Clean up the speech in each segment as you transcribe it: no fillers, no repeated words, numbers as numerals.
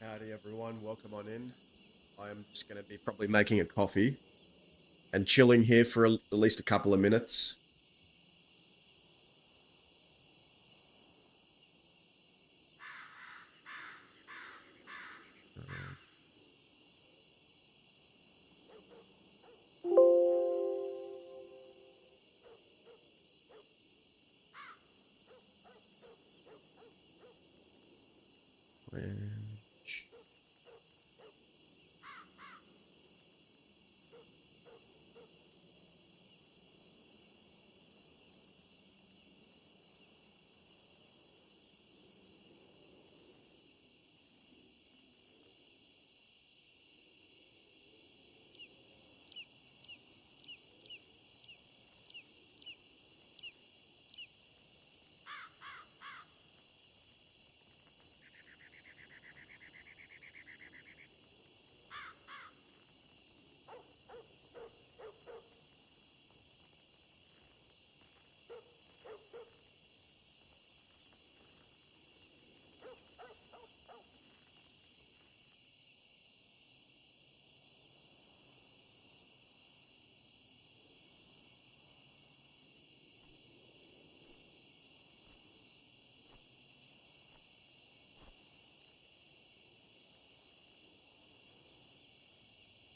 Howdy, everyone. Welcome on in. I'm just going to be probably making a coffee and chilling here for at least a couple of minutes.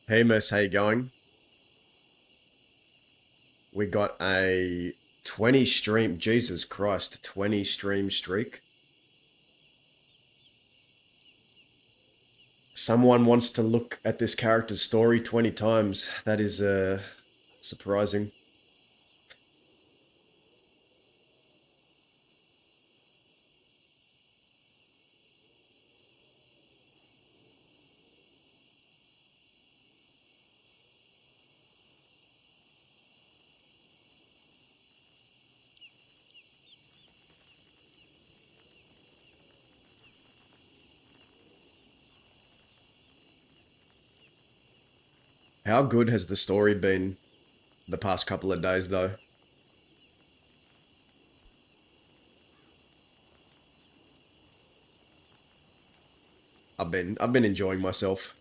Hey, Miss, how you going? We got a 20 stream, Jesus Christ, 20 stream streak. Someone wants to look at this character's story 20 times. That is surprising. How good has the story been the past couple of days, though? I've been enjoying myself.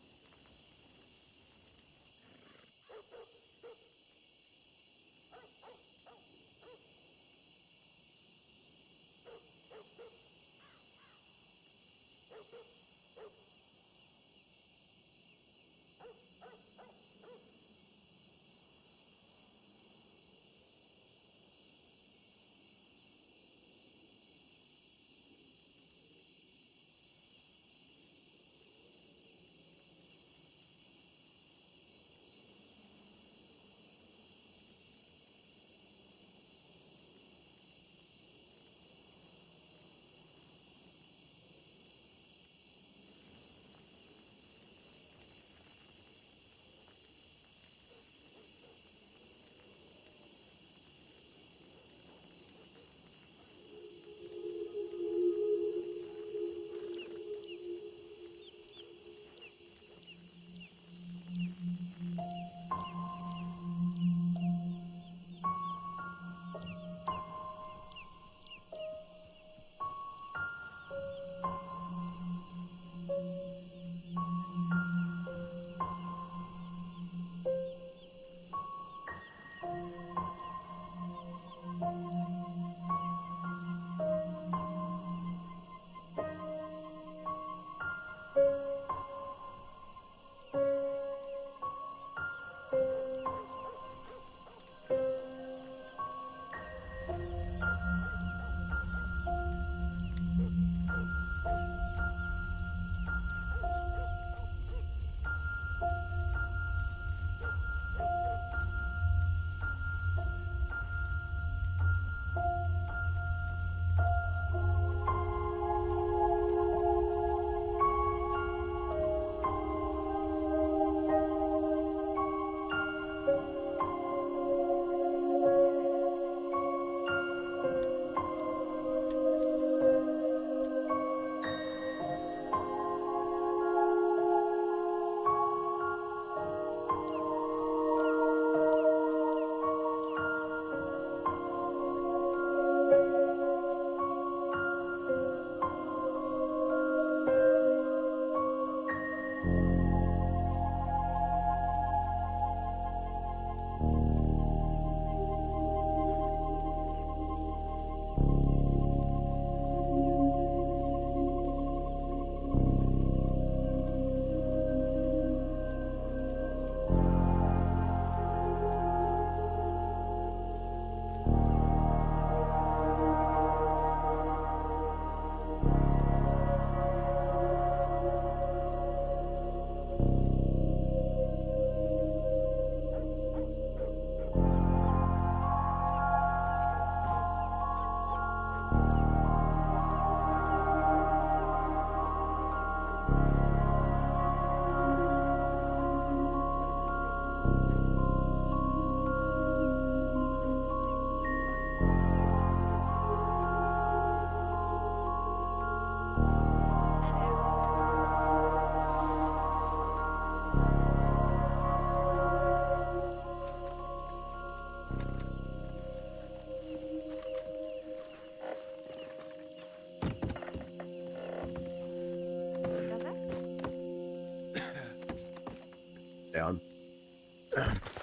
down.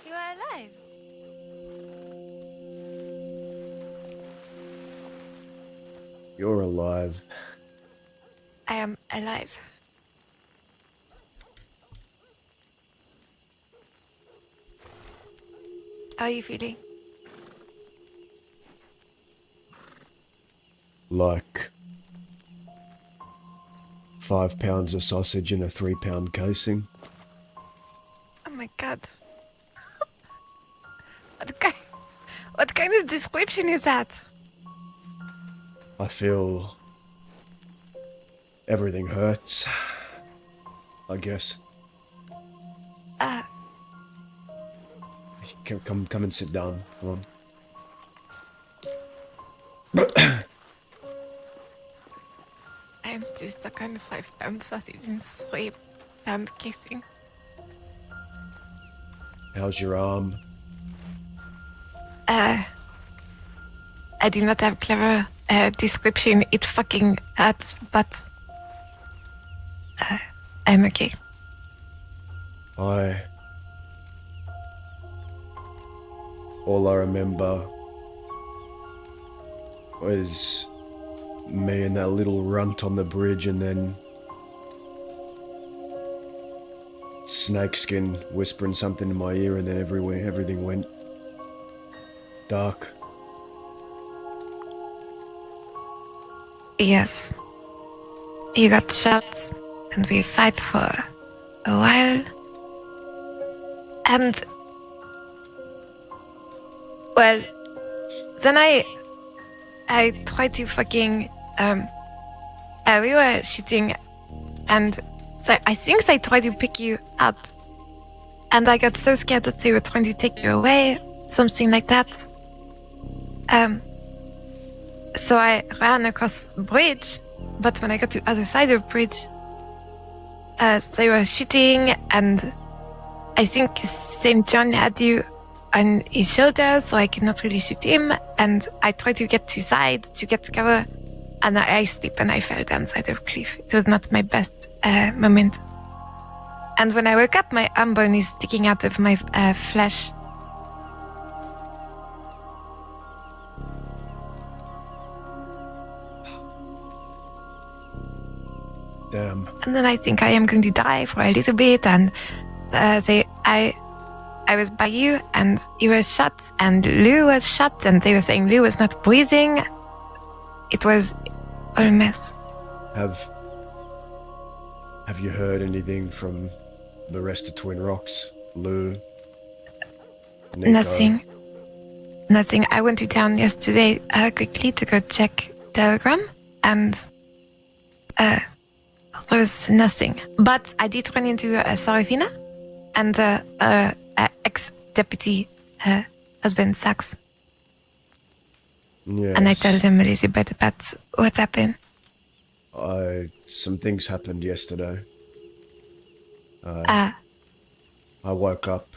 You are alive. You're alive. I am alive. How are you feeling? Like 5 pounds of sausage in a 3-pound casing. Oh my god. What kind of description is that? I feel everything hurts, I guess. Come and sit down. Come on. I am still stuck on 5-pound sausage in 3-pound casing. How's your arm? I do not have clever description. It fucking hurts, but I'm okay. All I remember was me and that little runt on the bridge, and then Snakeskin whispering something in my ear, and then everything went dark. Yes. You got shot, and we fight for a while. And well, then I tried to fucking we were shooting, and so I think they tried to pick you up, and I got so scared that they were trying to take you away, something like that. So I ran across the bridge, but when I got to the other side of the bridge, they were shooting, and I think St. John had you on his shoulder, so I could not really shoot him, and I tried to get to side to get cover, and I slipped and I fell down side of a cliff. It was not my best moment. And when I woke up, my arm bone is sticking out of my flesh. Damn. And then I think I am going to die for a little bit, and I was by you, and you were shot, and Lou was shot, and they were saying Lou was not breathing. It was a mess. Have you heard anything from the rest of Twin Rocks? Lou? Nico? Nothing. I went to town yesterday quickly to go check Telegram, and there was nothing. But I did run into Sarafina and ex-deputy husband, Sax. Yes. And I told them a little bit about what happened. Some things happened yesterday. I woke up,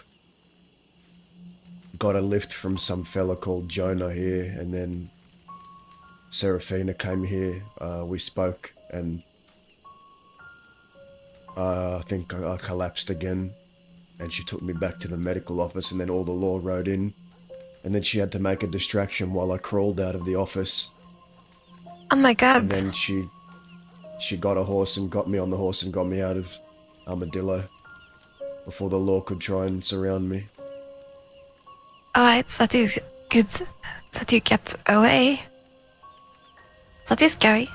got a lift from some fella called Jonah here, and then Serafina came here. We spoke, and I think I collapsed again, and she took me back to the medical office, and then all the law rode in, and then she had to make a distraction while I crawled out of the office. Oh my god. And then she got a horse and got me on the horse and got me out of Armadillo before the law could try and surround me. Alright, that is good that you get away. That is scary.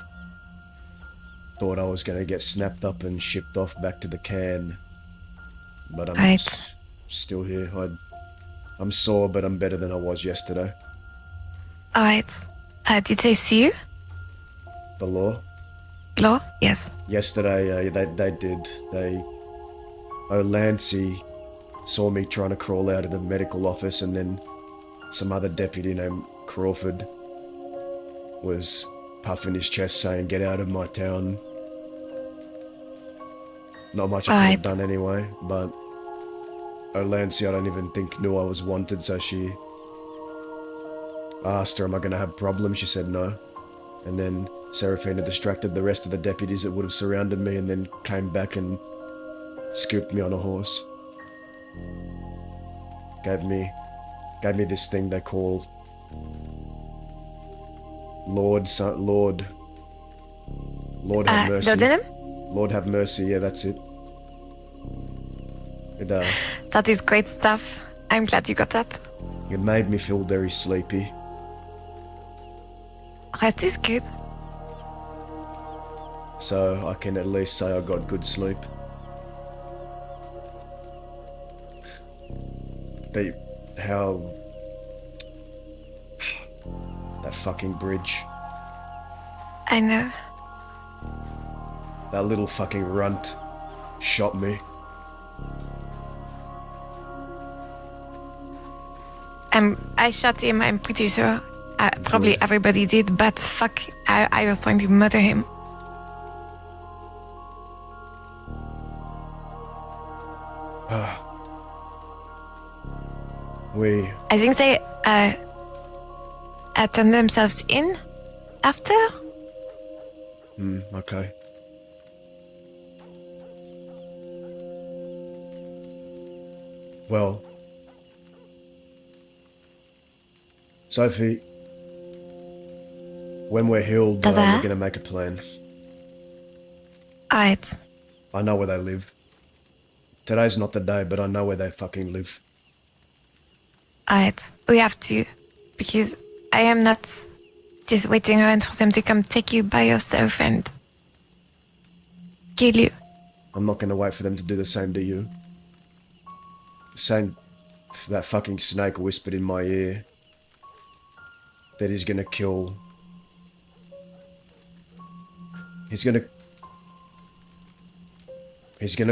Thought I was going to get snapped up and shipped off back to the can. But I'm Right. still here. I'm sore, but I'm better than I was yesterday. Alright. Did they see you? The law? Law? Yes. Yesterday, they did. Lancy saw me trying to crawl out of the medical office, and then some other deputy named Crawford was puffing his chest saying, "Get out of my town." Not much I could have done anyway, but Lancy, I don't even think knew I was wanted, so she asked her, "Am I going to have problems?" She said no. And then Serafina distracted the rest of the deputies that would have surrounded me, and then came back and scooped me on a horse. gave me this thing they call Lord have mercy. Laudanum? Lord have mercy, yeah, that's it. That is great stuff. I'm glad you got that. It made me feel very sleepy. Rest is good. So I can at least say I got good sleep. But how... that fucking bridge. I know. That little fucking runt shot me. I shot him, I'm pretty sure. Probably Good. everybody did, but fuck, I was trying to murder him. I think they turned themselves in after. Okay. Well, Sophie, when we're healed, we're gonna make a plan. Alright. I know where they live. Today's not the day, but I know where they fucking live. Alright. We have to. Because I am not just waiting around for them to come take you by yourself and kill you. I'm not gonna wait for them to do the same to you. That fucking snake whispered in my ear that he's gonna kill... He's gonna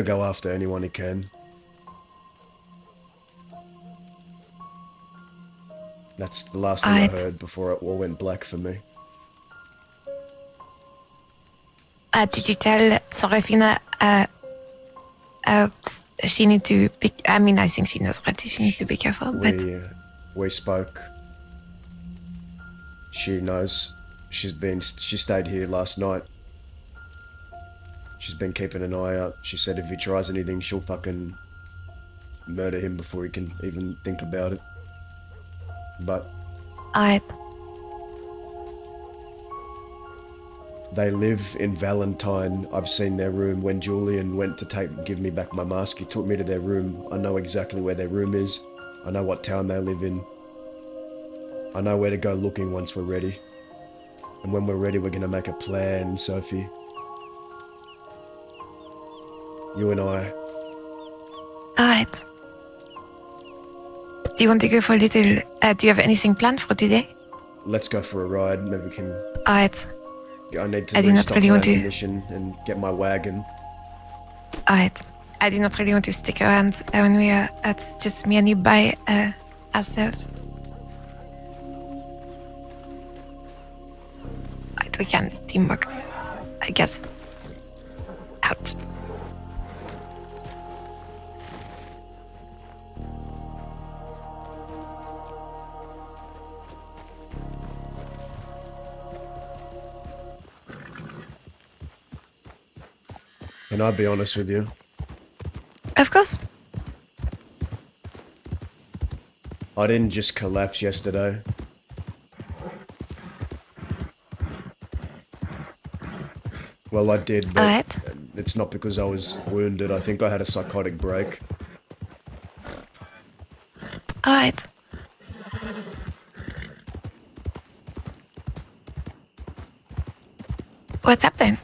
go after anyone he can. That's the last thing I heard before it all went black for me. Did you tell Serafina she need to be... I mean, I think she knows already. She needs to be careful, but... We spoke. She knows. She stayed here last night. She's been keeping an eye out. She said if he tries anything, she'll fucking murder him before he can even think about it. But... They live in Valentine. I've seen their room. When Julian went to give me back my mask, he took me to their room. I know exactly where their room is. I know what town they live in. I know where to go looking once we're ready. And when we're ready, we're gonna make a plan, Sophie. You and I. Alright. Do you want to go for a little... do you have anything planned for today? Let's go for a ride. Maybe we can... Alright. I need to restock my ammunition and get my wagon. Alright. I do not really want to stick around when we are... It's just me and you by ourselves. Alright, we can teamwork, I guess. Ouch. Can I be honest with you? Of course. I didn't just collapse yesterday. Well, I did, but it's not because I was wounded. I think I had a psychotic break. Alright. What's happened?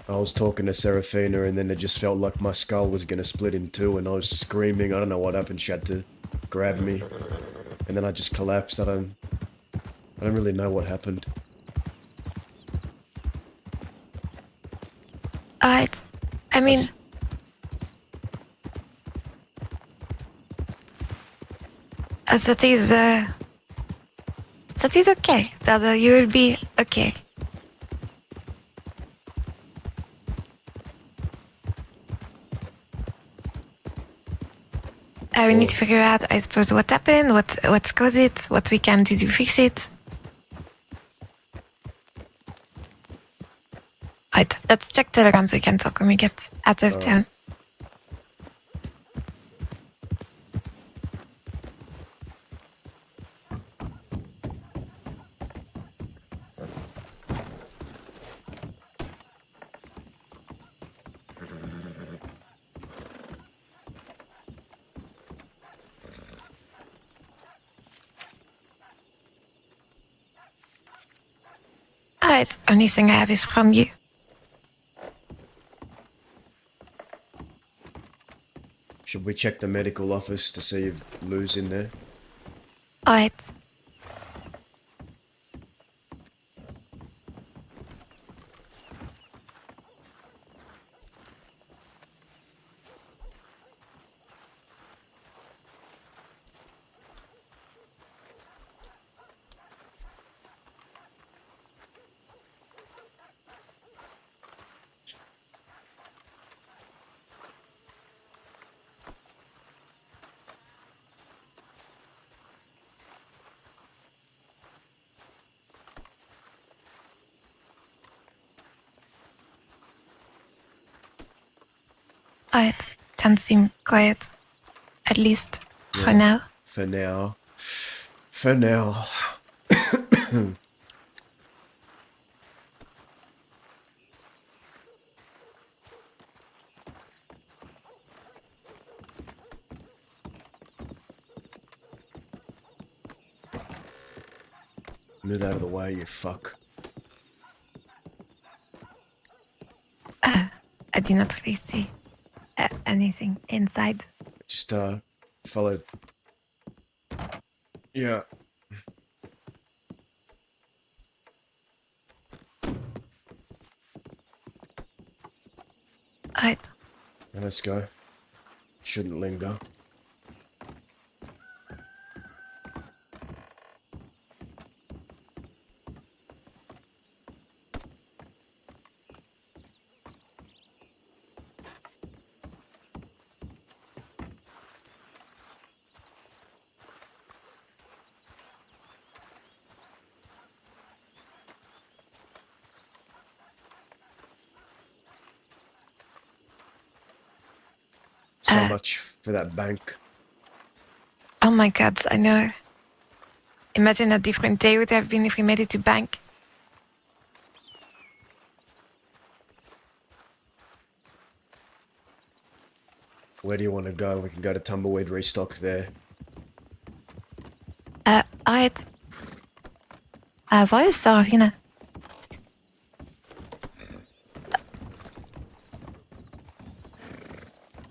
I was talking to Serafina and then it just felt like my skull was gonna split in two and I was screaming. I don't know what happened. She had to grab me. And then I just collapsed. I don't really know what happened. Alright. I mean... that is okay. That you will be okay. We need to figure out, I suppose, what happened, what caused it, what we can do to fix it. Right, let's check Telegram so we can talk when we get out of town. Alright, only thing I have is from you. Should we check the medical office to see if Lou's in there? Alright. Alright, can seem quiet. At least for now. For now. For now. Move out of the way, you fuck. I did not really see anything inside. Just, follow. Yeah. Alright. Let's go. Shouldn't linger. So much for that bank. Oh my god, I know. Imagine a different day would have been if we made it to bank. Where do you want to go? We can go to Tumbleweed Restock there. Alright. Soll ich Sarafina?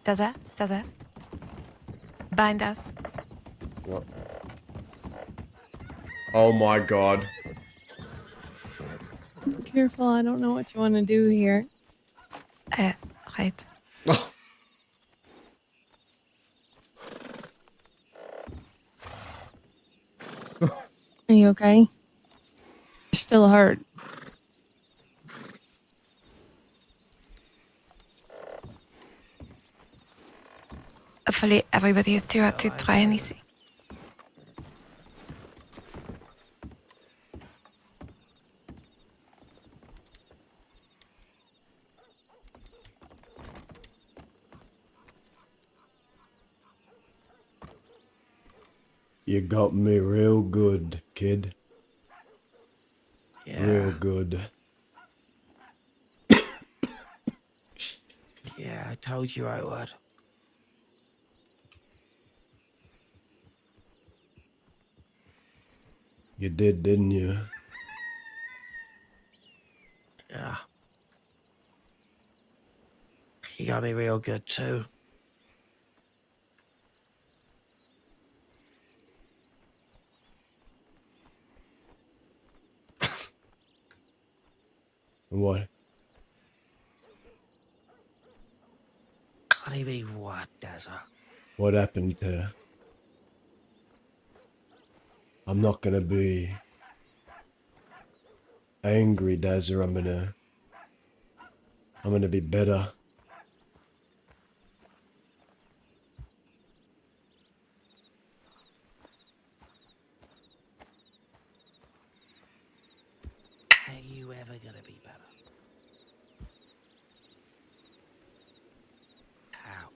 Does that? Bind us. What? Oh my god. Careful, I don't know what you want to do here. Right. Are you okay? You're still hurt. Hopefully everybody is too hurt to try anything. You got me real good, kid. Yeah. Real good. Yeah, I told you I would. You did, didn't you? Yeah. You got me real good too. What? What do you mean what, Desert? What happened to... I'm not gonna be angry, Dazzer. I'm gonna be better. Are you ever gonna be better? How?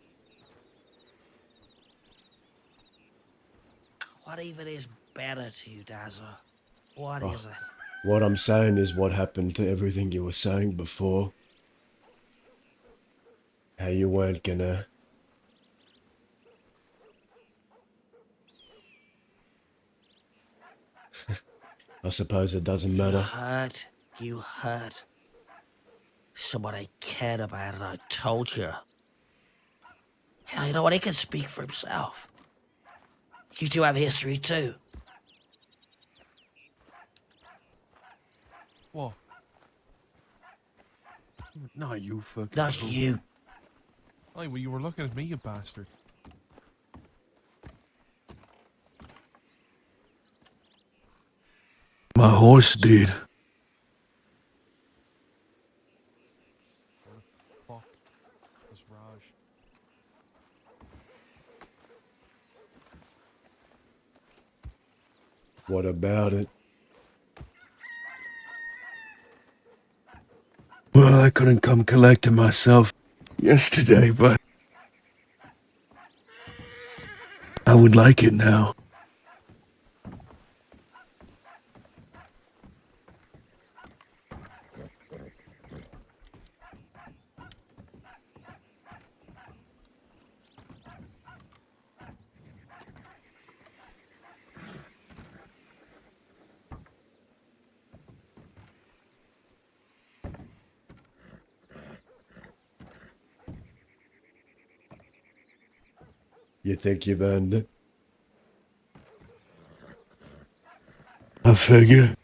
What even is better to you, Dazzler? What is it? What I'm saying is what happened to everything you were saying before. How you weren't gonna... I suppose it doesn't You're matter. hurt. You heard someone I cared about and I told you. Hell, you know what? He can speak for himself. You two have history too. What? Not you fucking Not fool. you. Aye, well, you were looking at me, you bastard. My horse did. Where the fuck is Raj? What about it? Well, I couldn't come collect him myself yesterday, but I would like it now. You think you've earned it? I figure.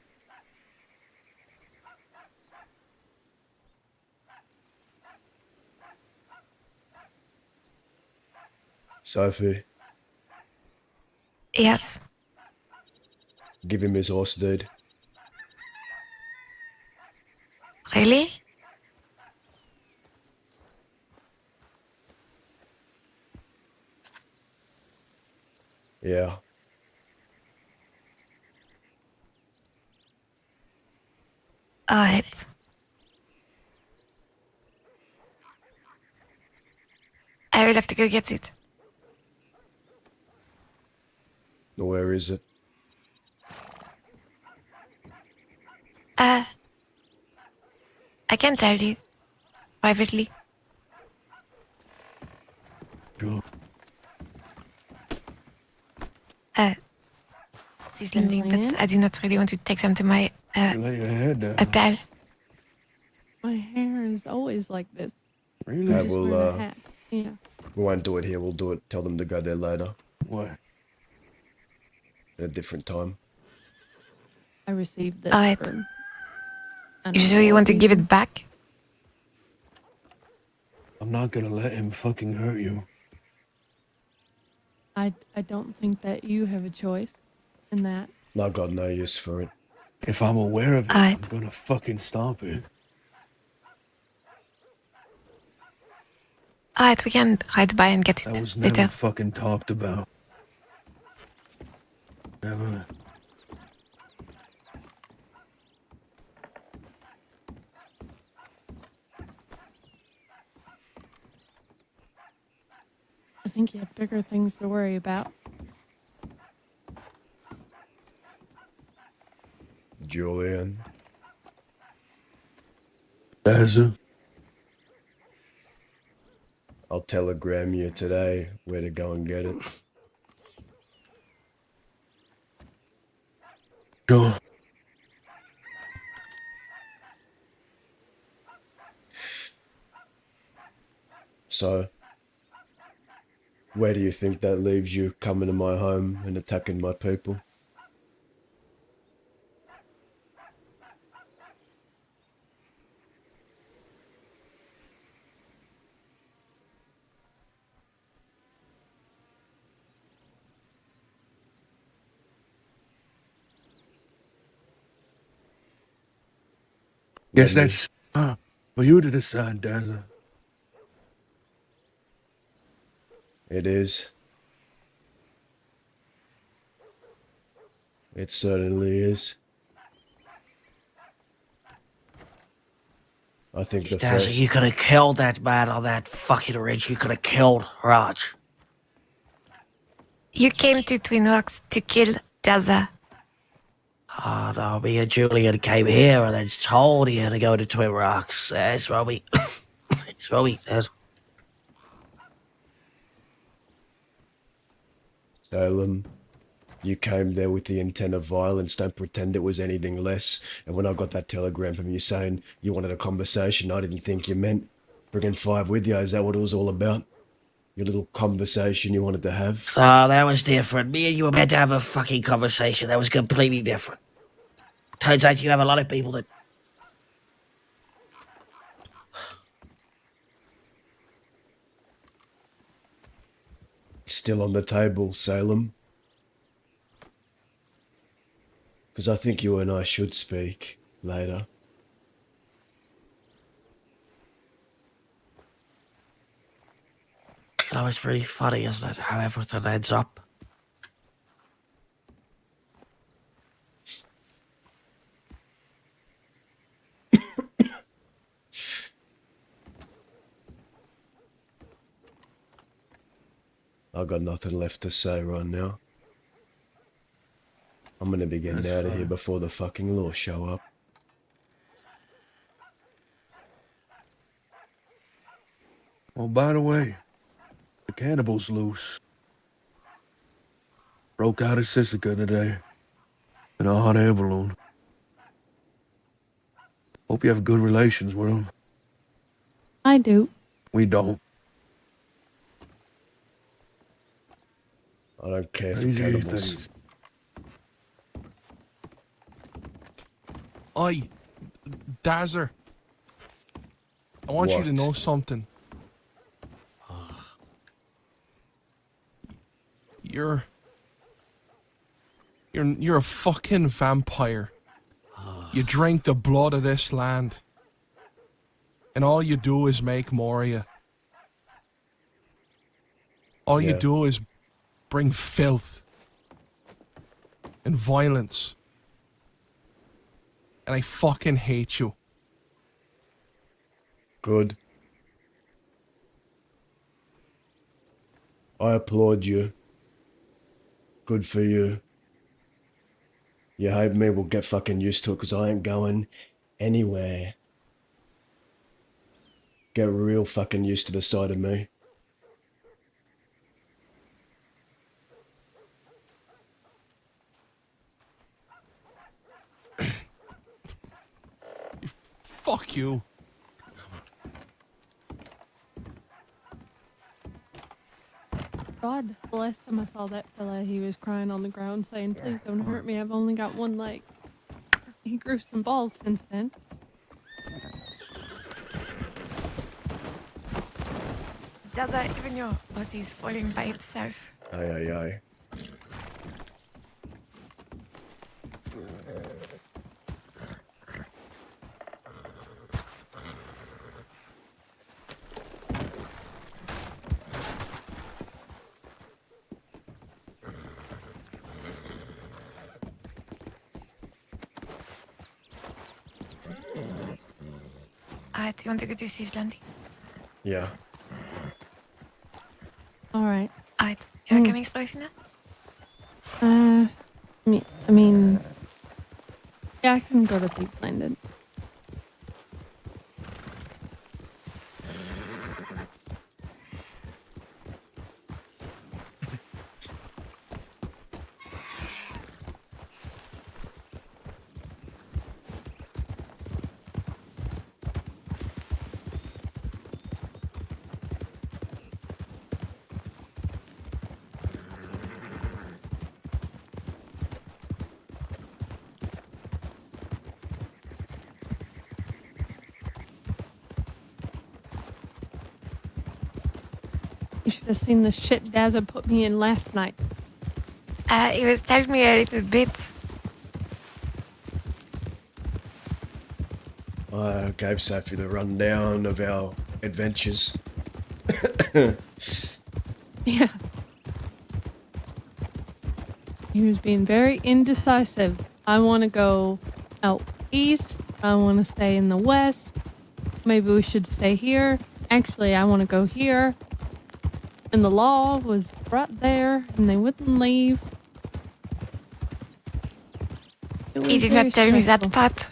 Sophie, Yes. give him his horse, dude. Really? Yeah. Alright. I will have to go get it. Where is it? I can tell you. Privately. Sure. She's landing, Julian? but I do not really want to take them to my Lay your head down. hotel. My hair is always like this. Really? I I'm just will, wearing a hat. Yeah. We won't do it here, we'll do it. Tell them to go there later. What? At a different time. I received this. Alright. For, I don't You know sure you what want to give reason. it back? I'm not gonna let him fucking hurt you. I don't think that you have a choice in that. I got no use for it. If I'm aware of it, Alright. I'm gonna fucking stop it. Alright, we can ride by and get That it was never later. fucking talked about. Never. I think you have bigger things to worry about. Julian, Daza, I'll telegram you today where to go and get it. sure. So, where do you think that leaves you coming to my home and attacking my people? Guess Let me- that's for you to decide, Daza. It is. It certainly is. I think the Dazzle, first... you could have killed that man on that fucking ridge. You could have killed Raj. You came to Twin Rocks to kill Daza. Oh no, me and Julian came here and then told you to go to Twin Rocks. That's what we... That's what we said. Salem, You came there with the intent of violence. Don't pretend it was anything less. And when I got that telegram from you saying you wanted a conversation, I didn't think you meant bringing 5 with you. Is that what it was all about? Your little conversation you wanted to have? Oh, that was different. Me and you were meant to have a fucking conversation. That was completely different. Turns out you have a lot of people that... Still on the table, Salem? Because I think you and I should speak later. You know, it's pretty funny, isn't it, how everything ends up? I got nothing left to say right now. I'm gonna be getting out of here before the fucking law show up. Oh, by the way, the cannibal's loose. Broke out of Sisika today in a hot air balloon. Hope you have good relations with him. I do. We don't. I don't care for Crazy cannibals. things. Oi, Dazzer. I want you to What? know something. You're a fucking vampire. You drink the blood of this land. And all you do is make more of you. All you Yeah. do is bring filth and violence. And I fucking hate you. Good. I applaud you. Good for you. You hate me, we'll get fucking used to it because I ain't going anywhere. Get real fucking used to the sight of me. Fuck you. God, the last time I saw that fella, he was crying on the ground saying, "Please don't hurt me, I've only got one leg." He grew some balls since then. Does that even your pussy's falling by itself? Aye, aye, aye. Do you want to go to Steve's landing? Yeah. All right. You're coming straight now? I mean, yeah, I can go to Big Landed. You should have seen the shit Dazza put me in last night. He was telling me a little bit. I gave Sophie the rundown of our adventures. Yeah. He was being very indecisive. I want to go out east. I want to stay in the west. Maybe we should stay here. Actually, I want to go here. And the law was right there, and they wouldn't leave. It was He did very not tell me that stressful. part.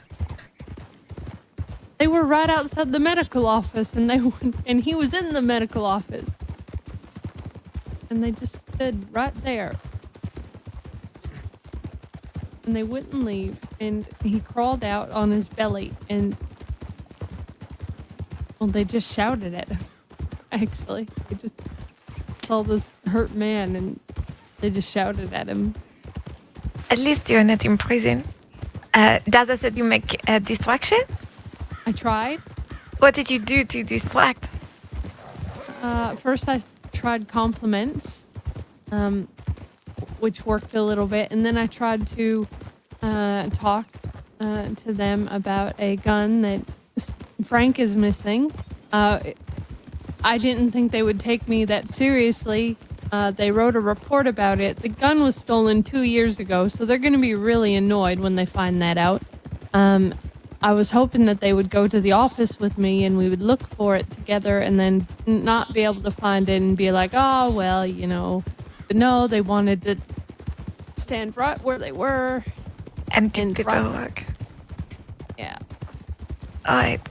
They were right outside the medical office, and and he was in the medical office. And they just stood right there. and they wouldn't leave. And he crawled out on his belly, and well, they just shouted at him. Actually, they just saw this hurt man, and they just shouted at him. At least you're not in prison. Daza said you make a distraction. I tried. What did you do to distract? First, I tried compliments, which worked a little bit, and then I tried to talk to them about a gun that Frank is missing. I didn't think they would take me that seriously. They wrote a report about it. The gun was stolen 2 years ago, so they're going to be really annoyed when they find that out. I was hoping that they would go to the office with me and we would look for it together and then not be able to find it and be like, oh, well, you know. But no, they wanted to stand right where they were. And do paperwork. Yeah. Alright.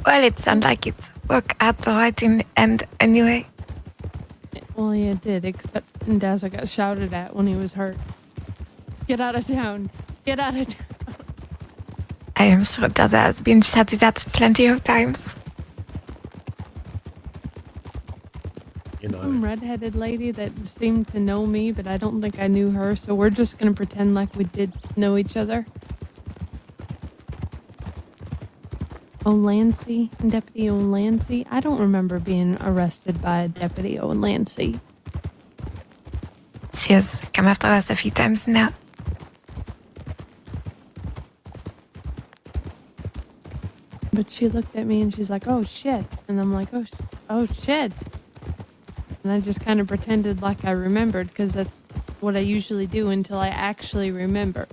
Well, it sounds like it's worked out alright in the end anyway. Well, yeah, it did, except Daza got shouted at when he was hurt. Get out of town. Get out of town. I am sure Daza has been shouted at plenty of times. You know, Some redheaded lady that seemed to know me, but I don't think I knew her, so we're just gonna pretend like we did know each other. O'Lancy, Deputy O'Lancy. I don't remember being arrested by Deputy O'Lancy. She has come after us a few times now. But she looked at me and she's like, oh shit. And I'm like, oh shit. And I just kind of pretended like I remembered because that's what I usually do until I actually remember.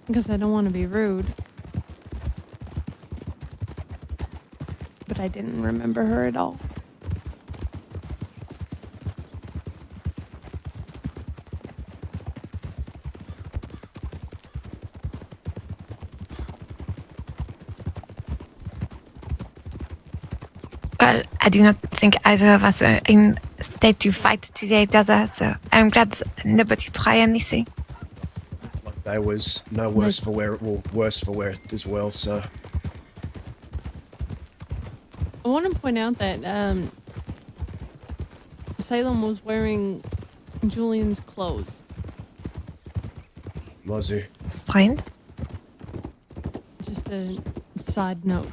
Because I don't want to be rude. But I didn't remember her at all. Well, I do not think either of us are in state to fight today, Daza, so I'm glad nobody tried anything. like they was no worse for wear, well, worse for wear as well. So I want to point out that Salem was wearing Julian's clothes. Mozzie, Strange. Just a side note.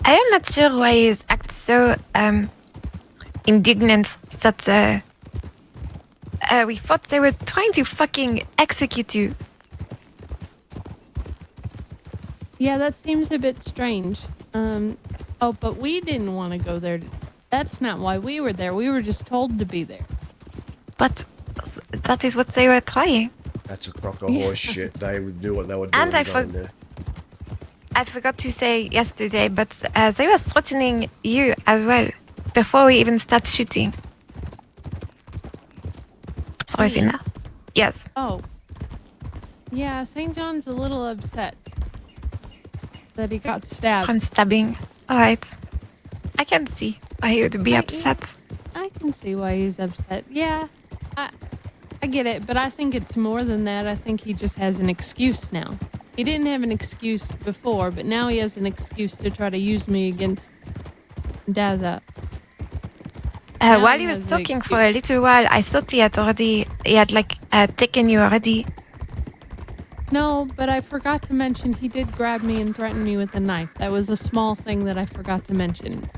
I am not sure why he acts so indignant that we thought they were trying to fucking execute you. Yeah, that seems a bit strange. Oh, but we didn't want to go there. That's not why we were there. We were just told to be there. But that is what they were trying. that's a crock of horse shit. They knew what they were doing And I going there. I forgot to say yesterday, but they were threatening you as well before we even start shooting. Sorry, Me? Fina. Yes. Oh. Yeah, St. John's a little upset that he got stabbed. From stabbing. Alright. I can see why he would be upset. I can see why he's upset. Yeah, I get it, but I think it's more than that. I think he just has an excuse now. He didn't have an excuse before, but now he has an excuse to try to use me against Daza. While he was talking for a little while, I thought he had taken you already. No, but I forgot to mention he did grab me and threaten me with a knife. That was a small thing that I forgot to mention.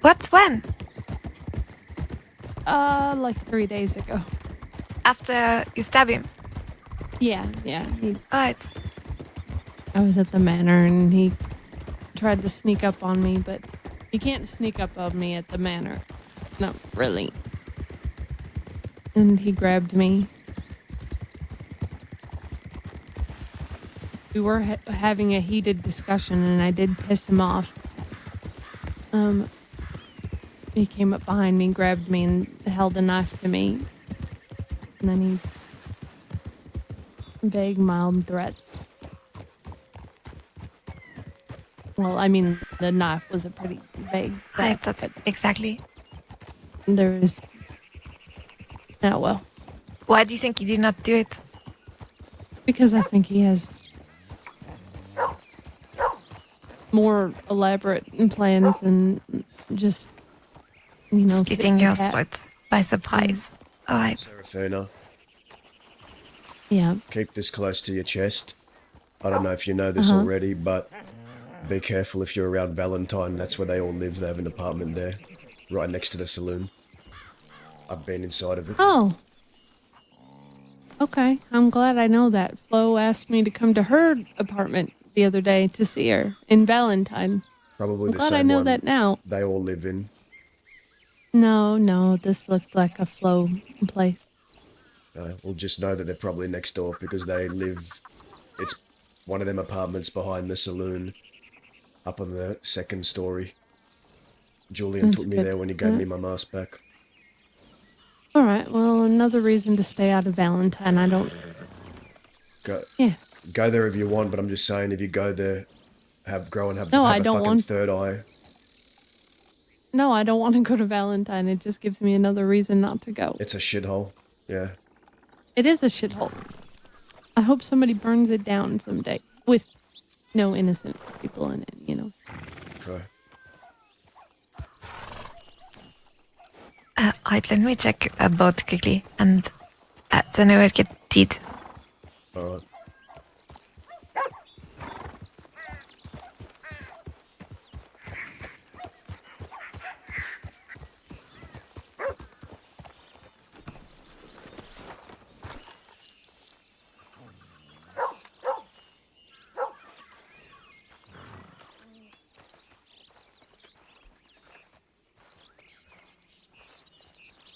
What? When? Like 3 days ago. After you stab him? Yeah. Alright. I was at the manor and he tried to sneak up on me, but you can't sneak up on me at the manor. Not really. And he grabbed me. We were having a heated discussion and I did piss him off. He came up behind me, grabbed me, and held a knife to me. And then he... vague, mild threats. Well, I mean, the knife was a pretty vague threat. Right, that's exactly. There was Oh, well. Why do you think he did not do it? Because I think he has more elaborate plans and just, Just getting getting your the cat. throat by surprise. All right. Seraphina, Yeah. keep this close to your chest. I don't know if you know this Uh-huh. already, but be careful if you're around Valentine. That's where they all live. They have an apartment there, right next to the saloon. I've been inside of it. Oh. Okay. I'm glad I know that. Flo asked me to come to her apartment the other day to see her in Valentine. Probably I'm the glad I same know one that now. they all live in. No, this looked like a Flo place. We'll just know that they're probably next door because they live. It's one of them apartments behind the saloon, up on the second story. Julian That's took me good. there when he gave me my mask back. All right. Well, another reason to stay out of Valentine. I don't. Go, Yeah. go there if you want, but I'm just saying if you go there, have No, I a don't fucking want. third eye. No, I don't want to go to Valentine. It just gives me another reason not to go. It's a shithole. Yeah. It is a shithole. I hope somebody burns it down someday with no innocent people in it. Okay. Right, let me check a boat quickly, and then I will get teeth. Alright.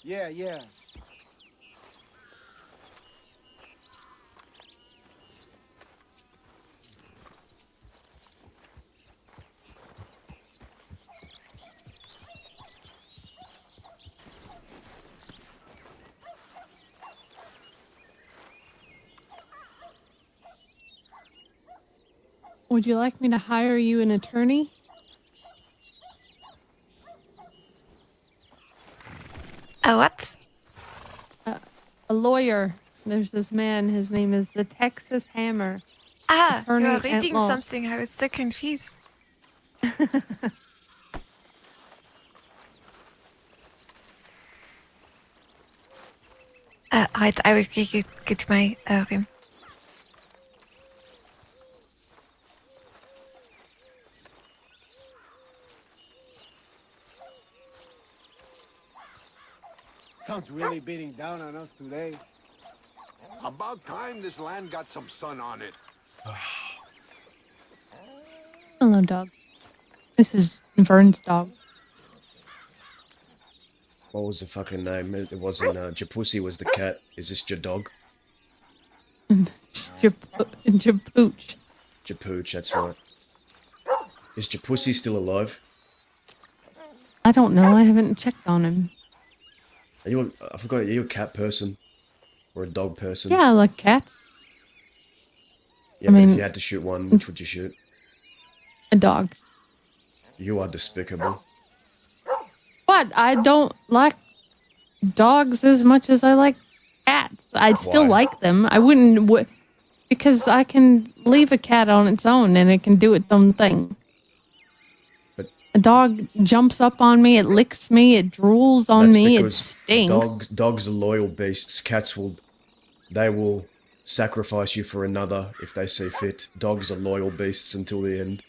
Yeah. Would you like me to hire you an attorney? What? A lawyer. There's this man. His name is the Texas Hammer. You are Attorney at reading law. something. I was so confused. Right, I will go to my room. Sounds really beating down on us today. About time this land got some sun on it. Hello, dog. This is Vern's dog. What was the fucking name? It wasn't Japussy was the cat. Is this your dog? Japooch. Japooch, that's right. Is Japussy still alive? I don't know. I haven't checked on him. I forgot, are you a cat person? Or a dog person? Yeah, I like cats. Yeah, I but if mean- you had to shoot one, which would you shoot? A dog. You are despicable. But I don't like dogs as much as I like cats. I still Why? like them. I wouldn't because I can leave a cat on its own and it can do its own thing. But A dog jumps up on me, it licks me, it drools on that's me, it because stinks. dogs are loyal beasts. Cats will sacrifice you for another if they see fit. Dogs are loyal beasts until the end.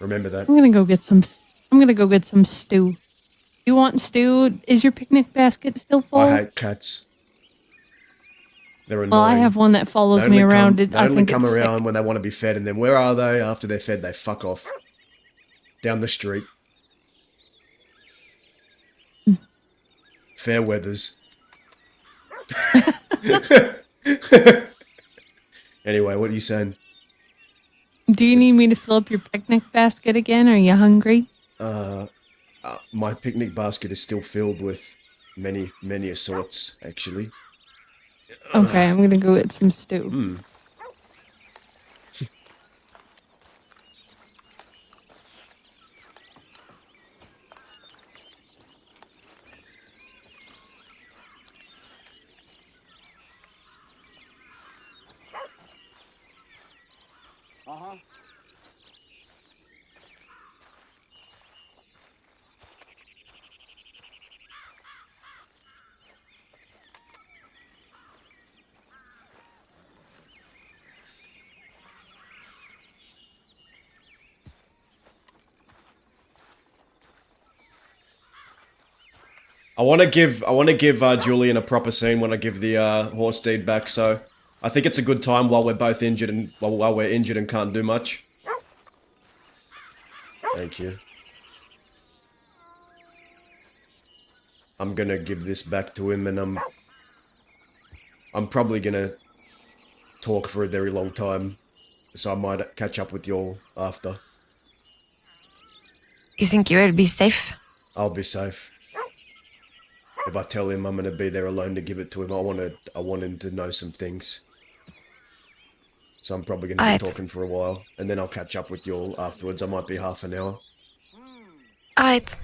Remember that. I'm gonna go get some stew. You want stew? Is your picnic basket still full? I hate cats. They're annoying. Well, I have one that follows They me only around. They I only think come it's around sick. when they want to be fed, and then where are they? After they're fed, they fuck off. Down the street. Fair weathers. Anyway, what are you saying? Do you need me to fill up your picnic basket again? Are you hungry? My picnic basket is still filled with many assorts, actually. Okay, I'm gonna go get some stew. I want to give Julian a proper scene when I give the horse deed back. So I think it's a good time while we're both injured and while we're injured and can't do much. Thank you. I'm gonna give this back to him, and I'm probably gonna talk for a very long time, so I might catch up with y'all after. You think you will be safe? I'll be safe. If I tell him I'm gonna be there alone to give it to him, I want him to know some things. So I'm probably gonna be Alright. talking for a while, and then I'll catch up with y'all afterwards. I might be half an hour. Alright.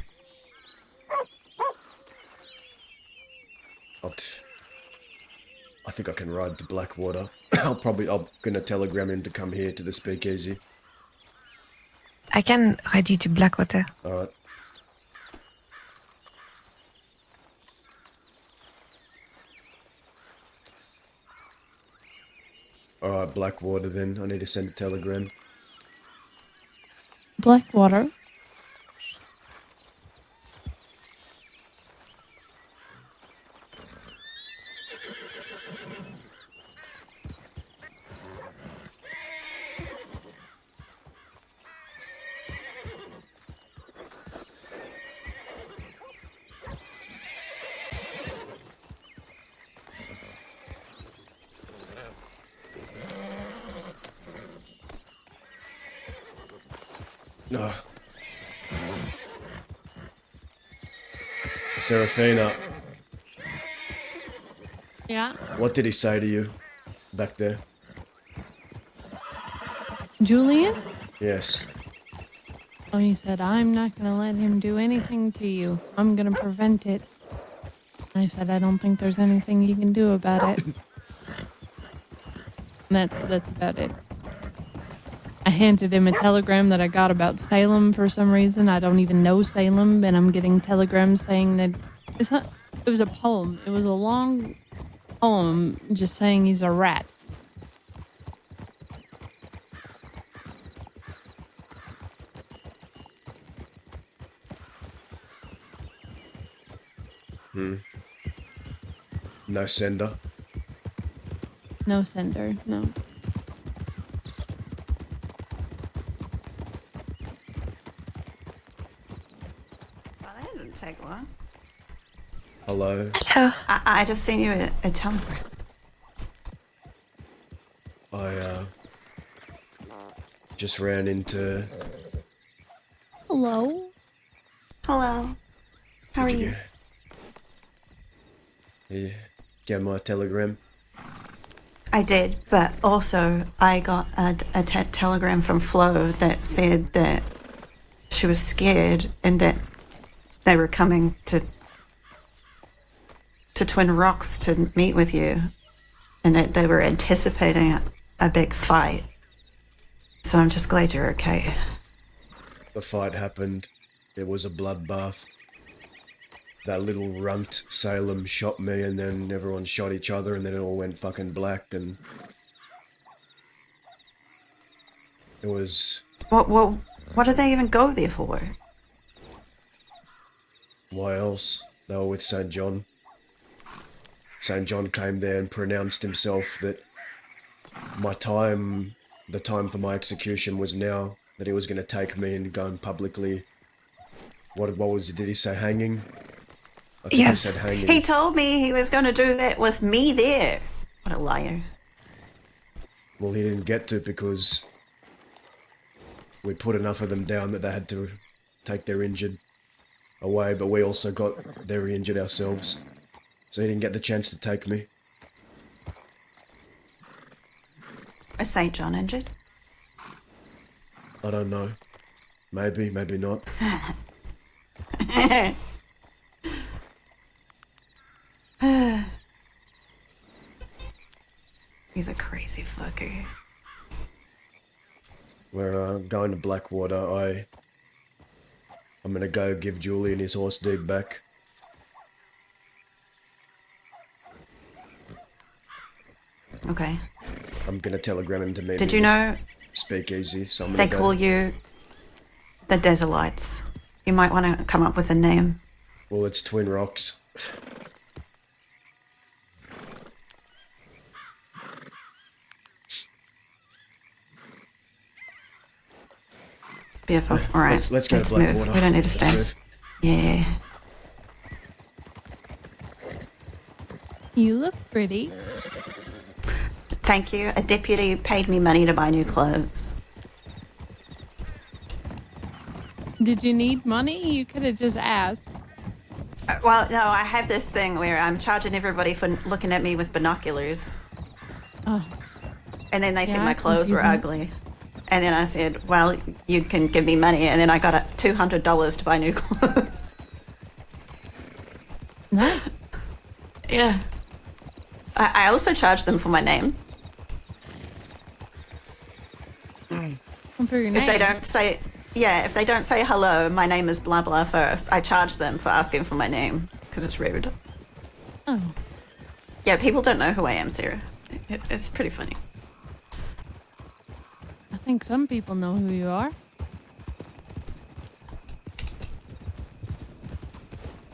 I think I can ride to Blackwater. I'm gonna telegram him to come here to the speakeasy. I can ride you to Blackwater. Alright. Alright, Blackwater then. I need to send a telegram. Blackwater. No. Serafina, Yeah. what did he say to you back there? Julian? Yes. Oh, he said, I'm not going to let him do anything to you. I'm going to prevent it. I said, I don't think there's anything you can do about it. And that's about it. I handed him a telegram that I got about Salem for some reason. I don't even know Salem, and I'm getting telegrams saying that it's not. It was a poem. It was a long poem just saying he's a rat. No sender. No sender. No. Well, that didn't take long. Hello. Hello. I just sent you a telegram. I just ran into. Hello. Hello. How are you? Yeah. Get my telegram. I did, but also I got a telegram from Flo that said that she was scared and that they were coming to Twin Rocks to meet with you, and that they were anticipating a big fight. So I'm just glad you're okay. The fight happened. It was a bloodbath. That little runt Salem shot me, and then everyone shot each other, and then it all went fucking black, and it was. What did they even go there for? Why else? They were with St. John. St. John came there and pronounced himself that the time for my execution was now, that he was going to take me and go and publicly. What was it? Did he say hanging? I think Yes. he said hanging. He told me he was going to do that with me there. What a liar. Well, he didn't get to because we put enough of them down that they had to take their injured away, but we also got very injured ourselves. So he didn't get the chance to take me. Is St. John injured? I don't know. Maybe, maybe not. He's a crazy fucker. We're going to Blackwater. I'm gonna go give Julian his horse deed back. Okay. I'm gonna telegram him to meet Did me you in the know speakeasy. So I'm they gonna go. call you the Desertites? You might want to come up with a name. Well, it's Twin Rocks. Beautiful. All right. Let's go to move. Blackwater. We don't need to Let's stay. move. Yeah. You look pretty. Thank you. A deputy paid me money to buy new clothes. Did you need money? You could have just asked. Well, no, I have this thing where I'm charging everybody for looking at me with binoculars. Oh, And then they said Yeah, my I can clothes see were that. ugly. And then I said, well, you can give me money. And then I got $200 to buy new clothes. nice. Yeah. I also charged them for my name. And for your name. If they don't say, if they don't say hello, my name is blah blah first, I charge them for asking for my name because it's rude. Oh, Yeah, people don't know who I am, Sarah. It's pretty funny. I think some people know who you are.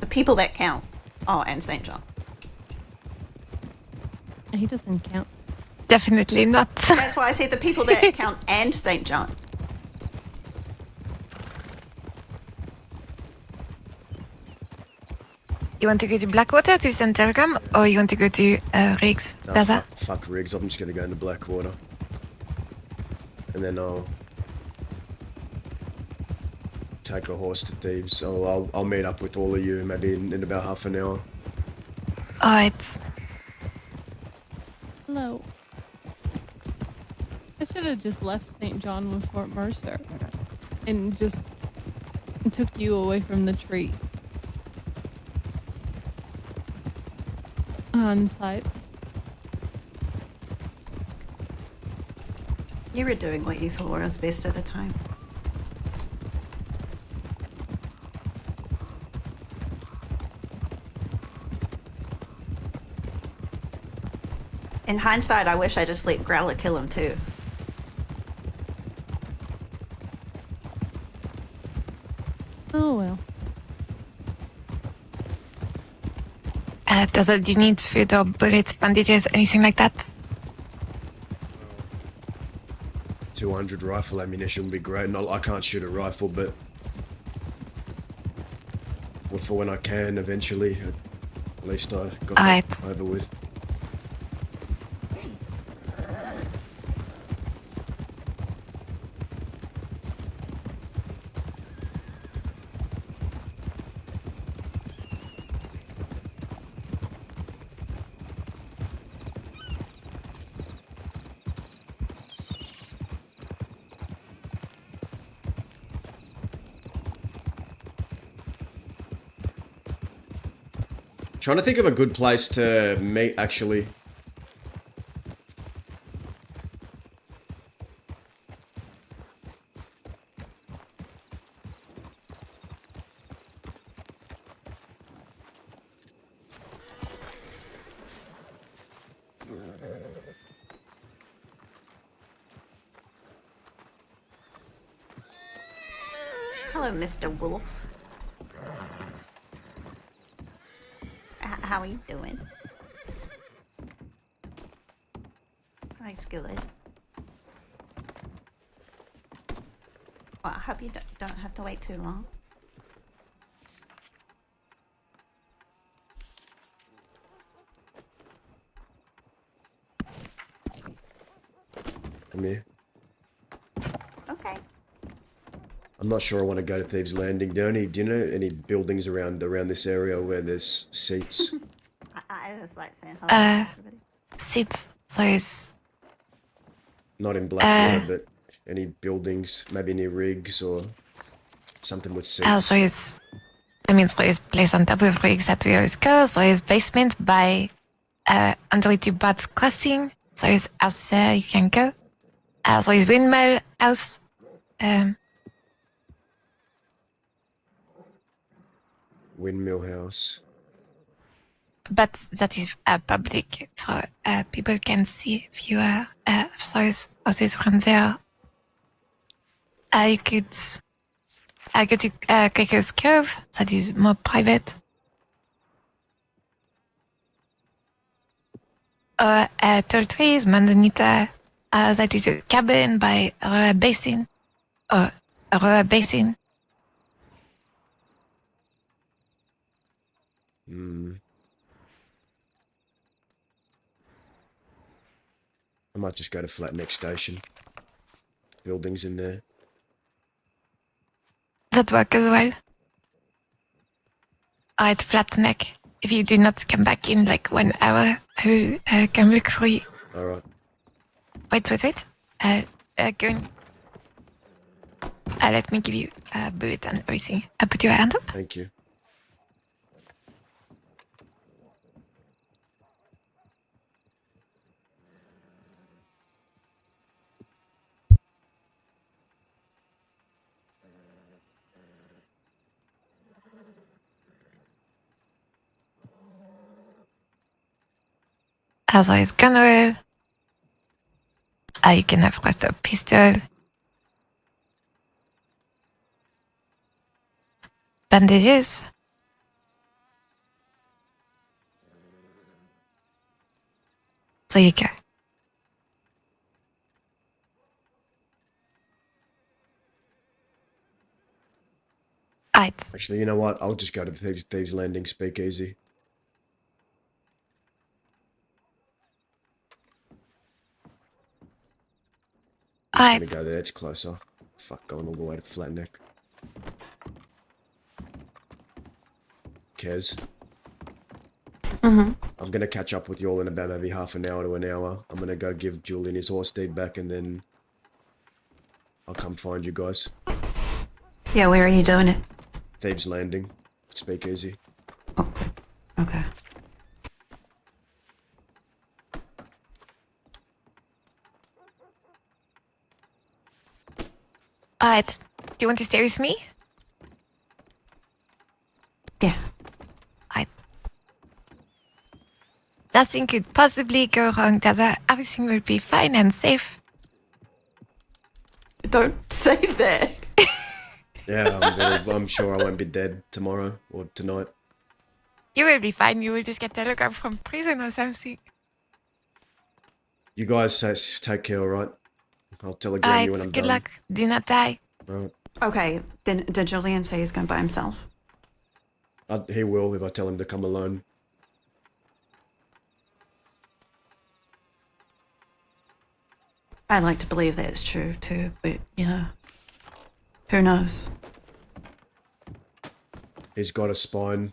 The people that count. Oh, and St. John. He doesn't count. Definitely not. That's why I said the people that count and St. John. You want to go to Blackwater to send telegram, or you want to go to Riggs No, Plaza? fuck Riggs. I'm just gonna go into Blackwater. And then I'll take a horse to Thieves. So I'll meet up with all of you maybe in about half an hour. Alright. Hello. I should have just left St. John with Fort Mercer and just took you away from the tree. On site. You were doing what you thought was best at the time. In hindsight, I wish I just let Growler kill him too. Oh well. Do you need food or bullets, bandages, anything like that? 200 rifle ammunition would be great. No, I can't shoot a rifle, but well, for when I can eventually, at least I got Alright. that over with. Trying to think of a good place to meet, actually. Hello, Mr. Wolf. How are you doing? Nice, good. Well, I hope you don't have to wait too long. Come here. Okay. I'm not sure I want to go to Thieves Landing. Do you know any buildings around this area where there's seats? I just like saying hello to everybody. Seats. So it's Not in Blackwater, but any buildings, maybe near Riggs or something with seats. so it's there is place on top of Riggs that we always go. There is basement by under it to Bot's Crossing. There is house there you can go. There is windmill house. Windmill House. But that is public for people can see if you are those houses around there. You could go to Quaker's Cove, that is more private. tall trees, maar niet that is a cabin by a basin. A basin. I might just go to Flatneck Station. Buildings in there. That work as well. Alright, Flatneck. If you do not come back in like 1 hour, I will come look for you. Alright. Wait. Gun. Let me give you a bullet and everything. Put your hand up. Thank you. As always, gun oil. You can have rest a pistol. Bandages. There you go. Alright. Actually, you know what? I'll just go to the Thieves Landing speakeasy. I'm just gonna go there, it's closer. Fuck, going all the way to Flatneck. Kez. I'm gonna catch up with you all in about maybe half an hour to an hour. I'm gonna go give Julian his horse deed back and then I'll come find you guys. Yeah, where are you doing it? Thieves Landing. Speakeasy. Oh, okay. Alright. Do you want to stay with me? Yeah. Alright. Nothing could possibly go wrong, Dada. Everything will be fine and safe. Don't say that. Yeah, I'm sure I won't be dead tomorrow or tonight. You will be fine. You will just get telegram from prison or something. You guys take care, alright? I'll telegram you when I'm Good done. luck. Do not die. Alright. Okay, then did Julian say he's going by himself? He will if I tell him to come alone. I like to believe that's true too, but you know, who knows? He's got a spine.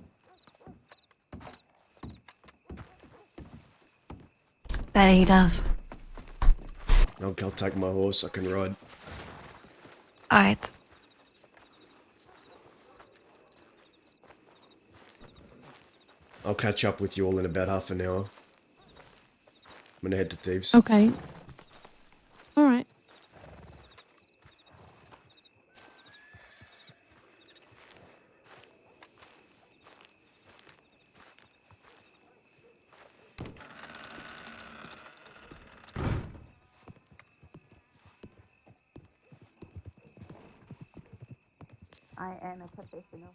That he does. I'll take my horse, I can ride. Alright. I'll catch up with you all in about half an hour. I'm gonna head to Thieves. Okay. All right. I am a professional.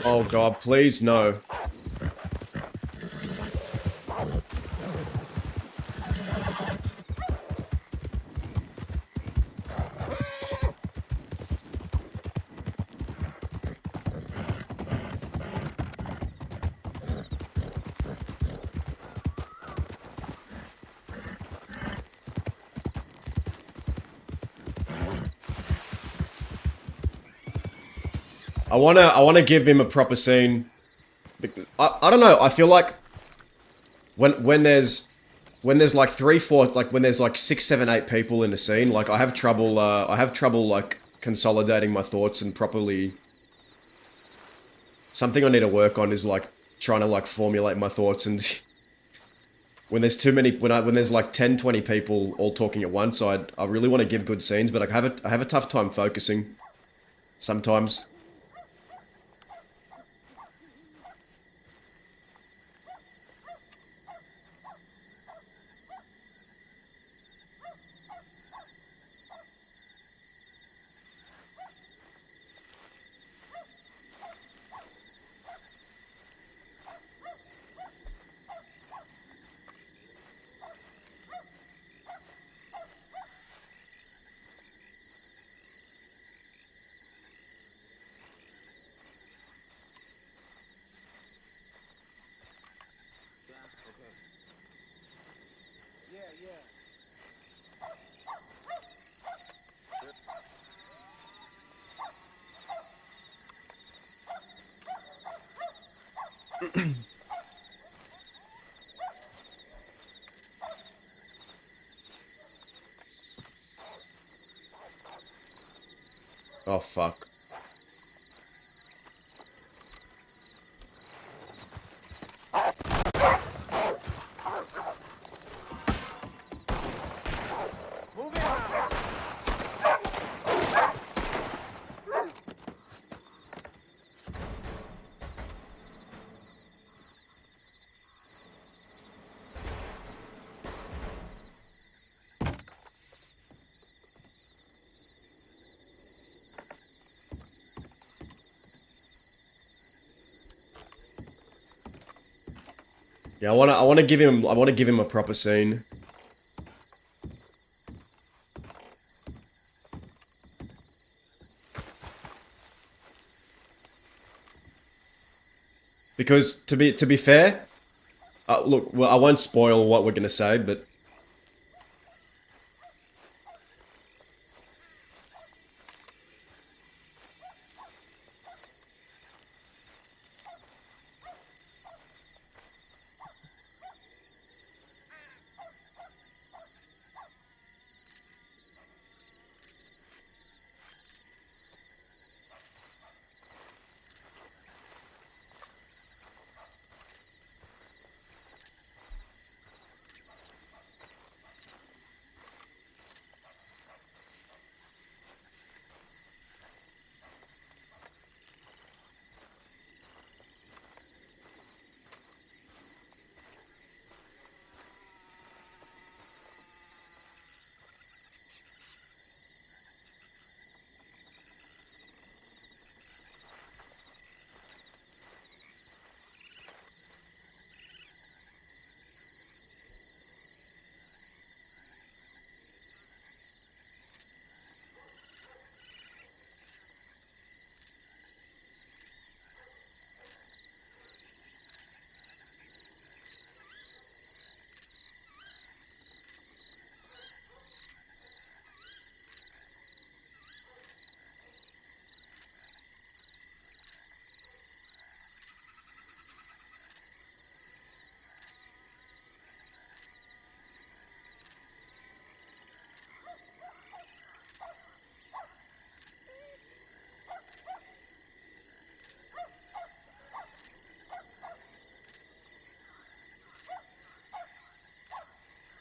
Oh god, please no. I wanna give him a proper scene. I don't know, I feel like when there's like 3, 4, like when there's like 6, 7, 8 people in a scene, like I have trouble like consolidating my thoughts and properly. Something I need to work on is like trying to like formulate my thoughts, and when there's too many, when there's like 10, 20 people all talking at once, I really want to give good scenes, but like I have a tough time focusing sometimes. Yeah, yeah. Oh fuck. Yeah, I want to give him a proper scene. Because to be fair, look, well, I won't spoil what we're gonna say, but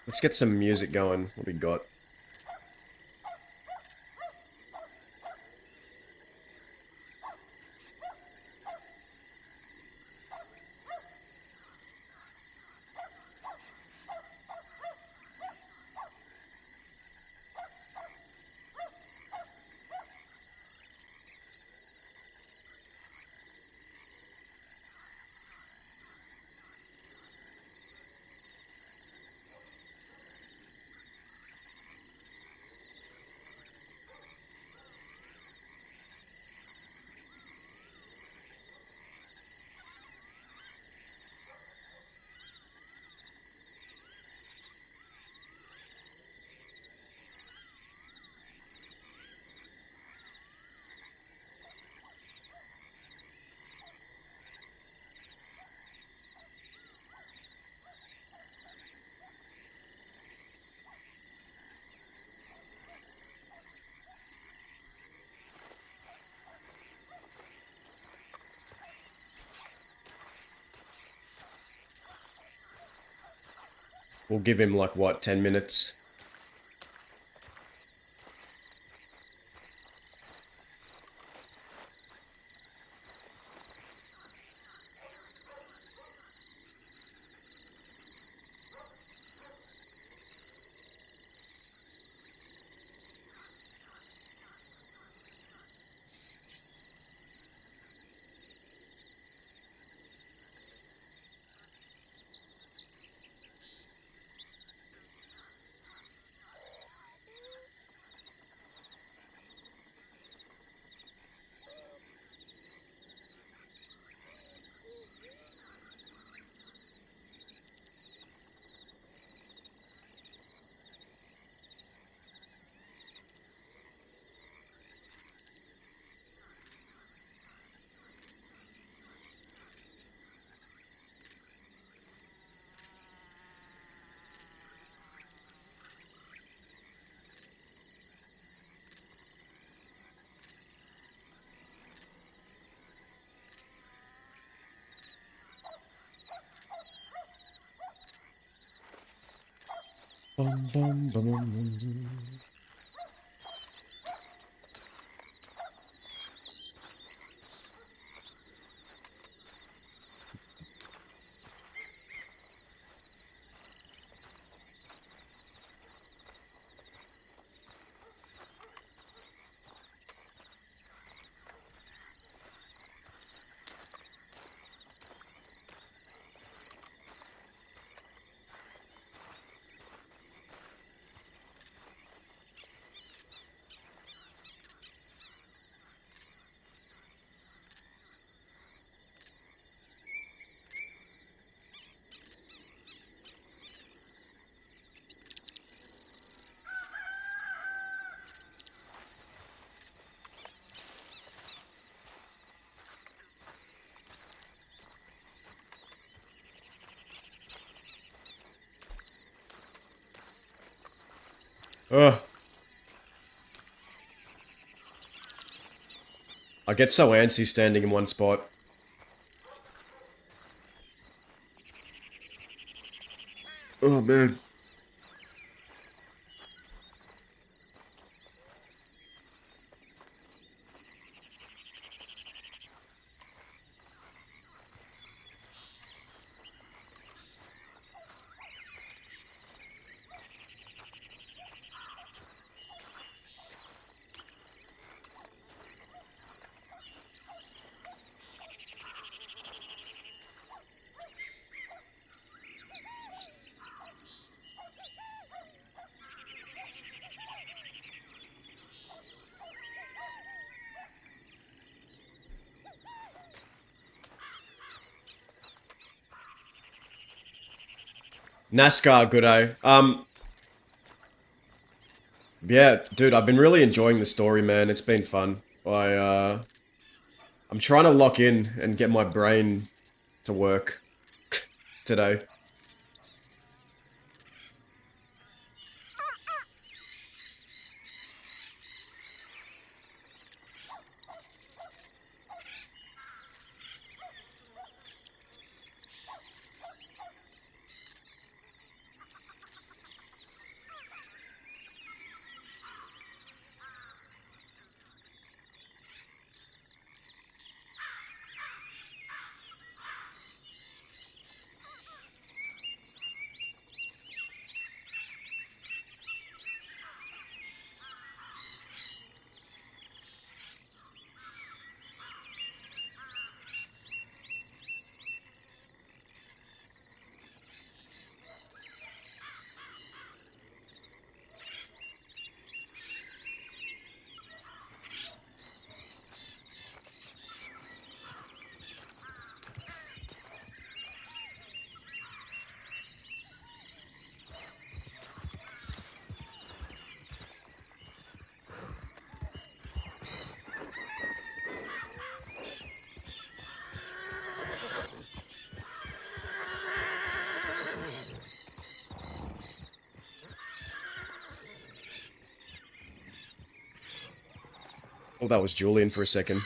let's get some music going. What we got? We'll give him like what, 10 minutes? Bum, bum, bum, bum, bum. Ugh. I get so antsy standing in one spot. Oh man. NASCAR, good eh? Yeah, dude, I've been really enjoying the story, man. It's been fun. I'm trying to lock in and get my brain to work today. Oh, that was Julian for a second.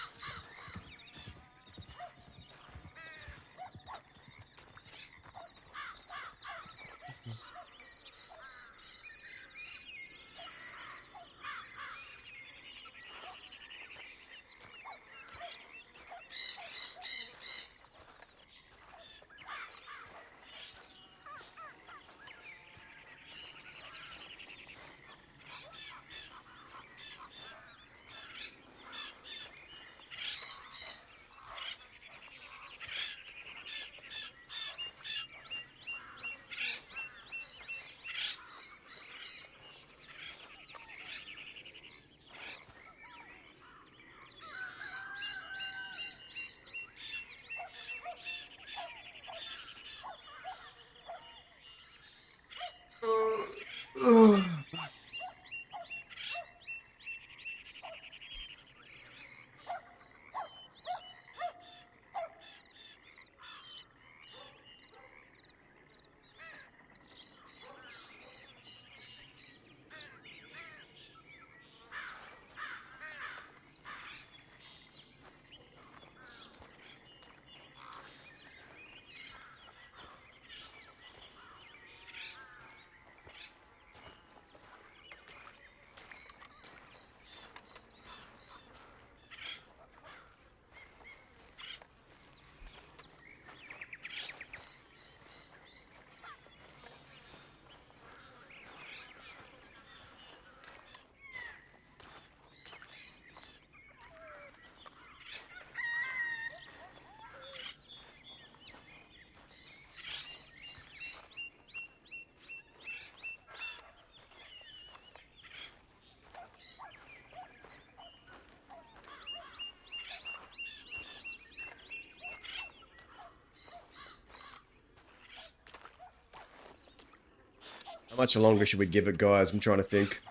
How much longer should we give it, guys? I'm trying to think.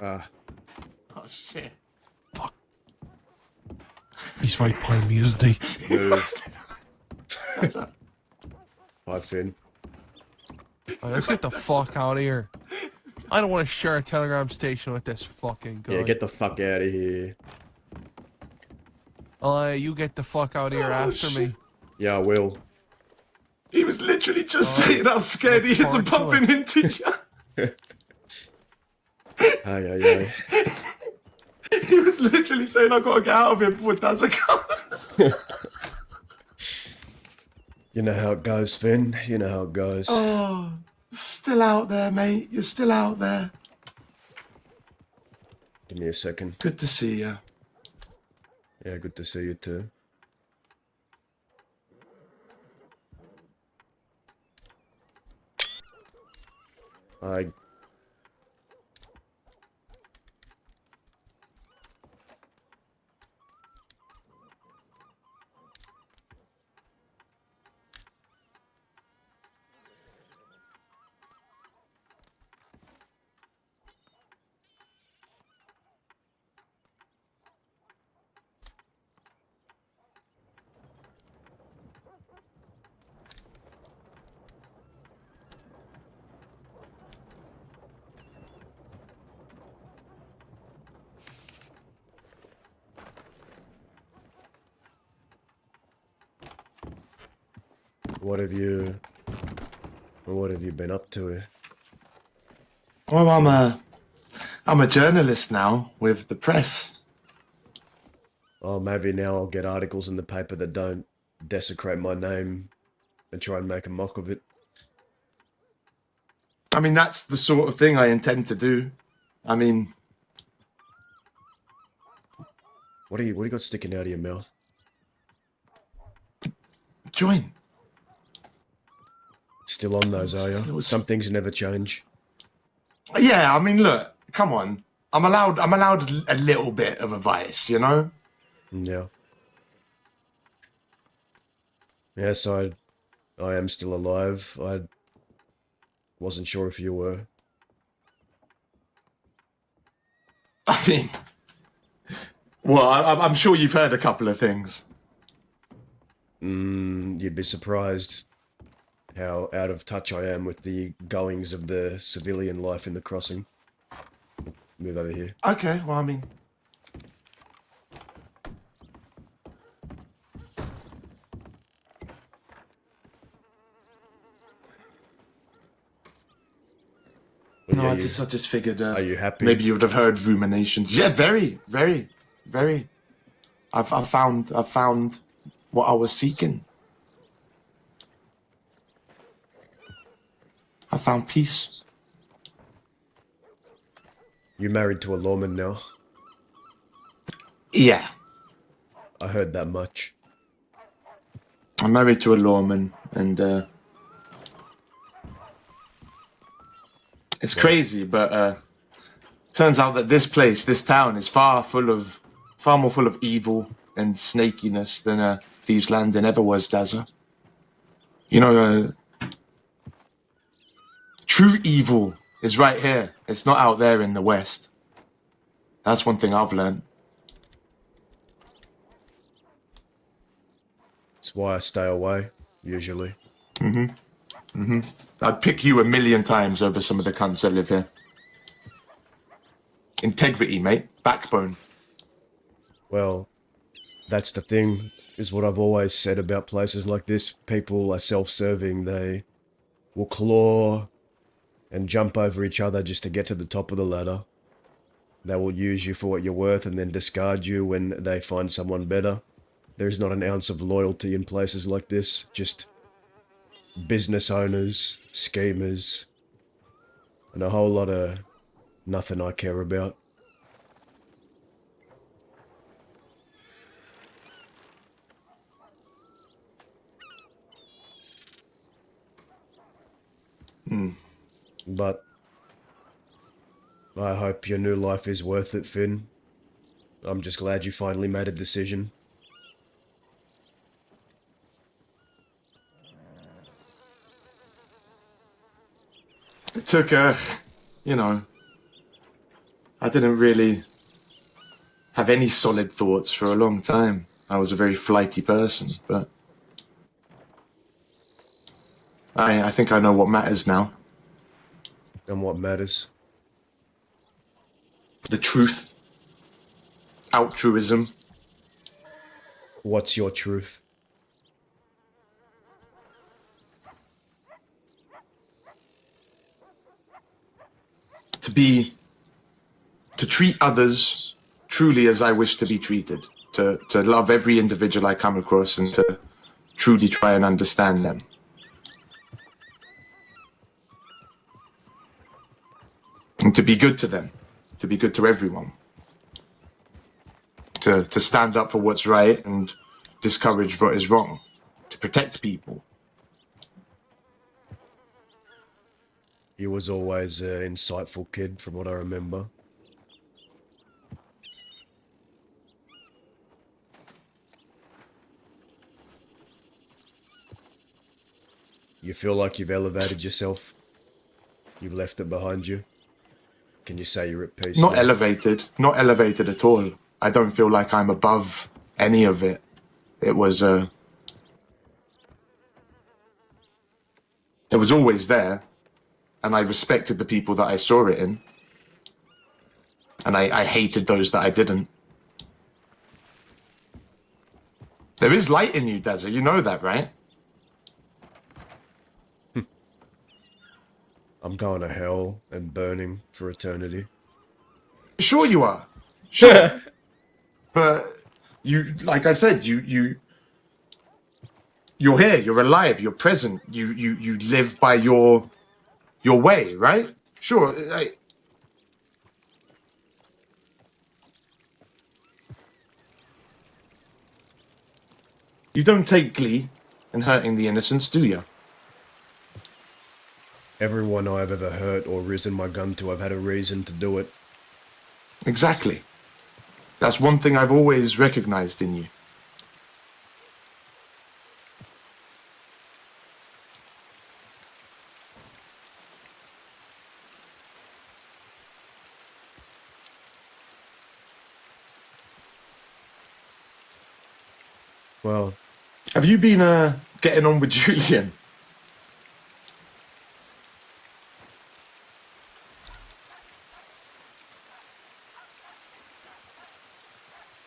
Ah, Oh shit. He's right behind me, isn't he? move. That's a- Hi, Finn. Alright, let's get the fuck out of here. I don't want to share a telegram station with this fucking guy. Yeah, get the fuck out of here. You get the fuck out of here after me. Yeah, I will. He was literally just saying how scared he is forward of to bumping into you. Hey. He was literally saying, I gotta get out of here before Dazza comes. You know how it goes, Finn. You know how it goes. Oh, still out there, mate. You're still out there. Give me a second. Good to see you. Yeah, good to see you too. I What have you been up to? Well, I'm a journalist now with the press. Oh, maybe now I'll get articles in the paper that don't desecrate my name and try and make a mock of it. I mean, that's the sort of thing I intend to do. I mean, What do you got sticking out of your mouth? join. Still on those, are you? Some things never change. Yeah, I mean, look, come on. I'm allowed a little bit of advice, you know? Yeah. Yes, I am still alive. I wasn't sure if you were. I mean, well, I'm sure you've heard a couple of things. You'd be surprised how out of touch I am with the goings of the civilian life in the crossing. Move over here. Okay, well, I mean, Well, no, yeah, I just figured. Are you happy? Maybe you would have heard ruminations. Yeah, very, very, very. I found what I was seeking. I found peace. You married to a lawman now? Yeah, I heard that much. I'm married to a lawman, and it's crazy, but turns out that this town, is far more full of evil and snakiness than Thieves' Landing ever was, Dazza. You know, true evil is right here. It's not out there in the West. That's one thing I've learned. That's why I stay away, usually. I'd pick you 1,000,000 times over some of the cunts that live here. Integrity, mate. Backbone. Well, that's the thing, is what I've always said about places like this. People are self-serving. They will claw and jump over each other just to get to the top of the ladder. They will use you for what you're worth and then discard you when they find someone better. There's not an ounce of loyalty in places like this, just business owners, schemers, and a whole lot of nothing I care about. But I hope your new life is worth it, Finn. I'm just glad you finally made a decision. It took, you know, I didn't really have any solid thoughts for a long time. I was a very flighty person, but I think I know what matters now. And what matters? The truth. Altruism. What's your truth? To treat others truly as I wish to be treated. To love every individual I come across and to truly try and understand them. And to be good to them. To be good to everyone. To stand up for what's right and discourage what is wrong. To protect people. He was always an insightful kid, from what I remember. You feel like you've elevated yourself? You've left it behind you? Can you say you're at peace? Not now? elevated. Not elevated at all. I don't feel like I'm above any of it. It was always there. And I respected the people that I saw it in. And I hated those that I didn't. There is light in you, Deza. You know that, right? I'm going to hell and burning for eternity. Sure you are. Sure. But you, like I said, you're here, you're alive, you're present. You live by your way, right? Sure. You don't take glee in hurting the innocents, do you? Everyone I've ever hurt or risen my gun to, I've had a reason to do it. Exactly. That's one thing I've always recognized in you. Well, have you been getting on with Julian?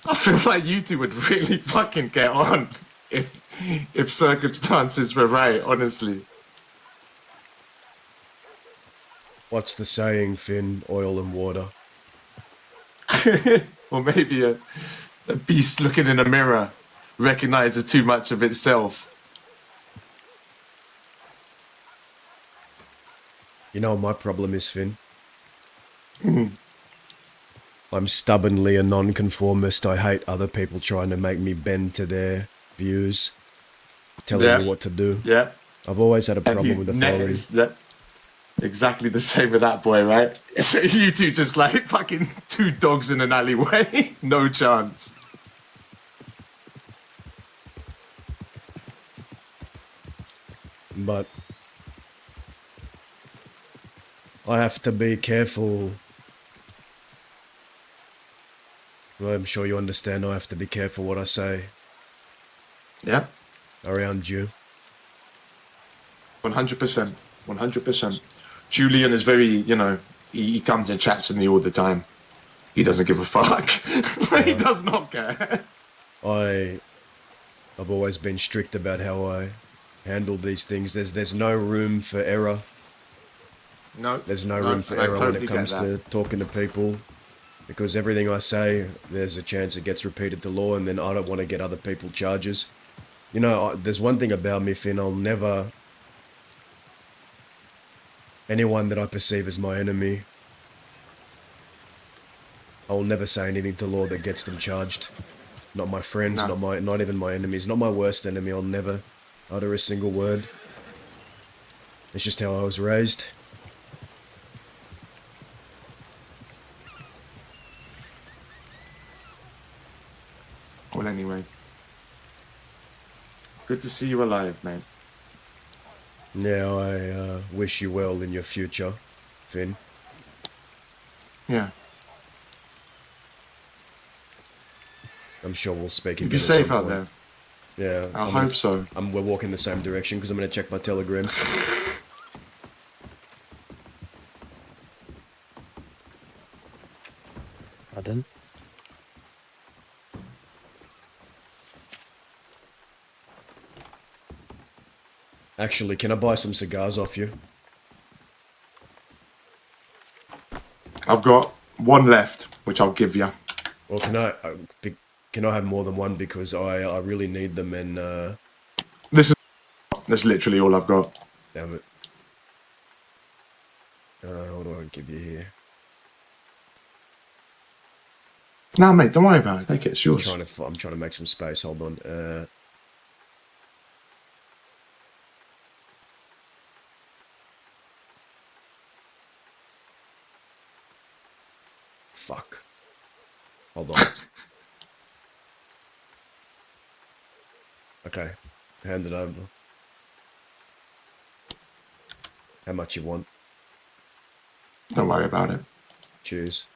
I feel like you two would really fucking get on if circumstances were right, honestly. what's the saying, Finn? Oil and water. Or maybe a beast looking in a mirror recognizes too much of itself. You know what my problem is, Finn? I'm stubbornly a nonconformist. I hate other people trying to make me bend to their views, telling me what to do. Yeah. I've always had a problem with authority. Exactly the same with that boy, right? So you two just like fucking two dogs in an alleyway. No chance. But I have to be careful. I'm sure you understand. I have to be careful what I say. Yeah. Around you. 100%. 100%. Julian is very, he comes and chats with me all the time. He doesn't give a fuck. He does not care. I've always been strict about how I handle these things. There's no room for error. No. There's no room for error when it comes to talking to people. Because everything I say, there's a chance it gets repeated to law, and then I don't want to get other people charges. There's one thing about me, Finn. I'll never... anyone that I perceive as my enemy, I will never say anything to law that gets them charged. Not my friends, not even my enemies, not my worst enemy. I'll never utter a single word. It's just how I was raised. Well, anyway. Good to see you alive, mate. Yeah, I wish you well in your future, Finn. Yeah. I'm sure we'll speak You again. be at safe some out point. there. Yeah. I hope so. We're walking the same direction because I'm going to check my telegrams. Pardon? Actually, can I buy some cigars off you? I've got one left, which I'll give you. Or can I have more than one because I really need them and That's literally all I've got. damn it. What do I give you here? Nah, mate, don't worry about it. Take it. It's yours. I'm trying to make some space. Hold on. Fuck. Hold on. Okay. Hand it over. How much you want? Don't worry about it. Cheers.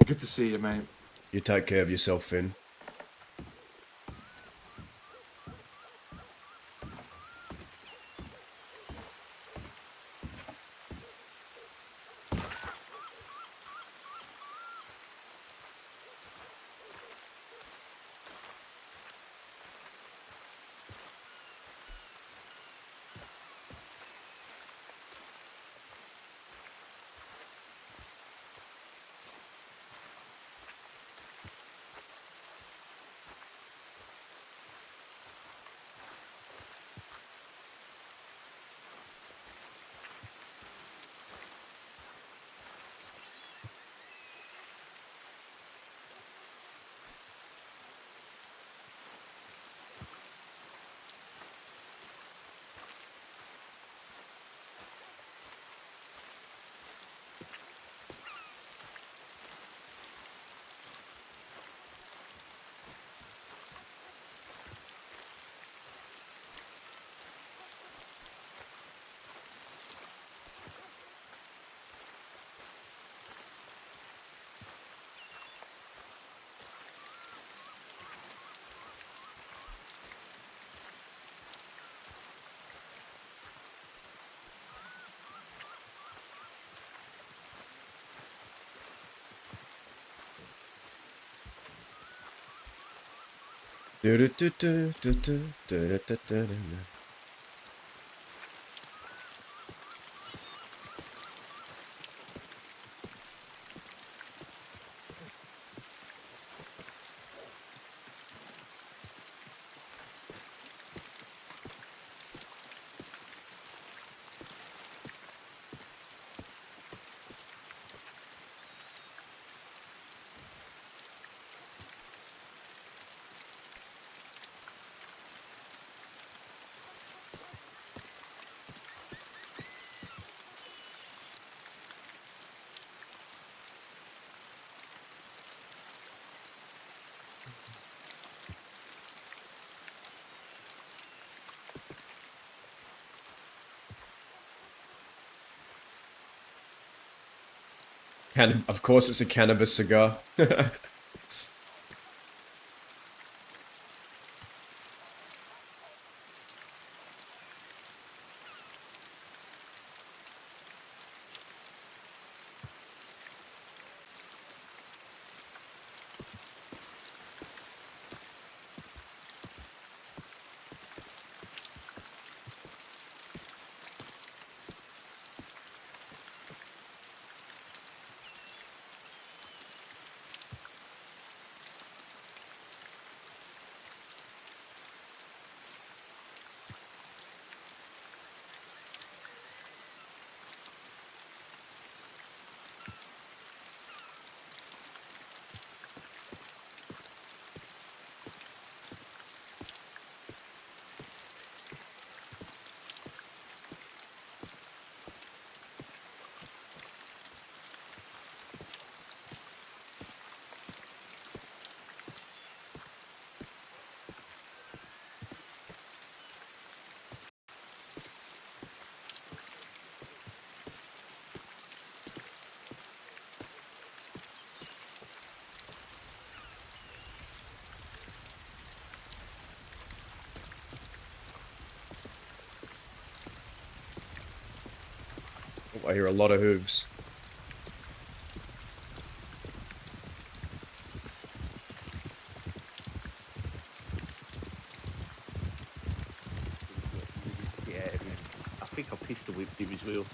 Good to see you, mate. You take care of yourself, Finn. Of course, it's a cannabis cigar. I hear a lot of hooves. Yeah, I think I pistol whipped him as well.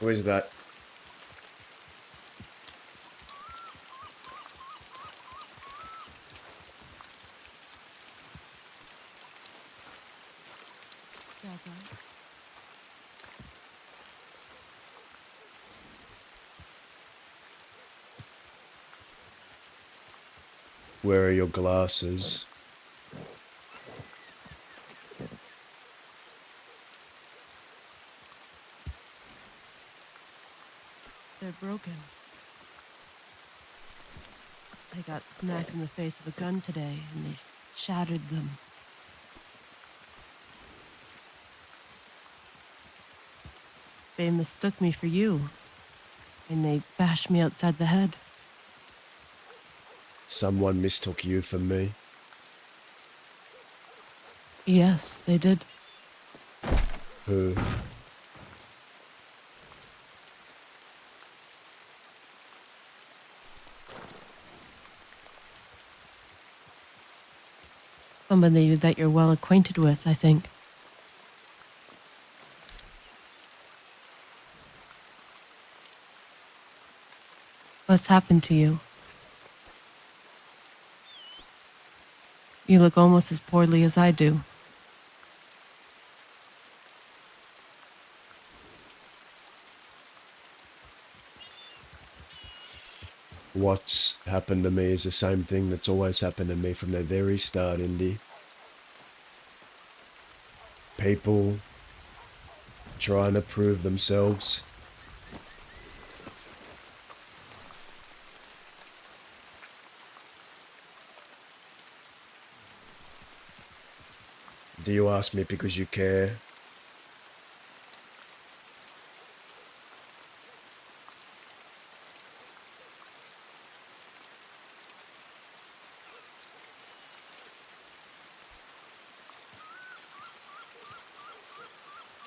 Who is that? Where are your glasses? They're broken. I got smacked in the face with a gun today, and they shattered them. They mistook me for you, and they bashed me outside the head. Someone mistook you for me. Yes, they did. Who? Somebody that you're well acquainted with, I think. What's happened to you? You look almost as poorly as I do. What's happened to me is the same thing that's always happened to me from the very start, Indy. People trying to prove themselves. Do you ask me because you care?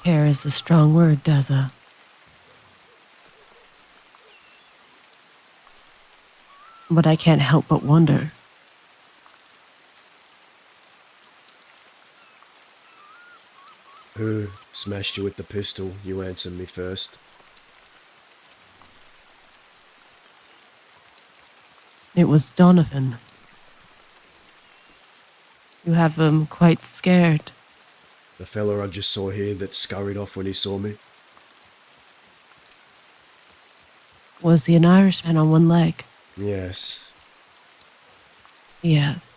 Care is a strong word, Daza. But I can't help but wonder. Who smashed you with the pistol? You answer me first. It was Donovan. You have him quite scared. The fella I just saw here that scurried off when he saw me. Was he an Irishman on one leg? Yes. Yes.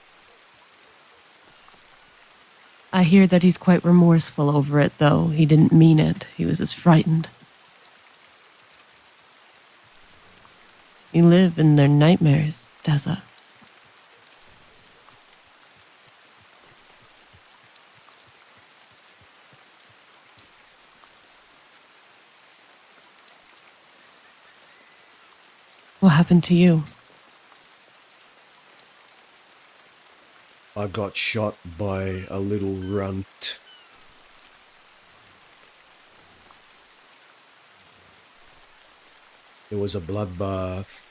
I hear that he's quite remorseful over it, though. He didn't mean it. He was just frightened. You live in their nightmares, Daza. What happened to you? I got shot by a little runt. It was a bloodbath.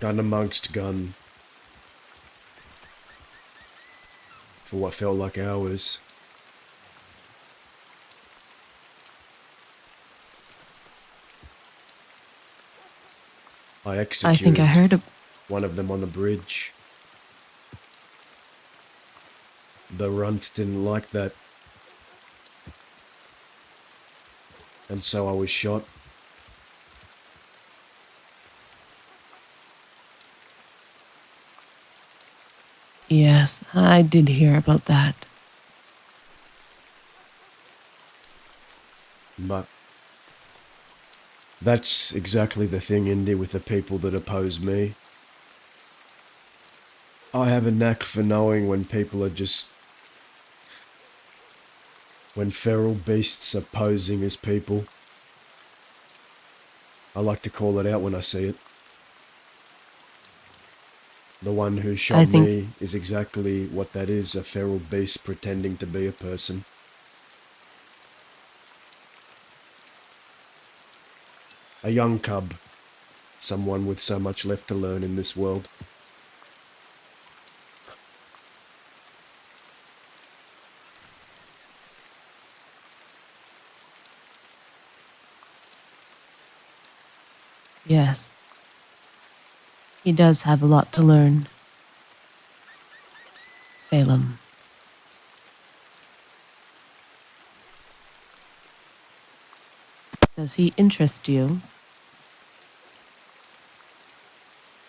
Gun amongst gun. For what felt like hours. I executed I think I heard one of them on the bridge. The runt didn't like that. And so I was shot. Yes, I did hear about that. But that's exactly the thing, Indy, with the people that oppose me. I have a knack for knowing when people are just... when feral beasts are posing as people. I like to call it out when I see it. The one who shot I think me is exactly what that is, a feral beast pretending to be a person. A young cub. Someone with so much left to learn in this world. yes. He does have a lot to learn. Salem. Does he interest you?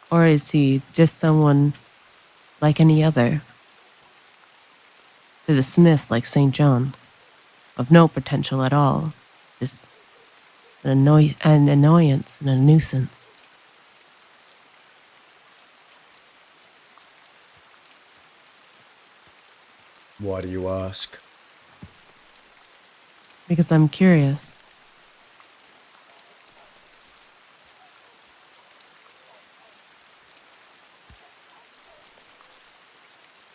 Or is he just someone like any other? To the Smiths like St. John, of no potential at all, just an annoyance and a nuisance. Why do you ask? Because I'm curious.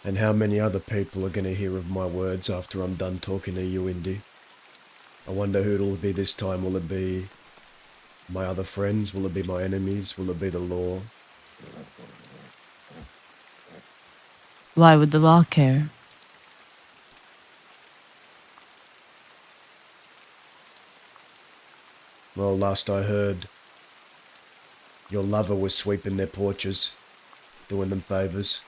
And how many other people are going to hear of my words after I'm done talking to you, Indy? I wonder who it'll be this time. Will it be my other friends? Will it be my enemies? Will it be the law? Why would the law care? Well, last I heard, your lover was sweeping their porches, doing them favours.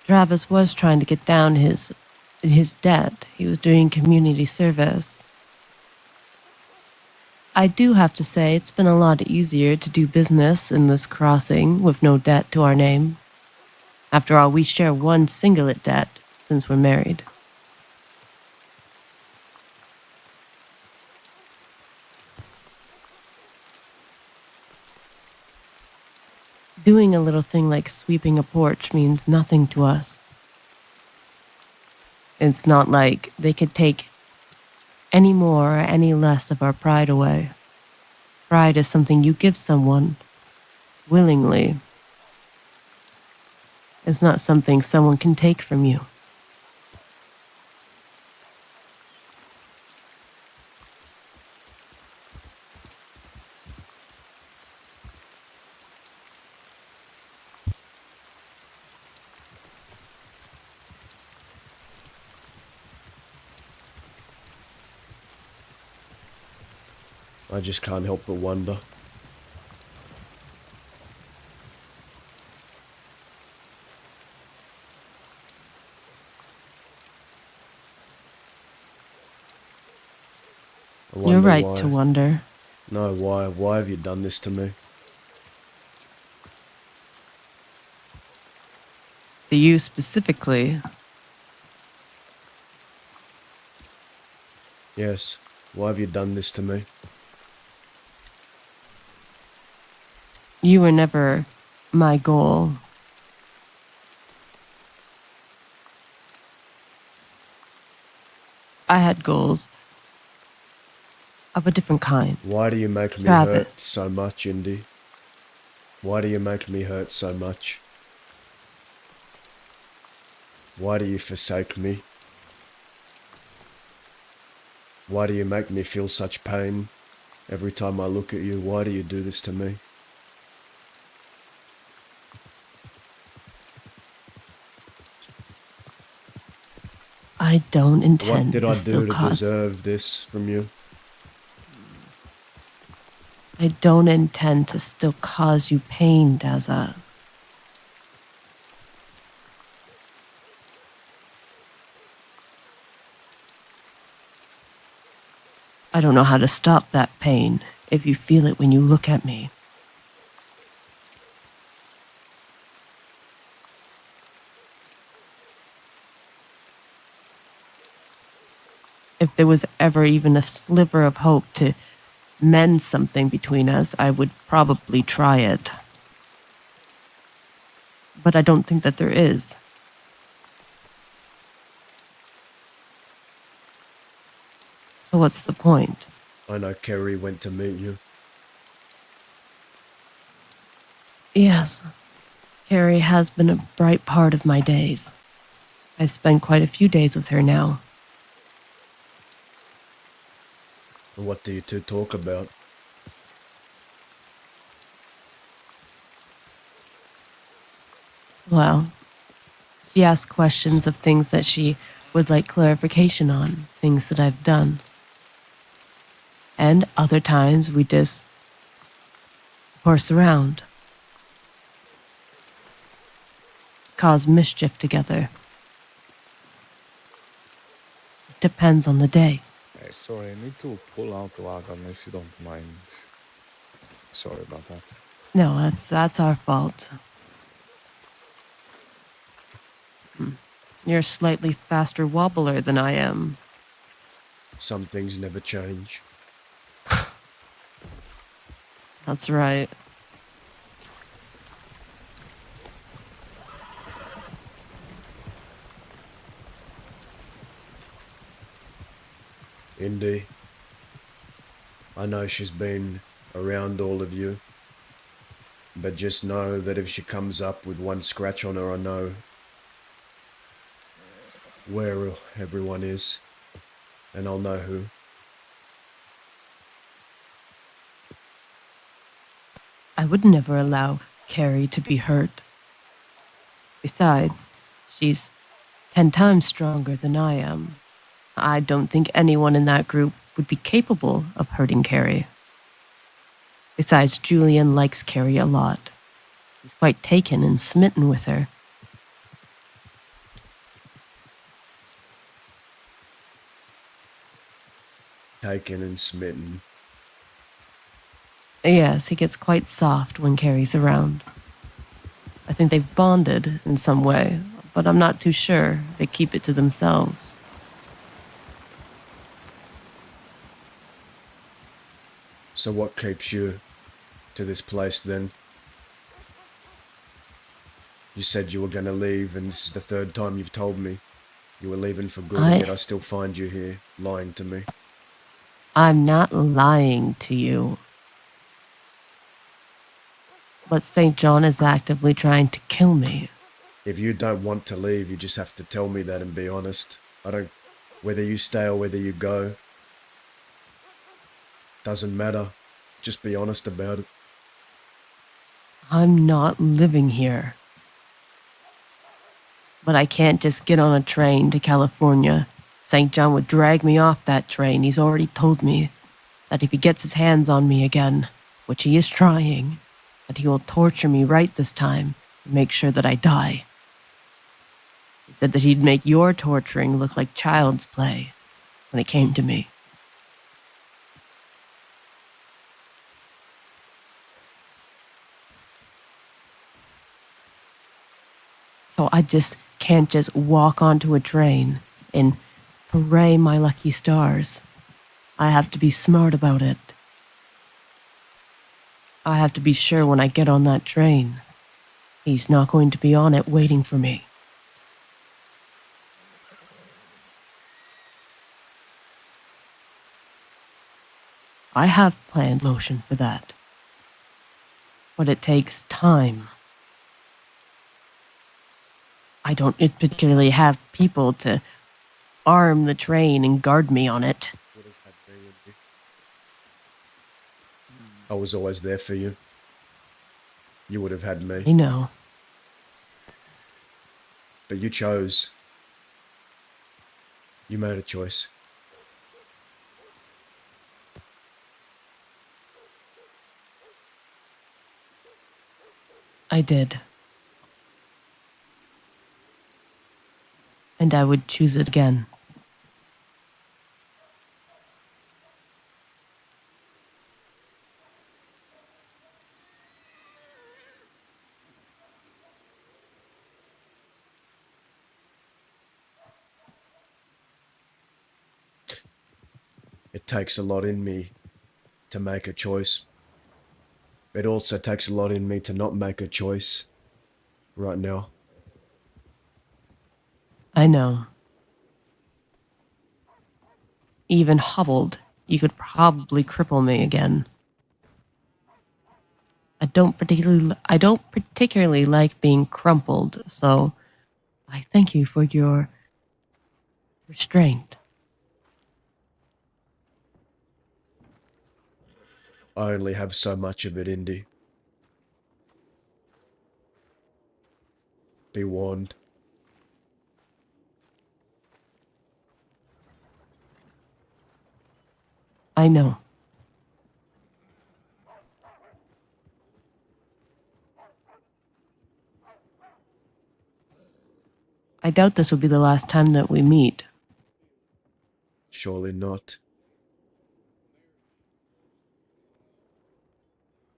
Travis was trying to get down his debt. He was doing community service. I do have to say it's been a lot easier to do business in this crossing with no debt to our name. After all, we share one singlet debt since we're married. Doing a little thing like sweeping a porch means nothing to us. It's not like they could take any more or any less of our pride away. Pride is something you give someone willingly. It's not something someone can take from you. I just can't help but wonder. I You're wonder right why. to wonder. No, why? Why have you done this to me? To you specifically, Yes, why have you done this to me? you were never my goal. I had goals of a different kind. Why do you make me hurt Travis. so much, Indy? Why do you make me hurt so much? Why do you forsake me? Why do you make me feel such pain every time I look at you? Why do you do this to me? I don't What intend did to I still do to cause. deserve this from you? I don't intend to still cause you pain, Daza. I don't know how to stop that pain if you feel it when you look at me. If there was ever even a sliver of hope to mend something between us, I would probably try it. But I don't think that there is. So what's the point? I know Kerry went to meet you. Yes, Carrie has been a bright part of my days. I've spent quite a few days with her now. And what do you two talk about? Well, she asks questions of things that she would like clarification on, things that I've done. And other times we just horse around, cause mischief together. It depends on the day. Hey, sorry, I need to pull out the wagon if you don't mind. Sorry about that. No, that's our fault. You're a slightly faster wobbler than I am. Some things never change. That's right. Indy, I know she's been around all of you, but just know that if she comes up with one scratch on her, I know where everyone is, and I'll know who. I would never allow Carrie to be hurt. Besides, she's 10 times stronger than I am. I don't think anyone in that group would be capable of hurting Carrie. Besides, Julian likes Carrie a lot. He's quite taken and smitten with her. Taken and smitten. Yes, he gets quite soft when Carrie's around. I think they've bonded in some way, but I'm not too sure. They keep it to themselves. So what keeps you to this place then? You said you were going to leave, and this is the third time you've told me you were leaving for good, and yet I still find you here, lying to me. I'm not lying to you. But St. John is actively trying to kill me. If you don't want to leave, you just have to tell me that and be honest. Whether you stay or whether you go, doesn't matter. Just be honest about it. I'm not living here. But I can't just get on a train to California. St. John would drag me off that train. He's already told me that if he gets his hands on me again, which he is trying, that he will torture me right this time and make sure that I die. He said that he'd make your torturing look like child's play when it came to me. So I just can't just walk onto a train and pray my lucky stars. I have to be smart about it. I have to be sure when I get on that train, he's not going to be on it waiting for me. I have planned motion for that. But it takes time. I don't particularly have people to arm the train and guard me on it. I was always there for you. You would have had me. I know. But you chose. You made a choice. I did. And I would choose it again. It takes a lot in me to make a choice. It also takes a lot in me to not make a choice right now. I know. Even hobbled, you could probably cripple me again. I don't particularly like being crumpled, so I thank you for your restraint. I only have so much of it, Indy. Be warned. I know. I doubt this will be the last time that we meet. Surely not.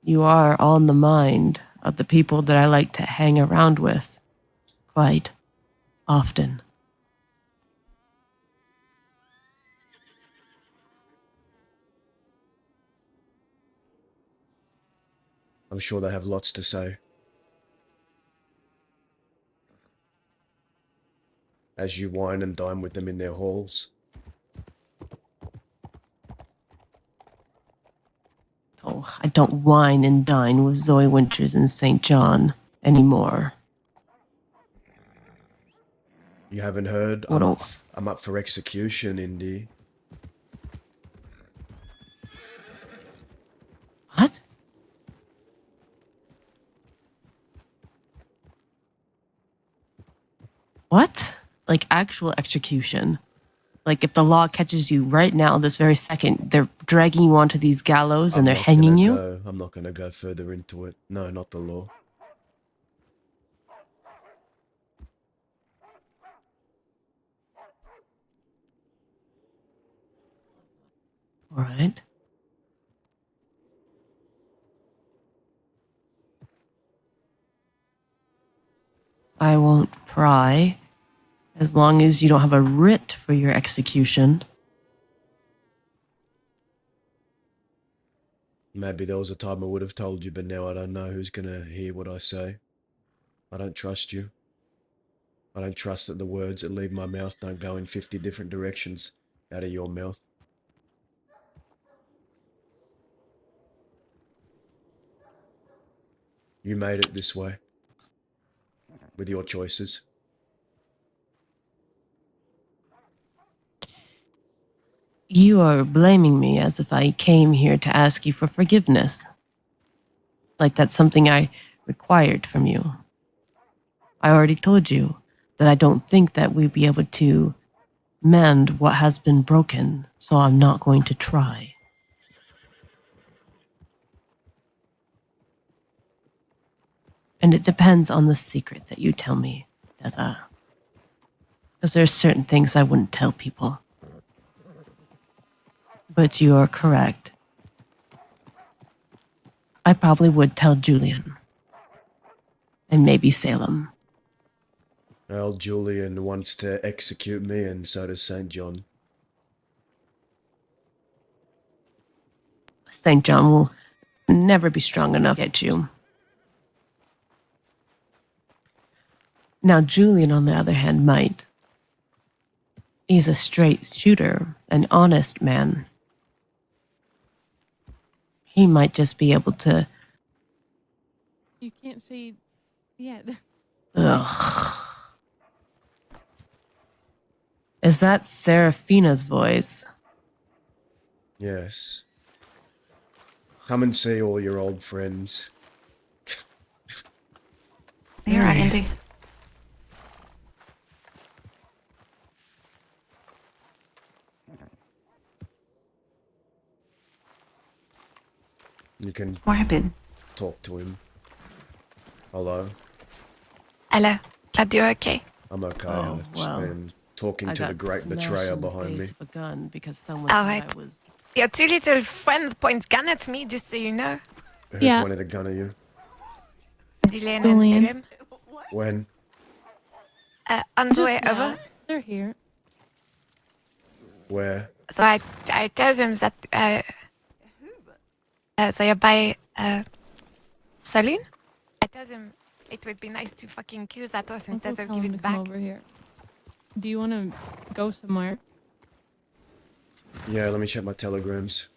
You are on the mind of the people that I like to hang around with quite often. I'm sure they have lots to say. As you wine and dine with them in their halls. Oh, I don't wine and dine with Zoe Winters and St. John anymore. You haven't heard? I'm up for execution, Indy. What? What? Like actual execution? Like if the law catches you right now, this very second, they're dragging you onto these gallows and they're hanging you? I'm not gonna go further into it. No, not the law. All right. I won't pry as long as you don't have a writ for your execution. Maybe there was a time I would have told you, but now I don't know who's gonna hear what I say. I don't trust you. I don't trust that the words that leave my mouth don't go in 50 different directions out of your mouth. You made it this way. With your choices. You are blaming me as if I came here to ask you for forgiveness. Like that's something I required from you. I already told you that I don't think that we'd be able to mend what has been broken, so I'm not going to try. And it depends on the secret that you tell me, Deza. Because there's certain things I wouldn't tell people. But you are correct. I probably would tell Julian. And maybe Salem. Well, Julian wants to execute me, and so does St. John. St. John will never be strong enough to get you. Now, Julian, on the other hand, might. He's a straight shooter, an honest man. He might just be able to... You can't see yet. Ugh. Is that Seraphina's voice? Yes. Come and see all your old friends. You're right, Andy. You can What happened? talk to him. Hello? Hello. Glad you're okay. I'm okay. Oh, I've just well, been talking I to the got great smashed betrayer in the behind me. face with a gun because someone All thought right. I was... Your two little friends point gun at me, just so you know. Who Yeah. pointed a gun at you? Julian and Julian. Salem. When? On the Just way now. over. They're here. Where? So I tell them that they are by saloon. I tell them it would be nice to fucking kill that horse I'll go instead of tell give him to it come back. over here. Do you want to go somewhere? Yeah, let me check my telegrams.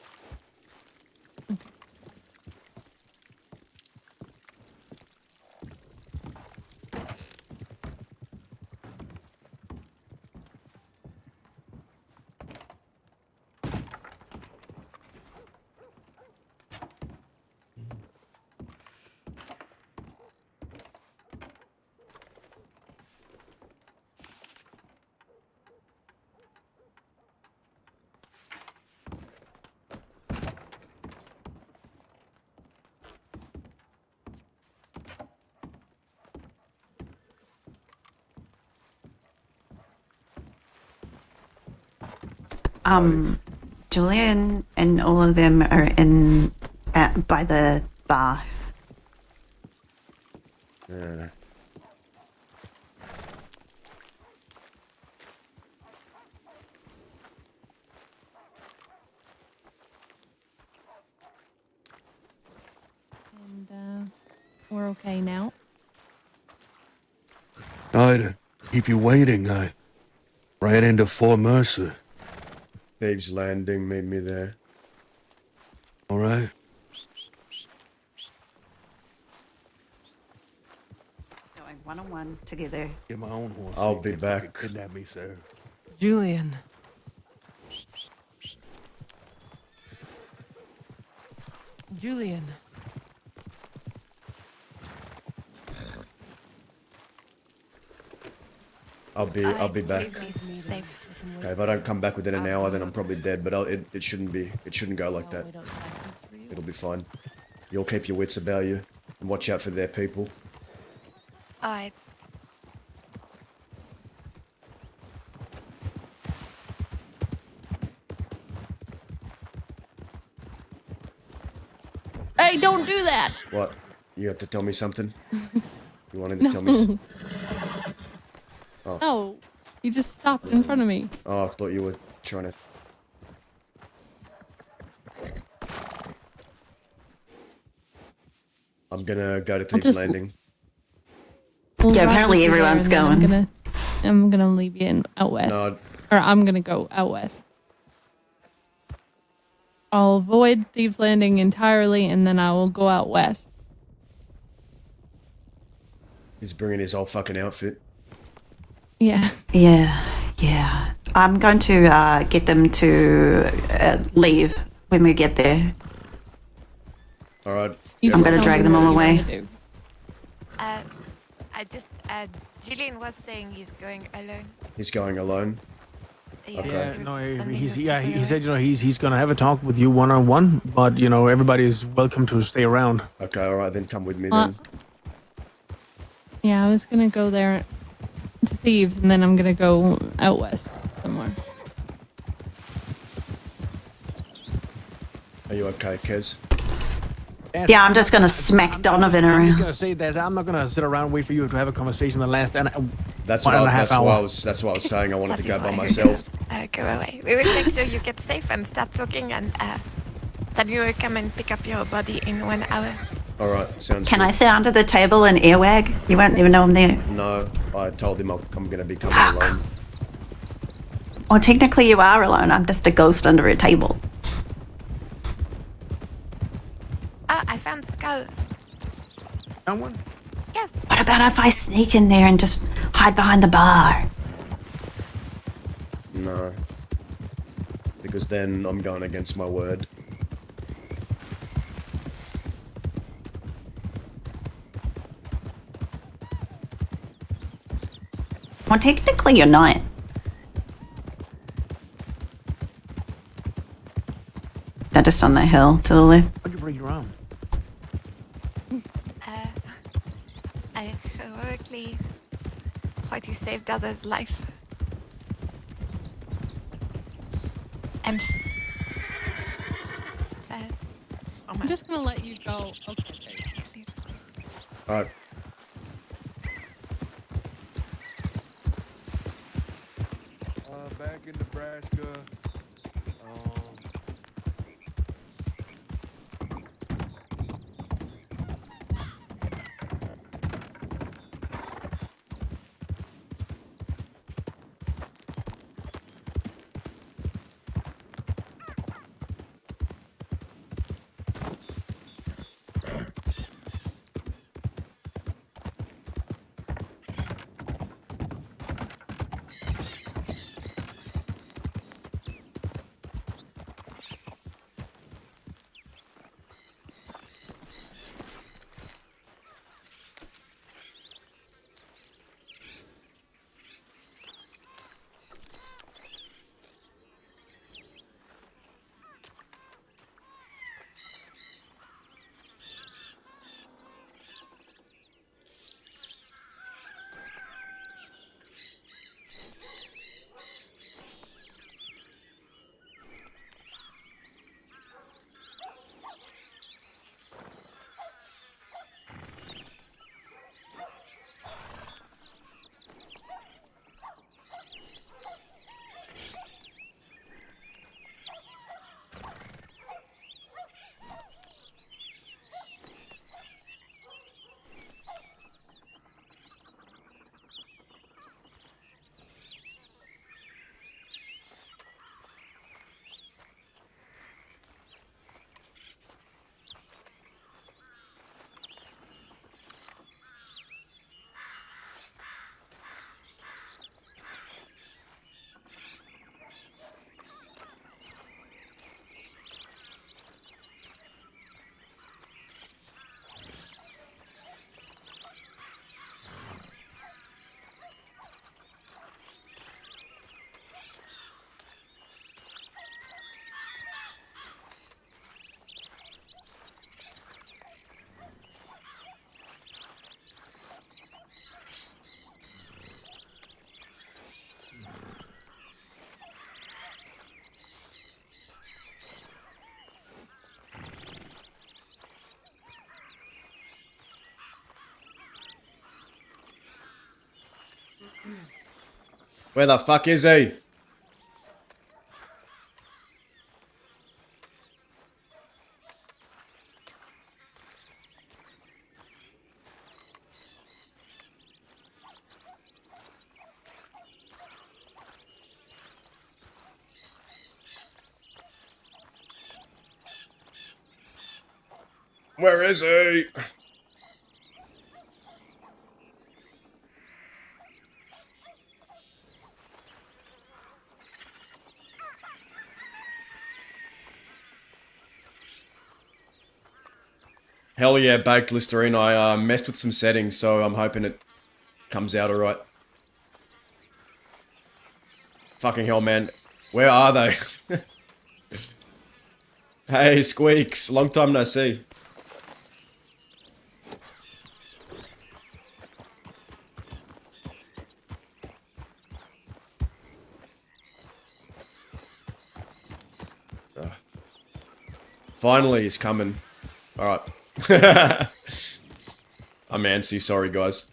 Julian and all of them are in by the bar. Yeah. And we're okay now. Sorry to keep you waiting. I ran into Fort Mercer. Thieves Landing, meet me there. All right. Going one-on-one together. Get my own horse. I'll so be you can't fucking back. Kidnap me, sir. Julian. Julian. I'll be back. Please be safe. Okay, if I don't come back within an hour, then I'm probably dead. But it shouldn't go like that. It'll be fine. You'll keep your wits about you and watch out for their people. Alright. Hey, don't do that! What? You have to tell me something? You wanted to tell me? Oh. No, you just stopped in front of me. Oh, I thought you were trying to. I'm gonna go to Thieves Landing. We'll Yeah, ride apparently with you there, everyone's and then going. I'm gonna leave you in out west. No, Or I'm gonna go out west. I'll avoid Thieves Landing entirely, and then I will go out west. he's bringing his whole fucking outfit. Yeah. Yeah. I'm going to get them to leave when we get there. All right. You I'm just gonna tell drag me them what all you away. wanna do. I just Julian was saying he's going alone. He's going alone. Yeah, Okay. Yeah, he was no, sending he's his yeah, people he said away. he's gonna have a talk with you one-on-one, but everybody is welcome to stay around. Okay, all right, then come with me Uh, then. Yeah, I was gonna go there to Thieves, and then I'm gonna go out west somewhere. Are you okay, Kez? Yeah, I'm just gonna smack Donovan I'm just around. gonna say that I'm not gonna sit around and wait for you to have a conversation the last That's one what and a I, half that's why hour. I was. That's what I was saying. I wanted to That go is by why. myself. Go away. We will make sure you get safe and start talking, and then we will come and pick up your body in 1 hour. All right, sounds Can good. I sit under the table and earwag? You won't even know I'm there. No, I told him I'm gonna be coming alone. Well, technically you are alone. I'm just a ghost under a table. Ah, I found Skull. Someone? Yes. What about if I sneak in there and just hide behind the bar? No, because then I'm going against my word. Well, technically you're not. They're just on the hill to the left. Why'd you bring your arm? I heroically try to save Dada's life. And I'm just gonna let you go. Okay. All right. Back in Nebraska. Where the fuck is he? Where is he? Hell yeah, baked Listerine. I messed with some settings, so I'm hoping it comes out alright. Fucking hell, man. Where are they? Hey, Squeaks. Long time no see. Finally, he's coming. Alright. I'm antsy, sorry guys.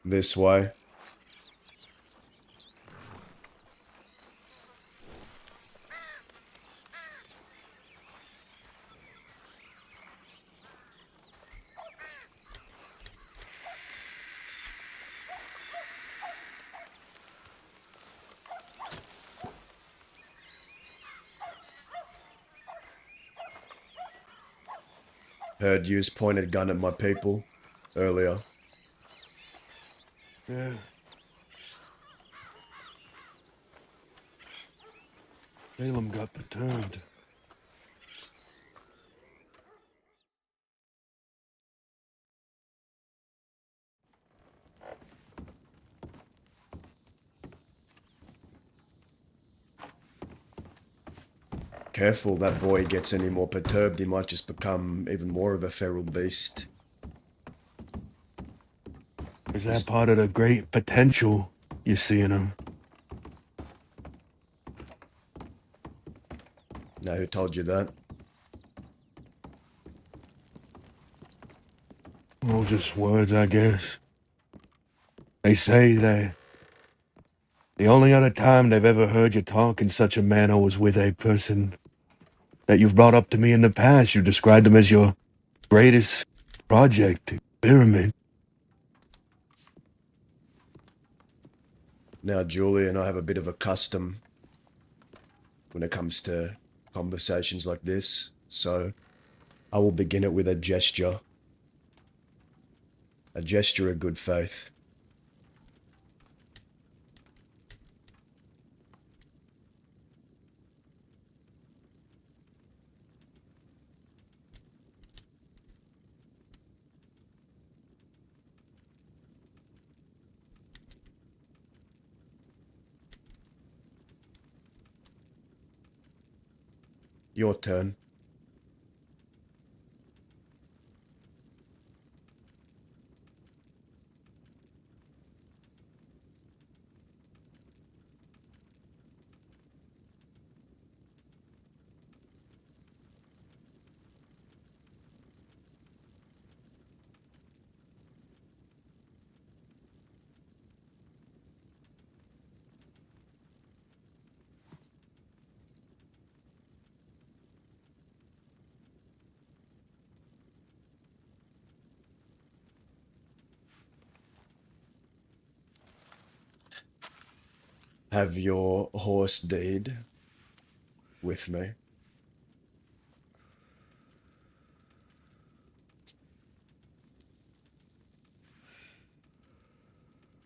This way. Heard yous pointed gun at my people earlier. Yeah. Salem got perturbed. Careful, that boy gets any more perturbed, he might just become even more of a feral beast. Is that part of the great potential you see in him? Now, who told you that? Well, just words, I guess. They say that the only other time they've ever heard you talk in such a manner was with a person that you've brought up to me in the past. You described them as your greatest project, experiment. Now, Julie and I have a bit of a custom when it comes to conversations like this, so I will begin it with a gesture. A gesture of good faith. Your turn. Have your horse deed with me.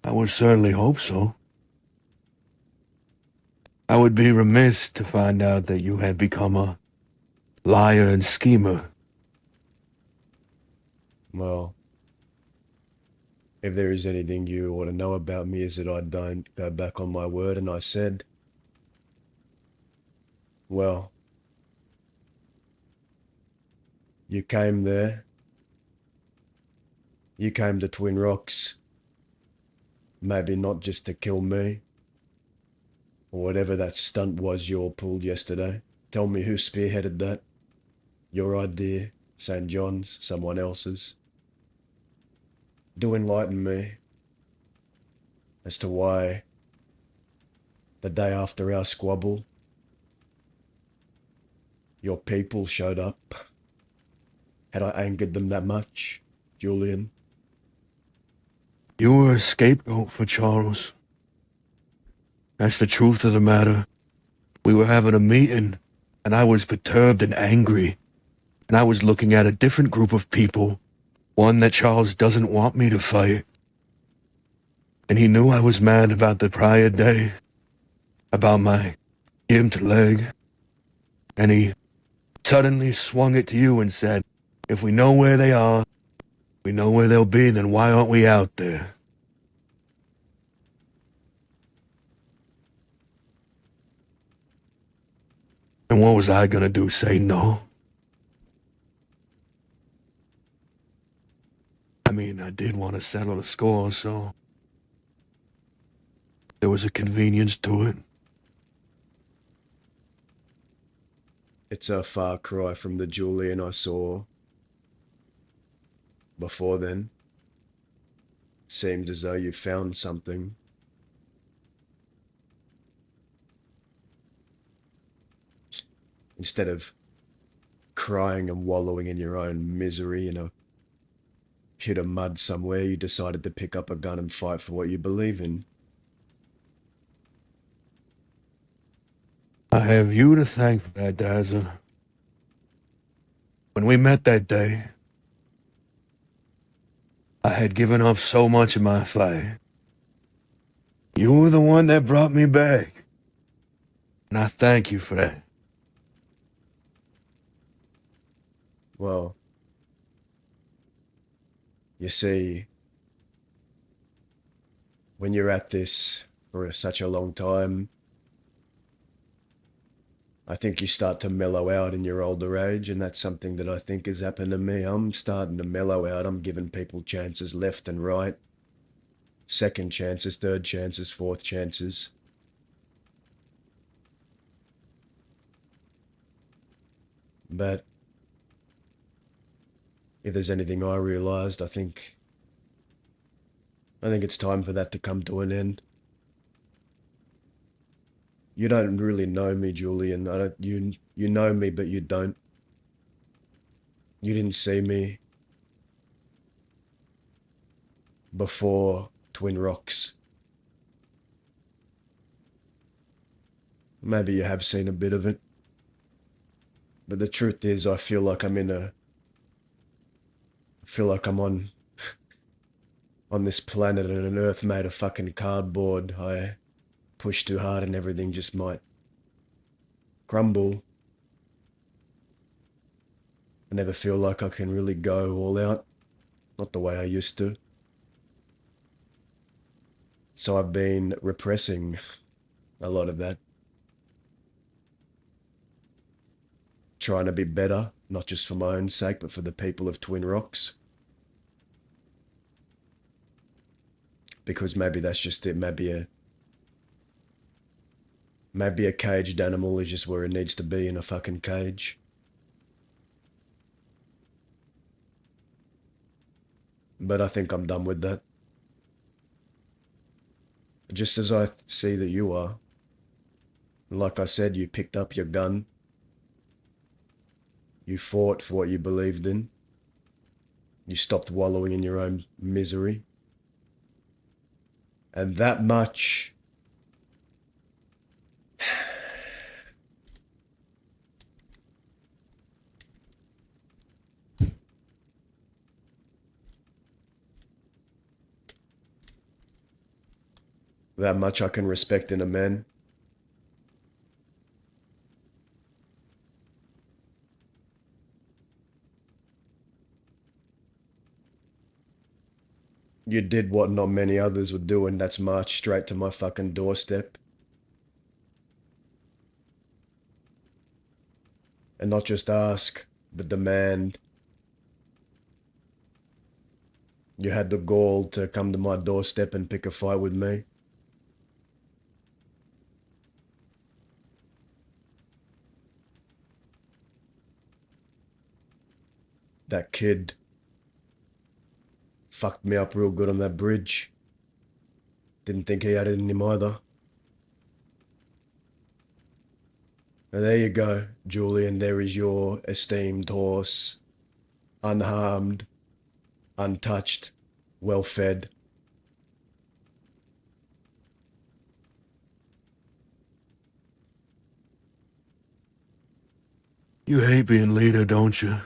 I would certainly hope so. I would be remiss to find out that you had become a liar and schemer. Well, if there is anything you ought to know about me is that I don't go back on my word, and I said, well, you came there. You came to Twin Rocks. Maybe not just to kill me, or whatever that stunt was you all pulled yesterday. Tell me who spearheaded that. Your idea, St. John's, someone else's. Do enlighten me as to why the day after our squabble, your people showed up. Had I angered them that much, Julian? You were a scapegoat for Charles. That's the truth of the matter. We were having a meeting, and I was perturbed and angry, and I was looking at a different group of people, one that Charles doesn't want me to fight. And he knew I was mad about the prior day, about my gimped leg, and he suddenly swung it to you and said, if we know where they are, we know where they'll be, then why aren't we out there? And what was I gonna do, say no? I mean, I did want to settle the score, so there was a convenience to it. It's a far cry from the Julian I saw before then. It seemed as though you found something. Instead of crying and wallowing in your own misery in a pit of mud somewhere, you decided to pick up a gun and fight for what you believe in. I have you to thank for that, Dazzler. When we met that day, I had given up so much of my fight. You were the one that brought me back, and I thank you for that. Well, you see, when you're at this for such a long time, I think you start to mellow out in your older age, and that's something that I think has happened to me. I'm starting to mellow out. I'm giving people chances left and right. Second chances, third chances, fourth chances. But if there's anything I realised, I think it's time for that to come to an end. You don't really know me, Julian. You know me, but you don't. You didn't see me before Twin Rocks. Maybe you have seen a bit of it. But the truth is, I feel like I'm on this planet and an earth made of fucking cardboard. I push too hard and everything just might crumble. I never feel like I can really go all out. Not the way I used to. So I've been repressing a lot of that. Trying to be better, not just for my own sake, but for the people of Twin Rocks. Because maybe that's just it. Maybe a caged animal is just where it needs to be, in a fucking cage. But I think I'm done with that. Just as I see that you are. Like I said, you picked up your gun. You fought for what you believed in. You stopped wallowing in your own misery. And that much... that much I can respect in a man. You did what not many others would do, and that's march straight to my fucking doorstep. And not just ask, but demand. You had the gall to come to my doorstep and pick a fight with me. That kid fucked me up real good on that bridge. Didn't think he had it in him either. And there you go, Julian. There is your esteemed horse. Unharmed, untouched, well fed. You hate being leader, don't you?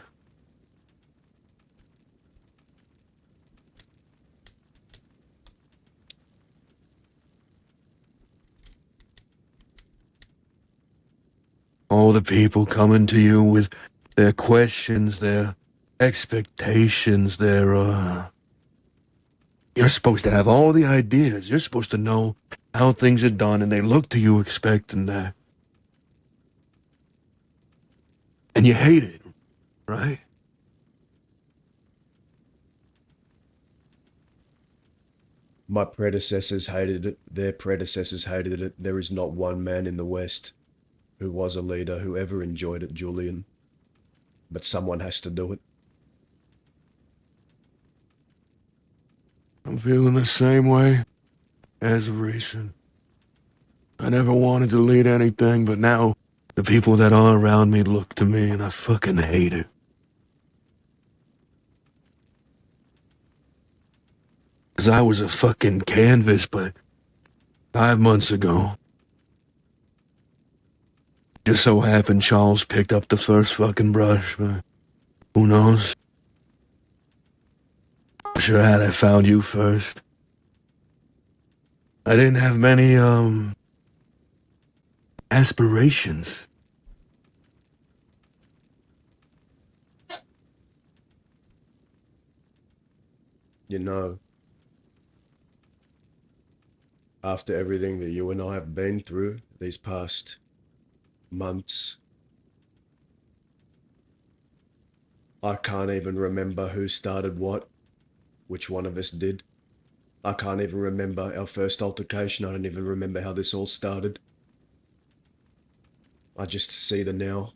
All the people coming to you with their questions, their expectations, You're supposed to have all the ideas. You're supposed to know how things are done, and they look to you expecting that. And you hate it, right? My predecessors hated it. Their predecessors hated it. There is not one man in the West who was a leader who ever enjoyed it, Julian. But someone has to do it. I'm feeling the same way as of recent. I never wanted to lead anything, but now the people that are around me look to me, and I fucking hate it. 'Cause I was a fucking canvas, but 5 months ago, just so happened Charles picked up the first fucking brush, but who knows? I'm sure had I found you first, I didn't have many, aspirations. You know, after everything that you and I have been through these past months, I can't even remember who started what, which one of us did. I can't even remember our first altercation. I don't even remember how this all started. I just see the now.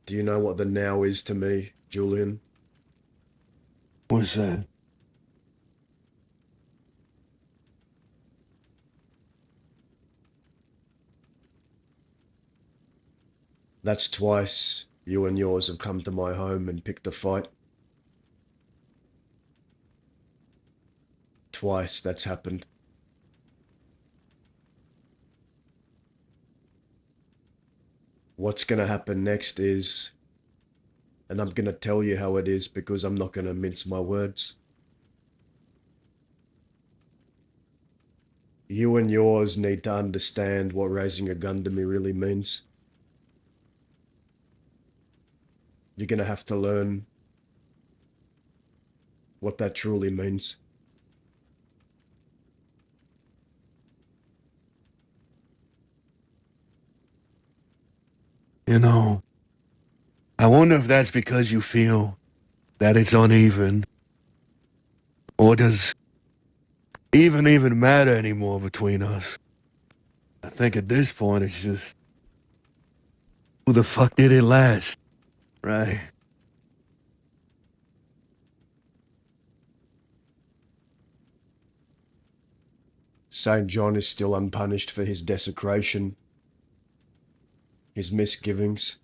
Do you know what the now is to me, Julian? What's that? That's twice you and yours have come to my home and picked a fight. Twice that's happened. What's gonna happen next is, and I'm gonna tell you how it is because I'm not gonna mince my words. You and yours need to understand what raising a gun to me really means. You're gonna have to learn what that truly means. You know, I wonder if that's because you feel that it's uneven. Or does even matter anymore between us? I think at this point it's just, who the fuck did it last, right? St. John is still unpunished for his desecration, his misgivings.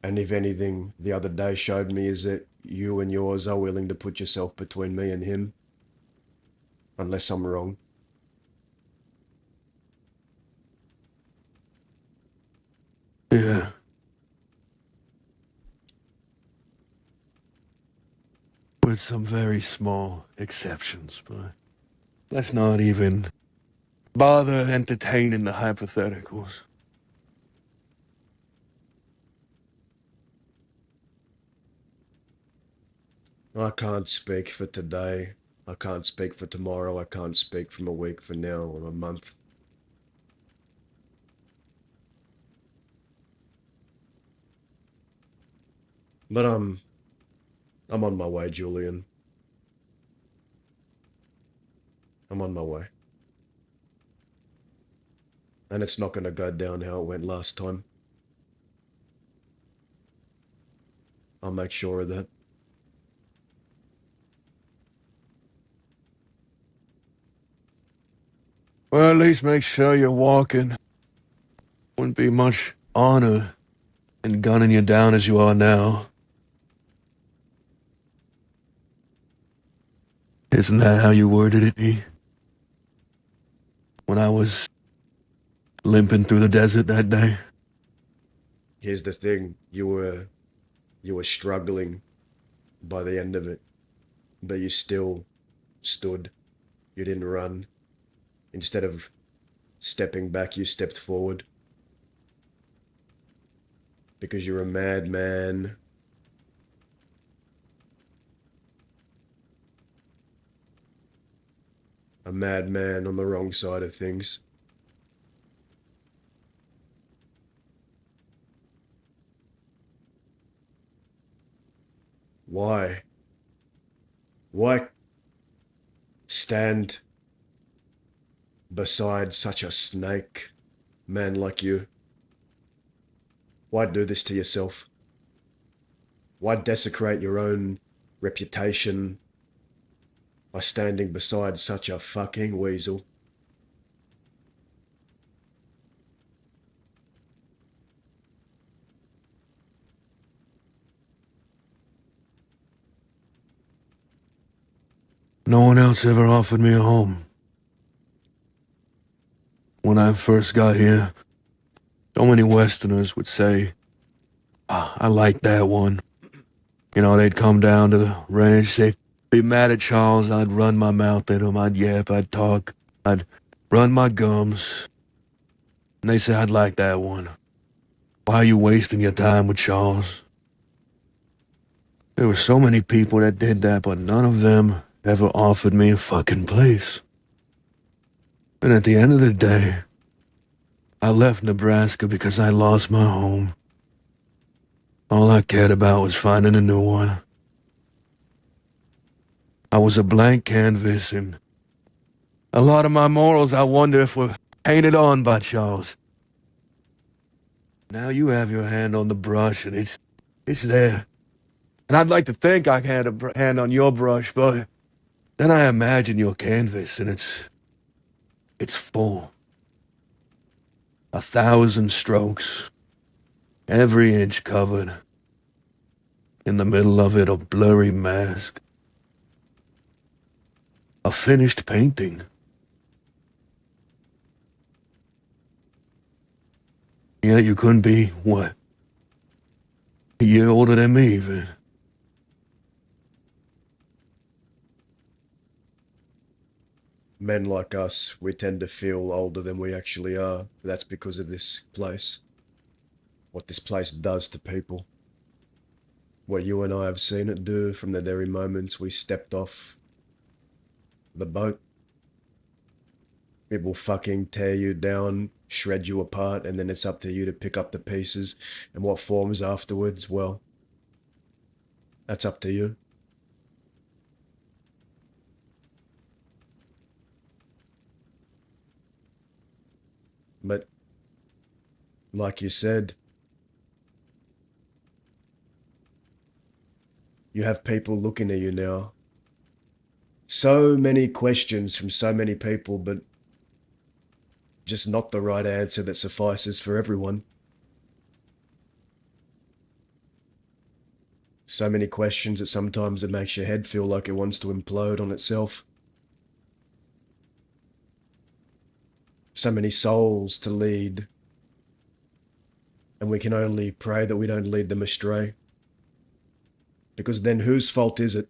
And if anything, the other day showed me is that you and yours are willing to put yourself between me and him. Unless I'm wrong. Yeah. With some very small exceptions, but let's not even bother entertaining the hypotheticals. I can't speak for today. I can't speak for tomorrow. I can't speak from a week from now or a month. But I'm on my way, Julian. I'm on my way. And it's not going to go down how it went last time. I'll make sure of that. Well, at least make sure you're walking. Wouldn't be much honor in gunning you down as you are now. Isn't that how you worded it, E? When I was limping through the desert that day? Here's the thing. You were struggling by the end of it, but you still stood. You didn't run. Instead of stepping back, you stepped forward. Because you're a madman. A madman on the wrong side of things. Why? Why stand beside such a snake, man like you? Why do this to yourself? Why desecrate your own reputation by standing beside such a fucking weasel? No one else ever offered me a home. When I first got here, so many Westerners would say, I like that one. You know, they'd come down to the ranch, they'd be mad at Charles, I'd run my mouth at him, I'd yap, I'd talk, I'd run my gums. And they say, I'd like that one. Why are you wasting your time with Charles? There were so many people that did that, but none of them ever offered me a fucking place. And at the end of the day, I left Nebraska because I lost my home. All I cared about was finding a new one. I was a blank canvas, and a lot of my morals I wonder if were painted on by Charles. Now you have your hand on the brush, and it's there. And I'd like to think I had a hand on your brush, but then I imagine your canvas, and it's full. 1,000 strokes, every inch covered. In the middle of it, a blurry mask. A finished painting. Yet you couldn't be, what? A year older than me, even. Men like us, we tend to feel older than we actually are. That's because of this place. What this place does to people. What you and I have seen it do from the very moments we stepped off the boat. It will fucking tear you down, shred you apart, and then it's up to you to pick up the pieces. And what forms afterwards, well, that's up to you. But, like you said, you have people looking at you now. So many questions from so many people, but just not the right answer that suffices for everyone. So many questions that sometimes it makes your head feel like it wants to implode on itself. So many souls to lead. And we can only pray that we don't lead them astray. Because then whose fault is it?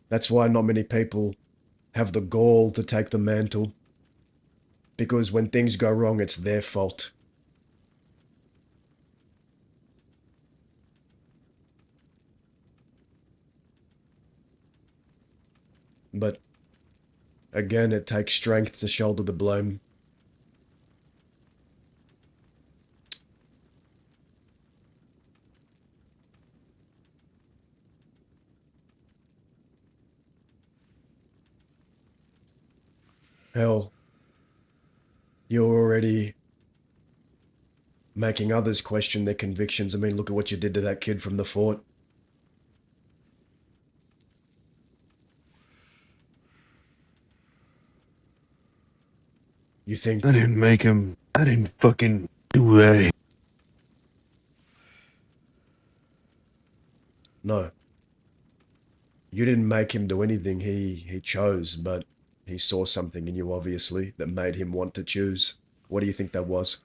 That's why not many people have the gall to take the mantle. Because when things go wrong, it's their fault. But again, it takes strength to shoulder the blame. Hell, you're already making others question their convictions. I mean, look at what you did to that kid from the fort. You think... I didn't make him. I didn't fucking do that. No. You didn't make him do anything. He chose, but he saw something in you, obviously, that made him want to choose. What do you think that was?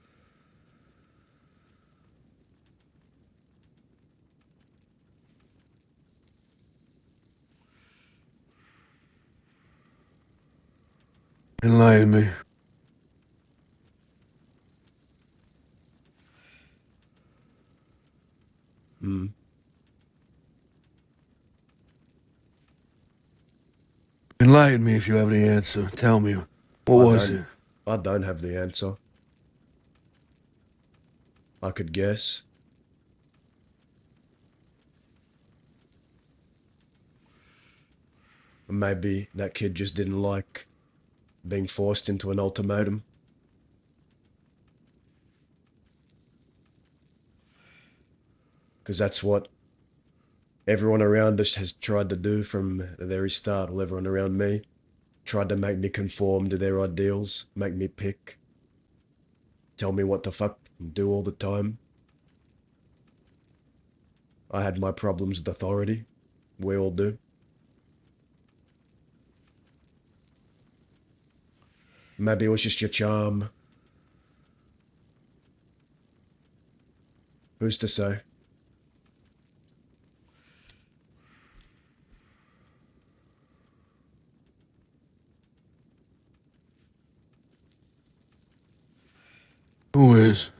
Enlighten me. Hmm. Enlighten me if you have the answer. Tell me. What was it? I don't have the answer. I could guess. Maybe that kid just didn't like being forced into an ultimatum. Because that's what everyone around us has tried to do from the very start. Well, everyone around me tried to make me conform to their ideals, make me pick, tell me what to fuck do all the time. I had my problems with authority. We all do. Maybe it was just your charm. Who's to say? Who is?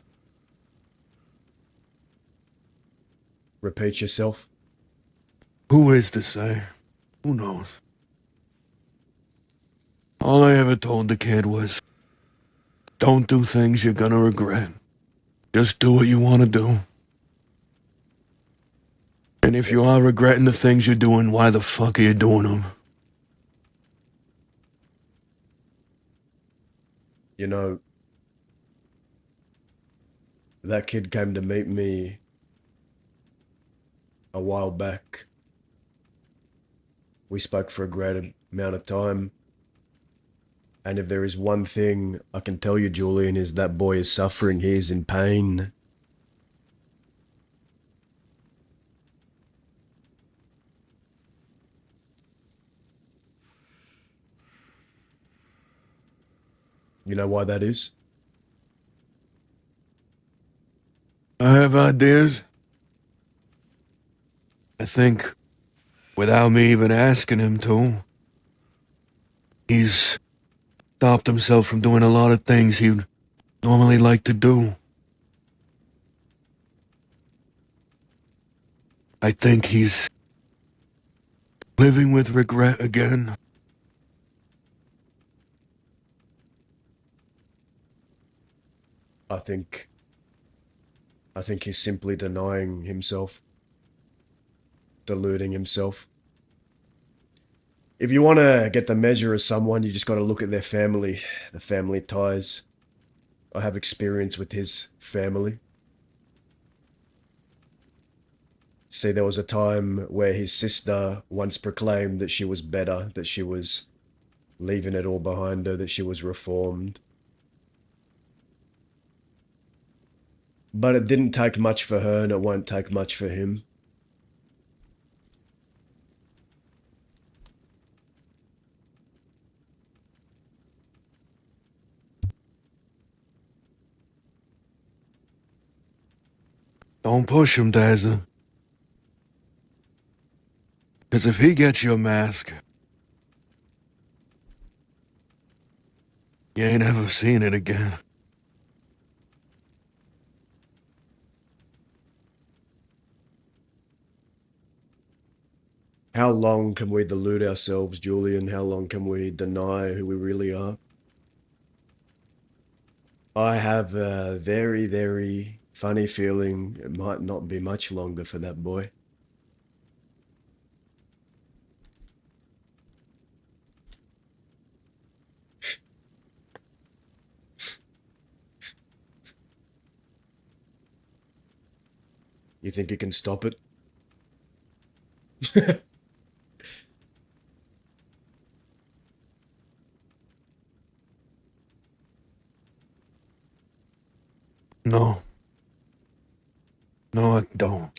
Repeat yourself. Who is to say? Who knows? All I ever told the kid was, don't do things you're gonna regret. Just do what you want to do. And if you are regretting the things you're doing, why the fuck are you doing them? You know, that kid came to meet me a while back. We spoke for a great amount of time. And if there is one thing I can tell you, Julian, is that boy is suffering. He is in pain. You know why that is? I have ideas. I think, without me even asking him to, he's stopped himself from doing a lot of things he'd normally like to do. I think he's living with regret again. I think he's simply denying himself, deluding himself. If you want to get the measure of someone, you just got to look at their family, the family ties. I have experience with his family. See, there was a time where his sister once proclaimed that she was better, that she was leaving it all behind her, that she was reformed. But it didn't take much for her, and it won't take much for him. Don't push him, Dazza. Because if he gets your mask, You ain't ever seen it again. How long can we delude ourselves, Julian? How long can we deny who we really are? I have a very, very funny feeling it might not be much longer for that boy. You think you can stop it? No. No, I don't.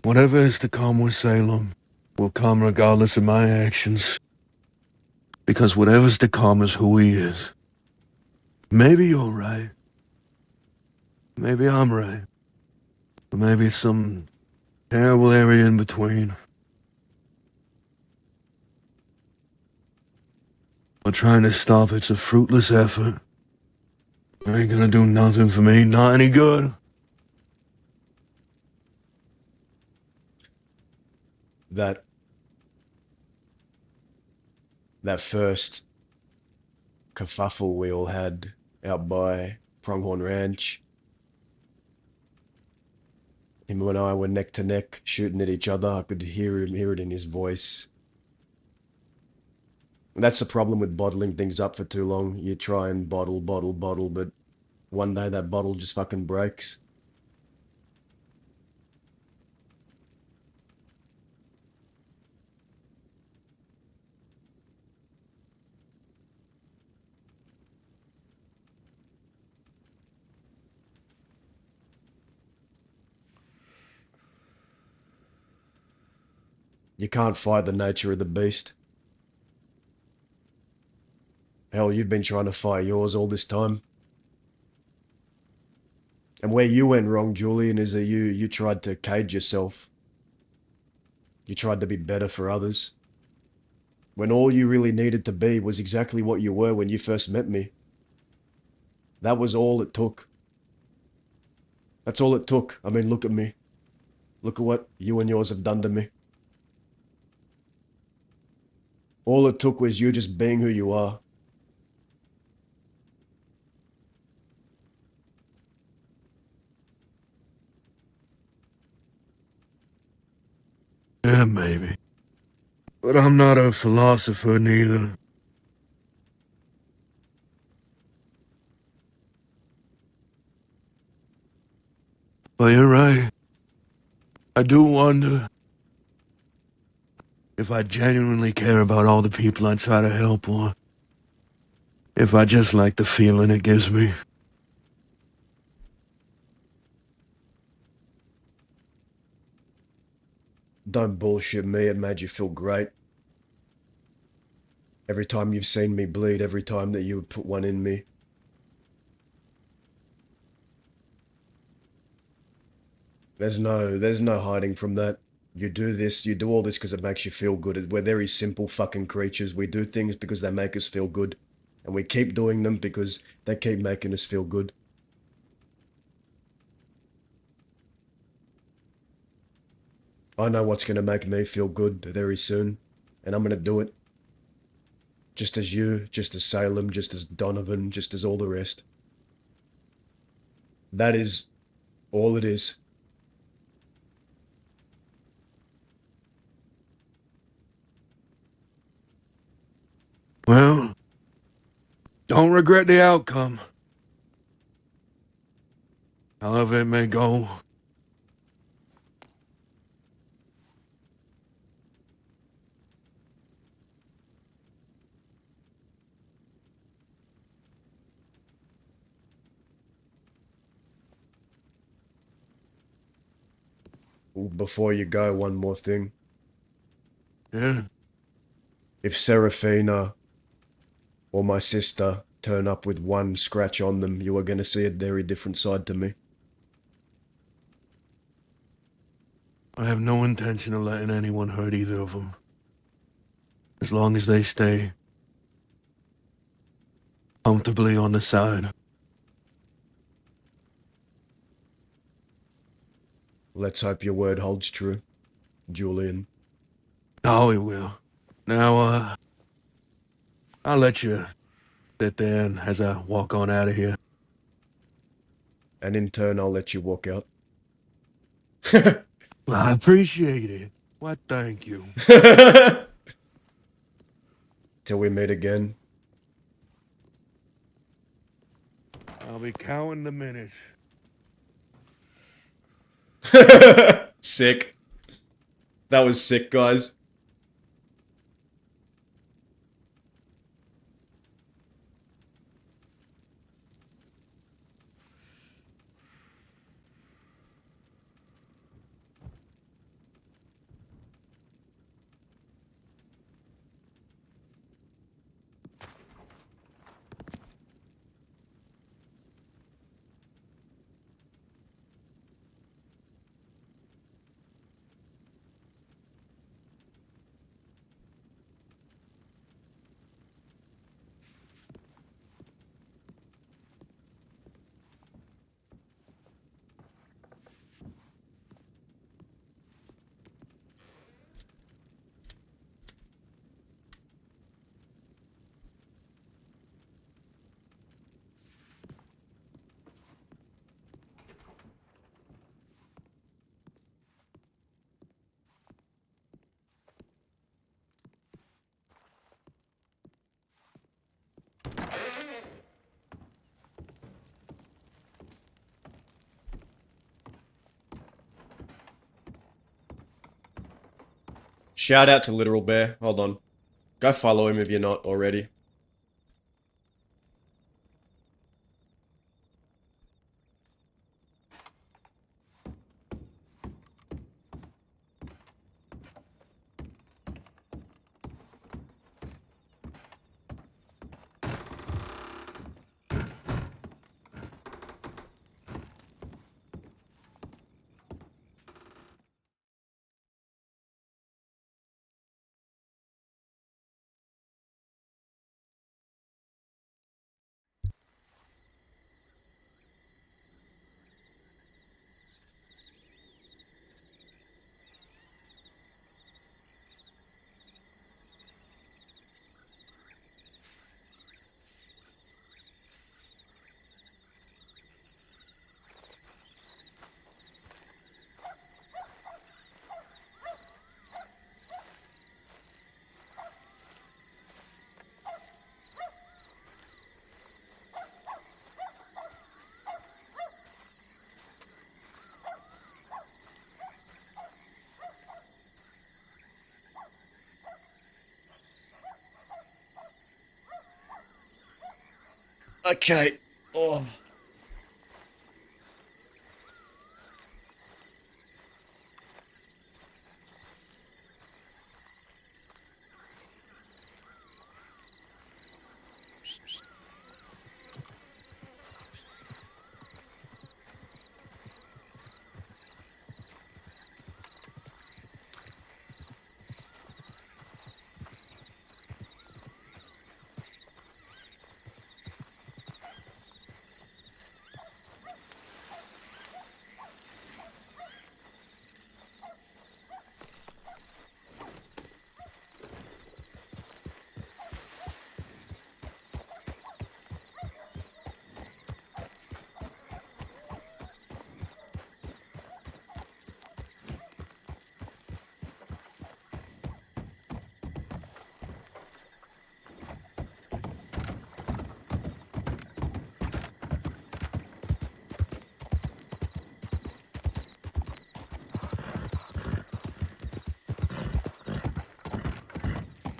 Whatever is to come with Salem will come regardless of my actions. Because whatever's to come is who he is. Maybe you're right. Maybe I'm right. Or maybe some terrible area in between. But trying to stop it's a fruitless effort. Ain't gonna do nothing for me, not any good. That first kerfuffle we all had out by Pronghorn Ranch. Him and I were neck to neck, shooting at each other. I could hear it in his voice. And that's the problem with bottling things up for too long. You try and bottle, but one day that bottle just fucking breaks. You can't fight the nature of the beast. Hell, you've been trying to fight yours all this time. And where you went wrong, Julian, is that you tried to cage yourself. You tried to be better for others. When all you really needed to be was exactly what you were when you first met me. That was all it took. That's all it took. I mean, look at me. Look at what you and yours have done to me. All it took was you just being who you are. Yeah, maybe. But I'm not a philosopher neither. But you're right. I do wonder if I genuinely care about all the people I try to help, or if I just like the feeling it gives me. Don't bullshit me, it made you feel great. Every time you've seen me bleed, every time that you would put one in me. There's no hiding from that. You do all this because it makes you feel good. We're very simple fucking creatures. We do things because they make us feel good. And we keep doing them because they keep making us feel good. I know what's going to make me feel good very soon, and I'm going to do it. Just as you, just as Salem, just as Donovan, just as all the rest. That is all it is. Well, don't regret the outcome. However it may go. Before you go, one more thing. Yeah. If Serafina or my sister turn up with one scratch on them, you are going to see a very different side to me. I have no intention of letting anyone hurt either of them. As long as they stay comfortably on the side. Let's hope your word holds true, Julian. Oh, it will. Now, I'll let you sit there and as I walk on out of here. And in turn, I'll let you walk out. I appreciate it. Why, thank you. Till we meet again. I'll be counting the minutes. Sick. That was sick, guys. Shout out to Literal Bear. Hold on. Go follow him if you're not already. Okay. Oh.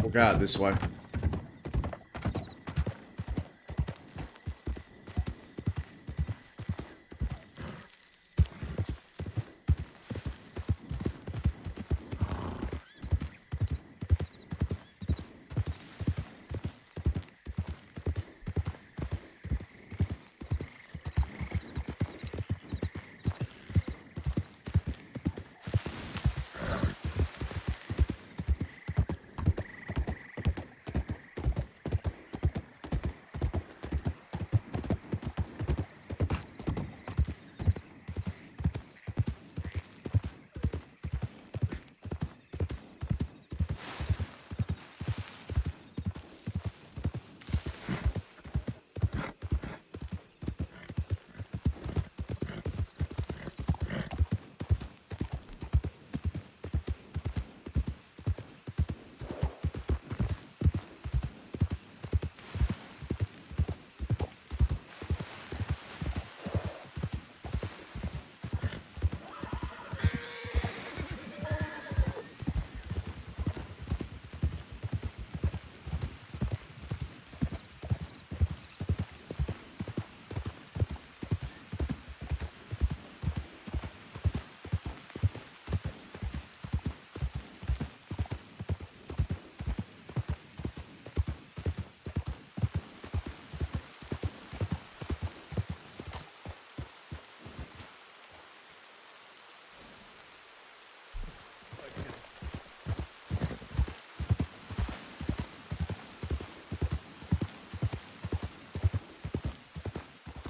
We'll go out this way.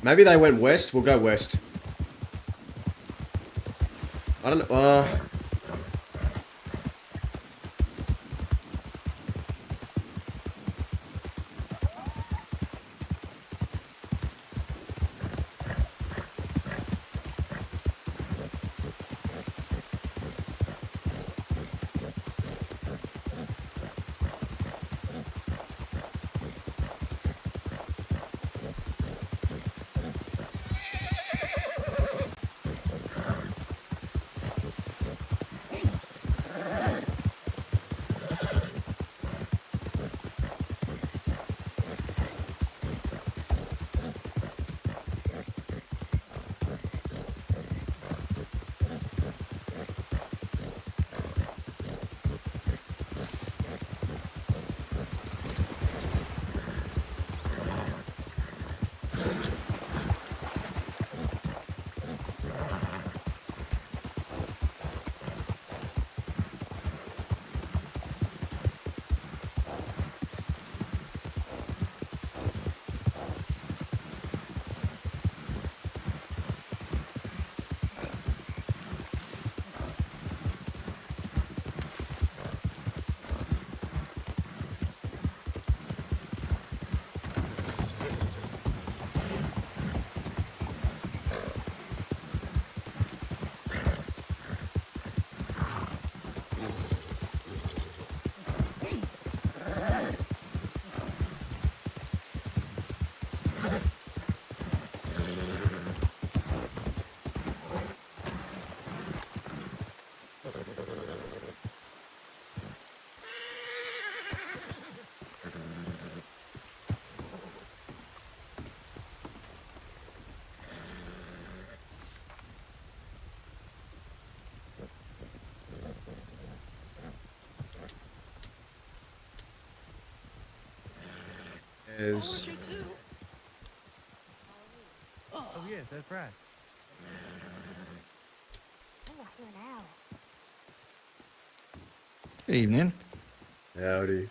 Maybe they went west. We'll go west. I don't know. Is Oh yeah, that's right. Good evening. howdy.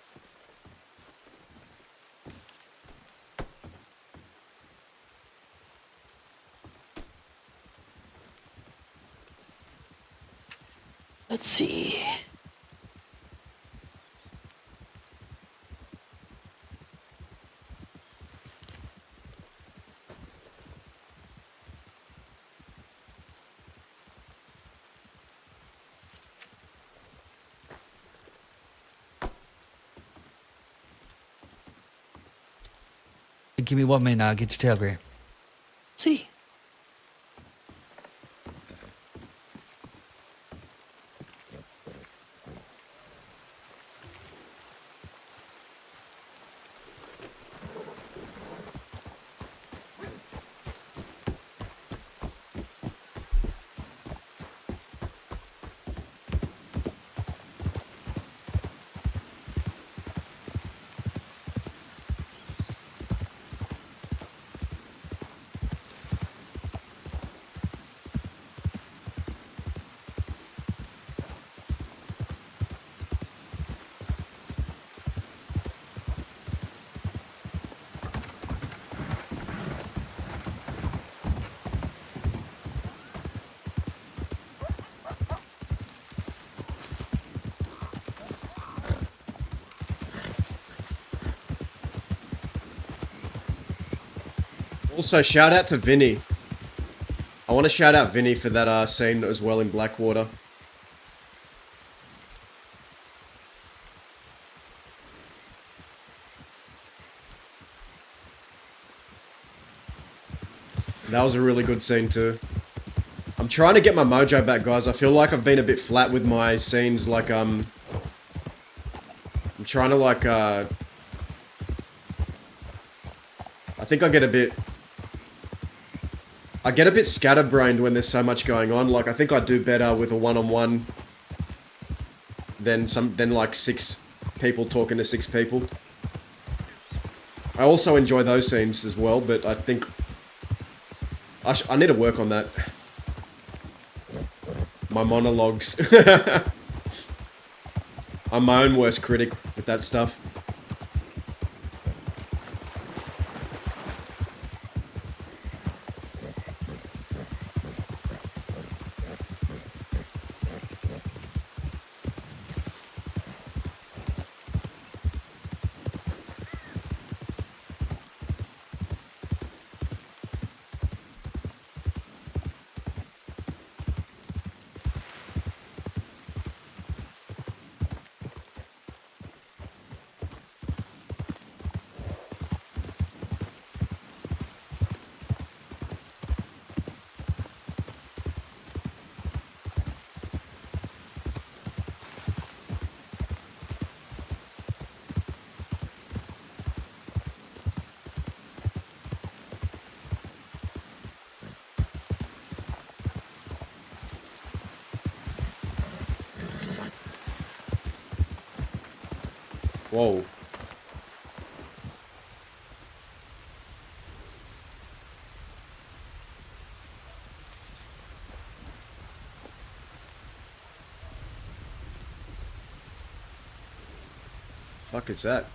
Let's see. Give me 1 minute, I'll get your telegram. See. Also, shout out to Vinny. I want to shout out Vinny for that scene as well in Blackwater. That was a really good scene too. I'm trying to get my mojo back, guys. I feel like I've been a bit flat with my scenes. Like, I'm trying to, like, I think I get a bit scatterbrained when there's so much going on. Like, I think I do better with a one-on-one than like 6 people talking to 6 people. I also enjoy those scenes as well, but I think I need to work on that. My monologues. I'm my own worst critic with that stuff. Whoa. Fuck is that?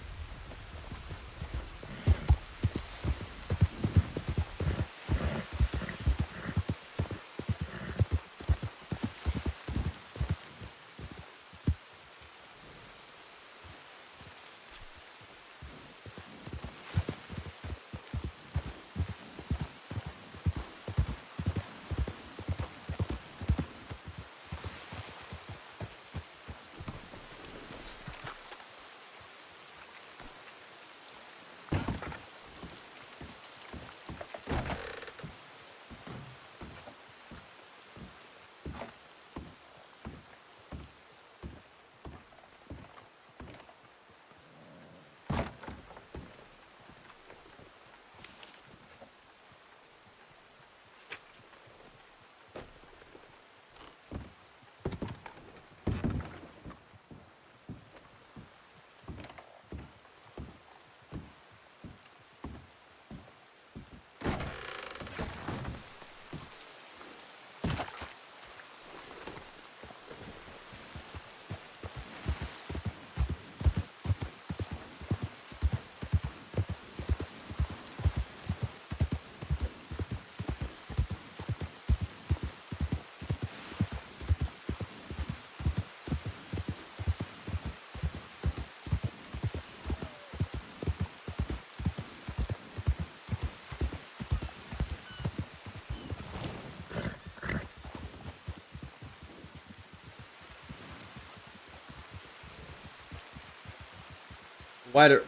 Waiter.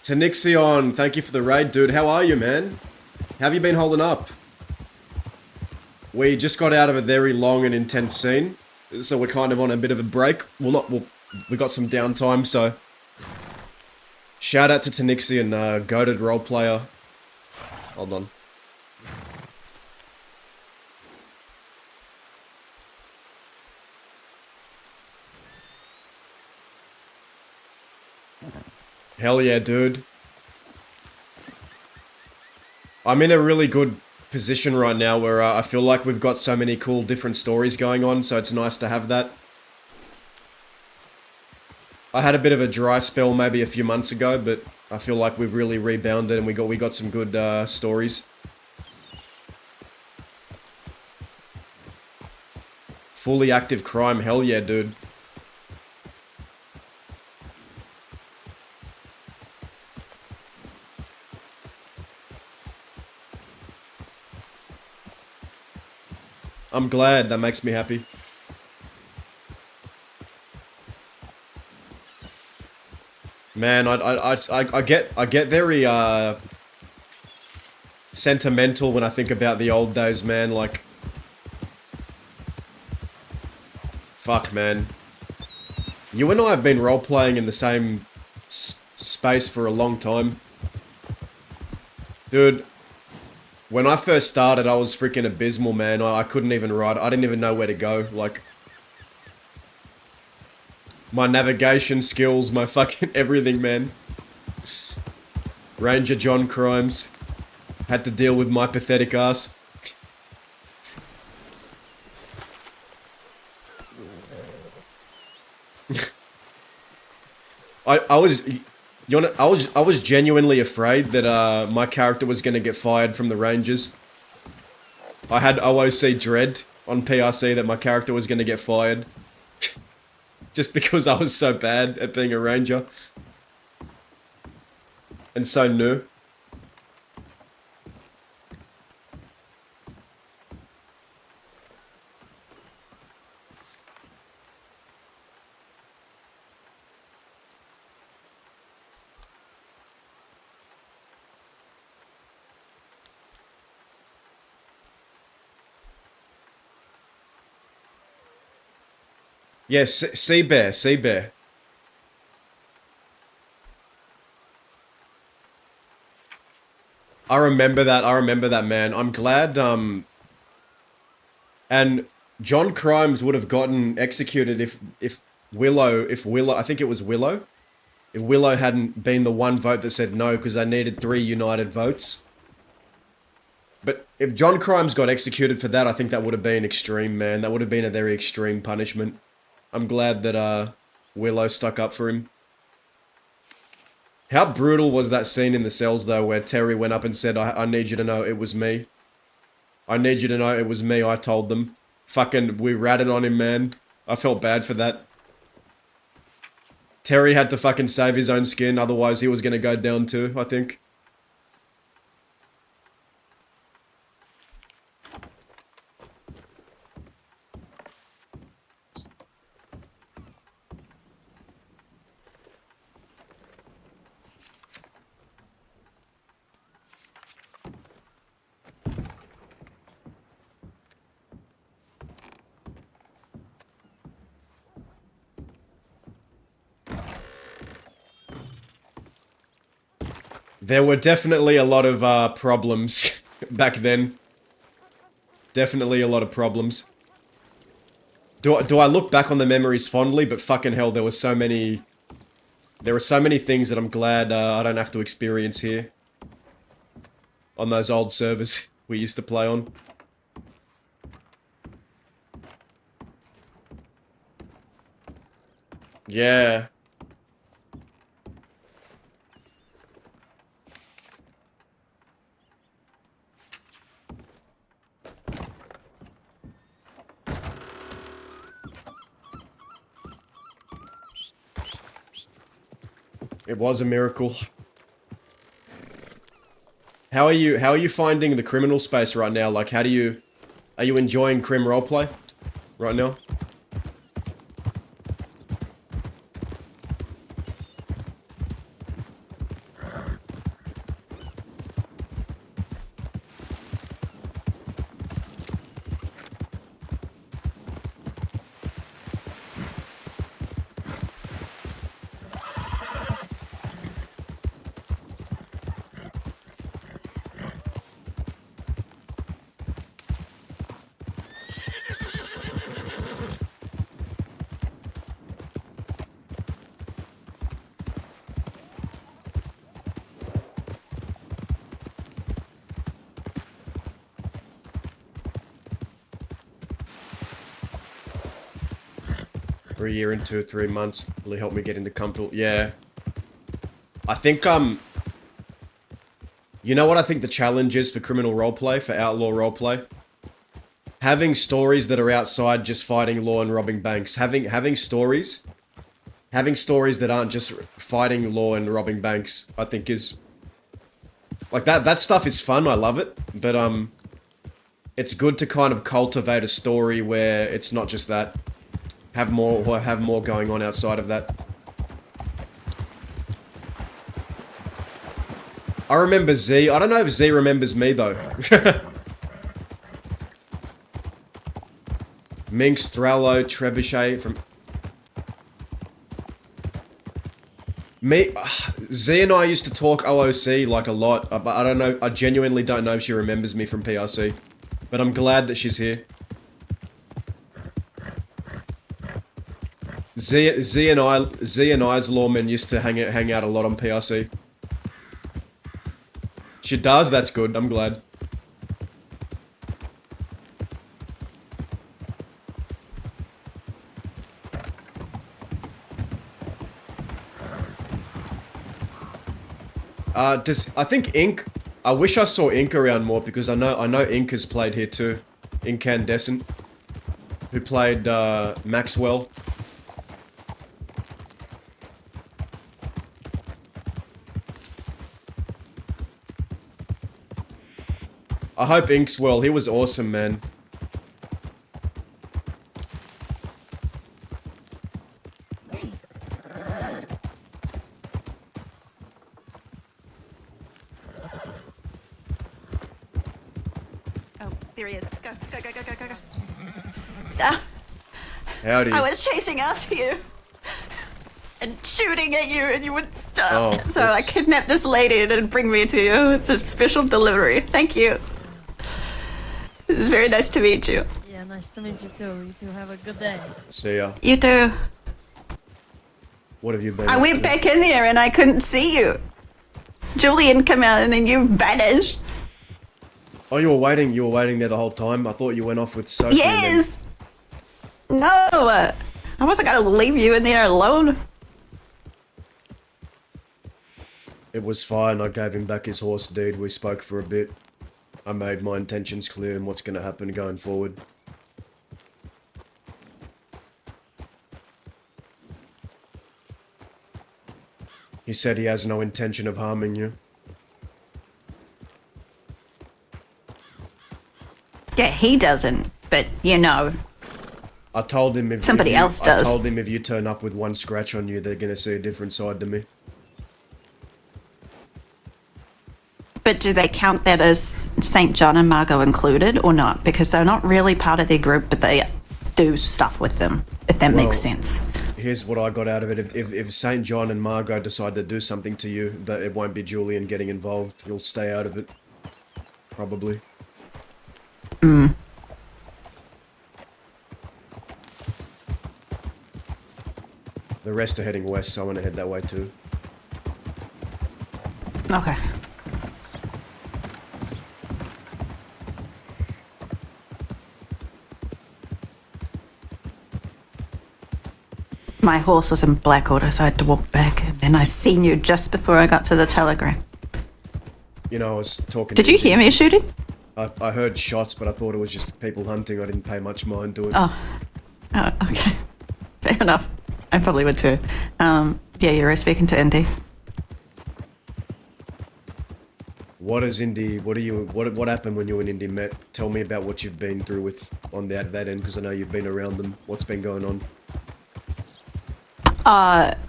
Tanixion, thank you for the raid, dude. How are you, man? How have you been holding up? We just got out of a very long and intense scene, so we're kind of on a bit of a break. We got some downtime, so... Shout out to Tanixion, goated role player. Hold on. Hell yeah, dude. I'm in a really good position right now where I feel like we've got so many cool different stories going on, so it's nice to have that. I had a bit of a dry spell maybe a few months ago, but I feel like we've really rebounded and we got some good stories. Fully active crime, hell yeah, dude. I'm glad, that makes me happy. Man, I get very sentimental when I think about the old days, man. Like, fuck, man. You and I have been role playing in the same space for a long time, dude. When I first started, I was freaking abysmal, man. I couldn't even write. I didn't even know where to go. Like, my navigation skills, my fucking everything, man. Ranger John crimes. Had to deal with my pathetic ass. I was genuinely afraid that my character was gonna get fired from the Rangers. I had OOC dread on PRC that my character was gonna get fired. Just because I was so bad at being a ranger. And so new. Yes, Sea Bear, Sea Bear. I remember that, man. I'm glad, and John Crimes would have gotten executed if Willow, I think it was Willow, If Willow hadn't been the one vote that said no because they needed 3 united votes. But if John Crimes got executed for that, I think that would have been extreme, man. That would have been a very extreme punishment. I'm glad that Willow stuck up for him. How brutal was that scene in the cells, though, where Terry went up and said, I need you to know it was me. I need you to know it was me, I told them. Fucking, we ratted on him, man. I felt bad for that. Terry had to fucking save his own skin, otherwise he was gonna go down too, I think. There were definitely a lot of problems back then. Definitely a lot of problems. Do I look back on the memories fondly? But fucking hell, there were so many things that I'm glad I don't have to experience here. On those old servers we used to play on. Yeah. It was a miracle. How are you finding the criminal space right now? Like, are you enjoying crim roleplay right now? For a year and 2 or 3 months, really helped me get into comfortable. Yeah. I think, you know what I think the challenge is for criminal roleplay, for outlaw roleplay? Having stories that are outside just fighting law and robbing banks. Having stories that aren't just fighting law and robbing banks, I think is... Like, that stuff is fun, I love it, but, it's good to kind of cultivate a story where it's not just that. Have more going on outside of that. I remember Z. I don't know if Z remembers me, though. Minx, Thrallo, Trebuchet from... Me... Z and I used to talk OOC, like, a lot. But I don't know... I genuinely don't know if she remembers me from PRC. But I'm glad that she's here. Z and I's lawman used to hang out a lot on PRC. She does? That's good. I'm glad. I think Ink... I wish I saw Ink around more because I know Ink has played here too. Incandescent. Who played Maxwell. I hope Ink's well. He was awesome, man. Oh, there he is. Go, go, go, go, go, go, go. Stop. Howdy. I was chasing after you. And shooting at you, and you wouldn't stop. Oh, so I kidnapped this lady and bring me to you. It's a special delivery. Thank you. It was very nice to meet you. Yeah, nice to meet you too. You two have a good day. See ya. You too. What have you been I up went to? back in there and I couldn't see you. Julian came out and then you vanished. Oh, you were waiting there the whole time? I thought you went off with Sophie. Yes! No! I wasn't gonna leave you in there alone. It was fine. I gave him back his horse deed. We spoke for a bit. I made my intentions clear and what's going to happen going forward. He said he has no intention of harming you. Yeah, he doesn't, but you know. I told him if Somebody else does. I told him if you turn up with one scratch on you, they're going to see a different side to me. But do they count that as St. John and Margot included or not? Because they're not really part of their group, but they do stuff with them, if that makes sense. Here's what I got out of it. If St. John and Margot decide to do something to you, that it won't be Julian getting involved. You'll stay out of it. Probably. Mm. The rest are heading west, so I want to head that way too. Okay. My horse was in Blackwater, so I had to walk back, and then I seen you just before I got to the telegram. You know, I was talking Did to you hear me shooting? I heard shots, but I thought it was just people hunting. I didn't pay much mind to it. Oh, okay. Fair enough. I probably would too. Yeah, you were speaking to Indy. What is Indy? What happened when you and Indy met? Tell me about what you've been through with on that end, because I know you've been around them. What's been going on?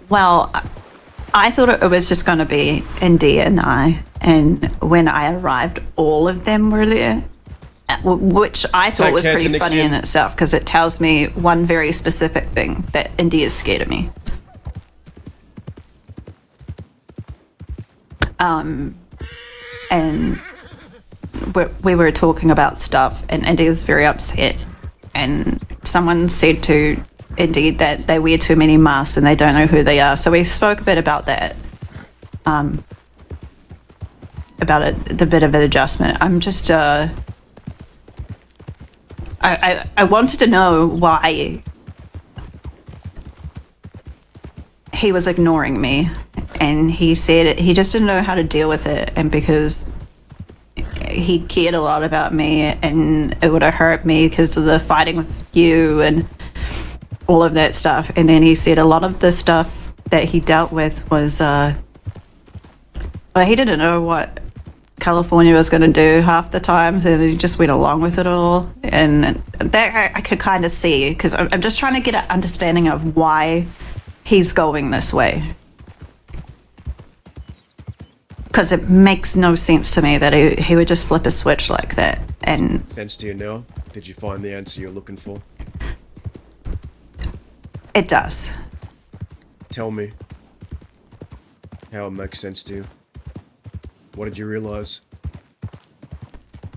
Well, I thought it was just going to be Indy and I, and when I arrived, all of them were there, which I thought was pretty funny in itself, because it tells me one very specific thing, that Indy is scared of me. And we were talking about stuff, and Indy was very upset, and someone said to Indy that they wear too many masks and they don't know who they are. So we spoke a bit about that, about the bit of an adjustment. I'm just, I wanted to know why he was ignoring me, and he said he just didn't know how to deal with it, and because he cared a lot about me and it would have hurt me because of the fighting with you and all of that stuff. And then he said a lot of the stuff that he dealt with was well, he didn't know what California was going to do half the times, and he just went along with it all. And that I could kind of see, because I'm just trying to get an understanding of why he's going this way, because it makes no sense to me that he would just flip a switch like that. And Sense to you now? Did you find the answer you're looking for? it does. Tell me how it makes sense to you. What did you realize?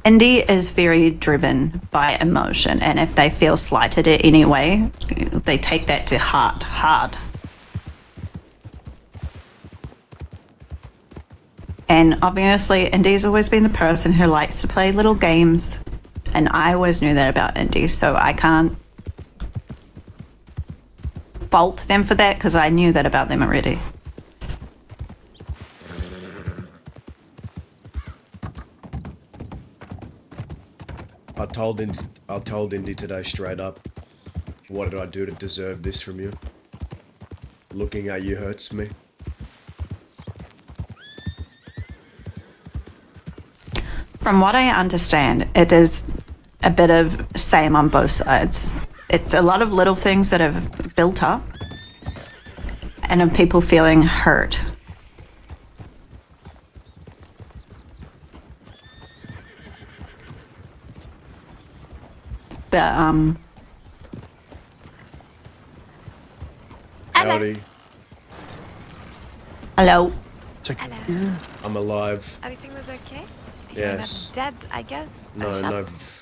Indy is very driven by emotion, and if they feel slighted in any way, they take that to heart hard. And obviously, Indy's always been the person who likes to play little games, and I always knew that about Indy, so I can't fault them for that, because I knew that about them already. I told Indy today straight up. What did I do to deserve this from you? Looking at you hurts me. From what I understand, it is a bit of same on both sides. It's a lot of little things that have built up, and of people feeling hurt. But Howdy. hello. I'm alive. Everything was okay? Yes. You're not dead, I guess?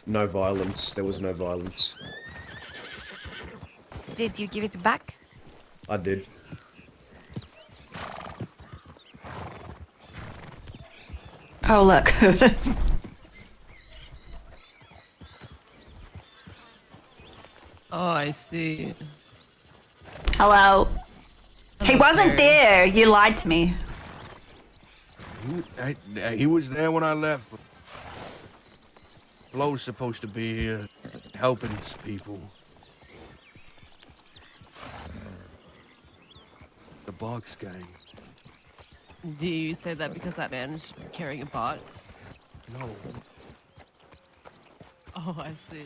No violence. There was no violence. Did you give it back? I did. Oh, look who it is. Oh, I see. Hello. He wasn't there. You lied to me. He was there when I left. Flo's supposed to be here, helping people. The box gang. Do you say that because that man's carrying a box? No. Oh, I see.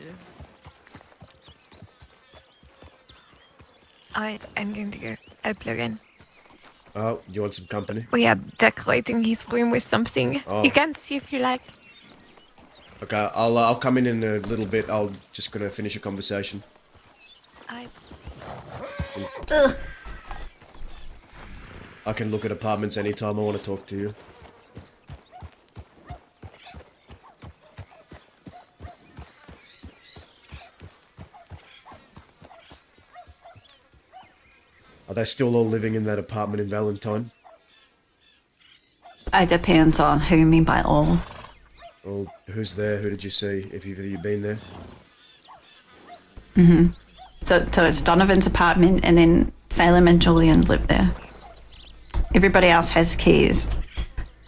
Alright, I'm going to go. I'll plug in. Oh, you want some company? We are decorating his room with something. Oh. You can see if you like. Okay, I'll come in a little bit. I'll just gonna finish a conversation. Alright. I can look at apartments anytime I want to talk to you. Are they still all living in that apartment in Valentine? It depends on who you mean by all. Well, who's there? Who did you see? If you've been there? Mm-hmm. So it's Donovan's apartment, and then Salem and Julian live there. Everybody else has keys.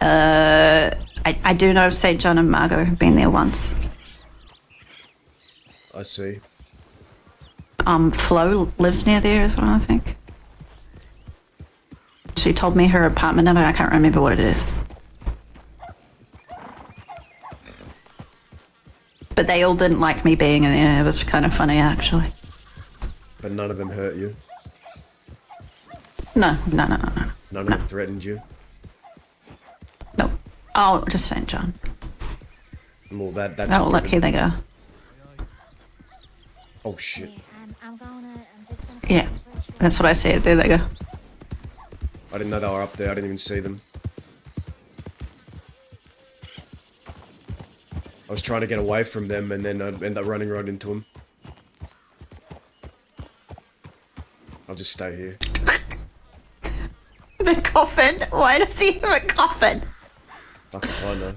I do know St. John and Margot have been there once. I see. Flo lives near there as well, I think. She told me her apartment number. I can't remember what it is. But they all didn't like me being in there. It was kind of funny, actually. But none of them hurt you? No. None of them threatened you? No. Oh, just St. John. Well, that's... Oh, look, here they go. Oh, shit. Yeah, that's what I said. There they go. I didn't know they were up there. I didn't even see them. I was trying to get away from them, and then I'd end up running right into them. I'll just stay here. The coffin? Why does he have a coffin? Fucking fine, though.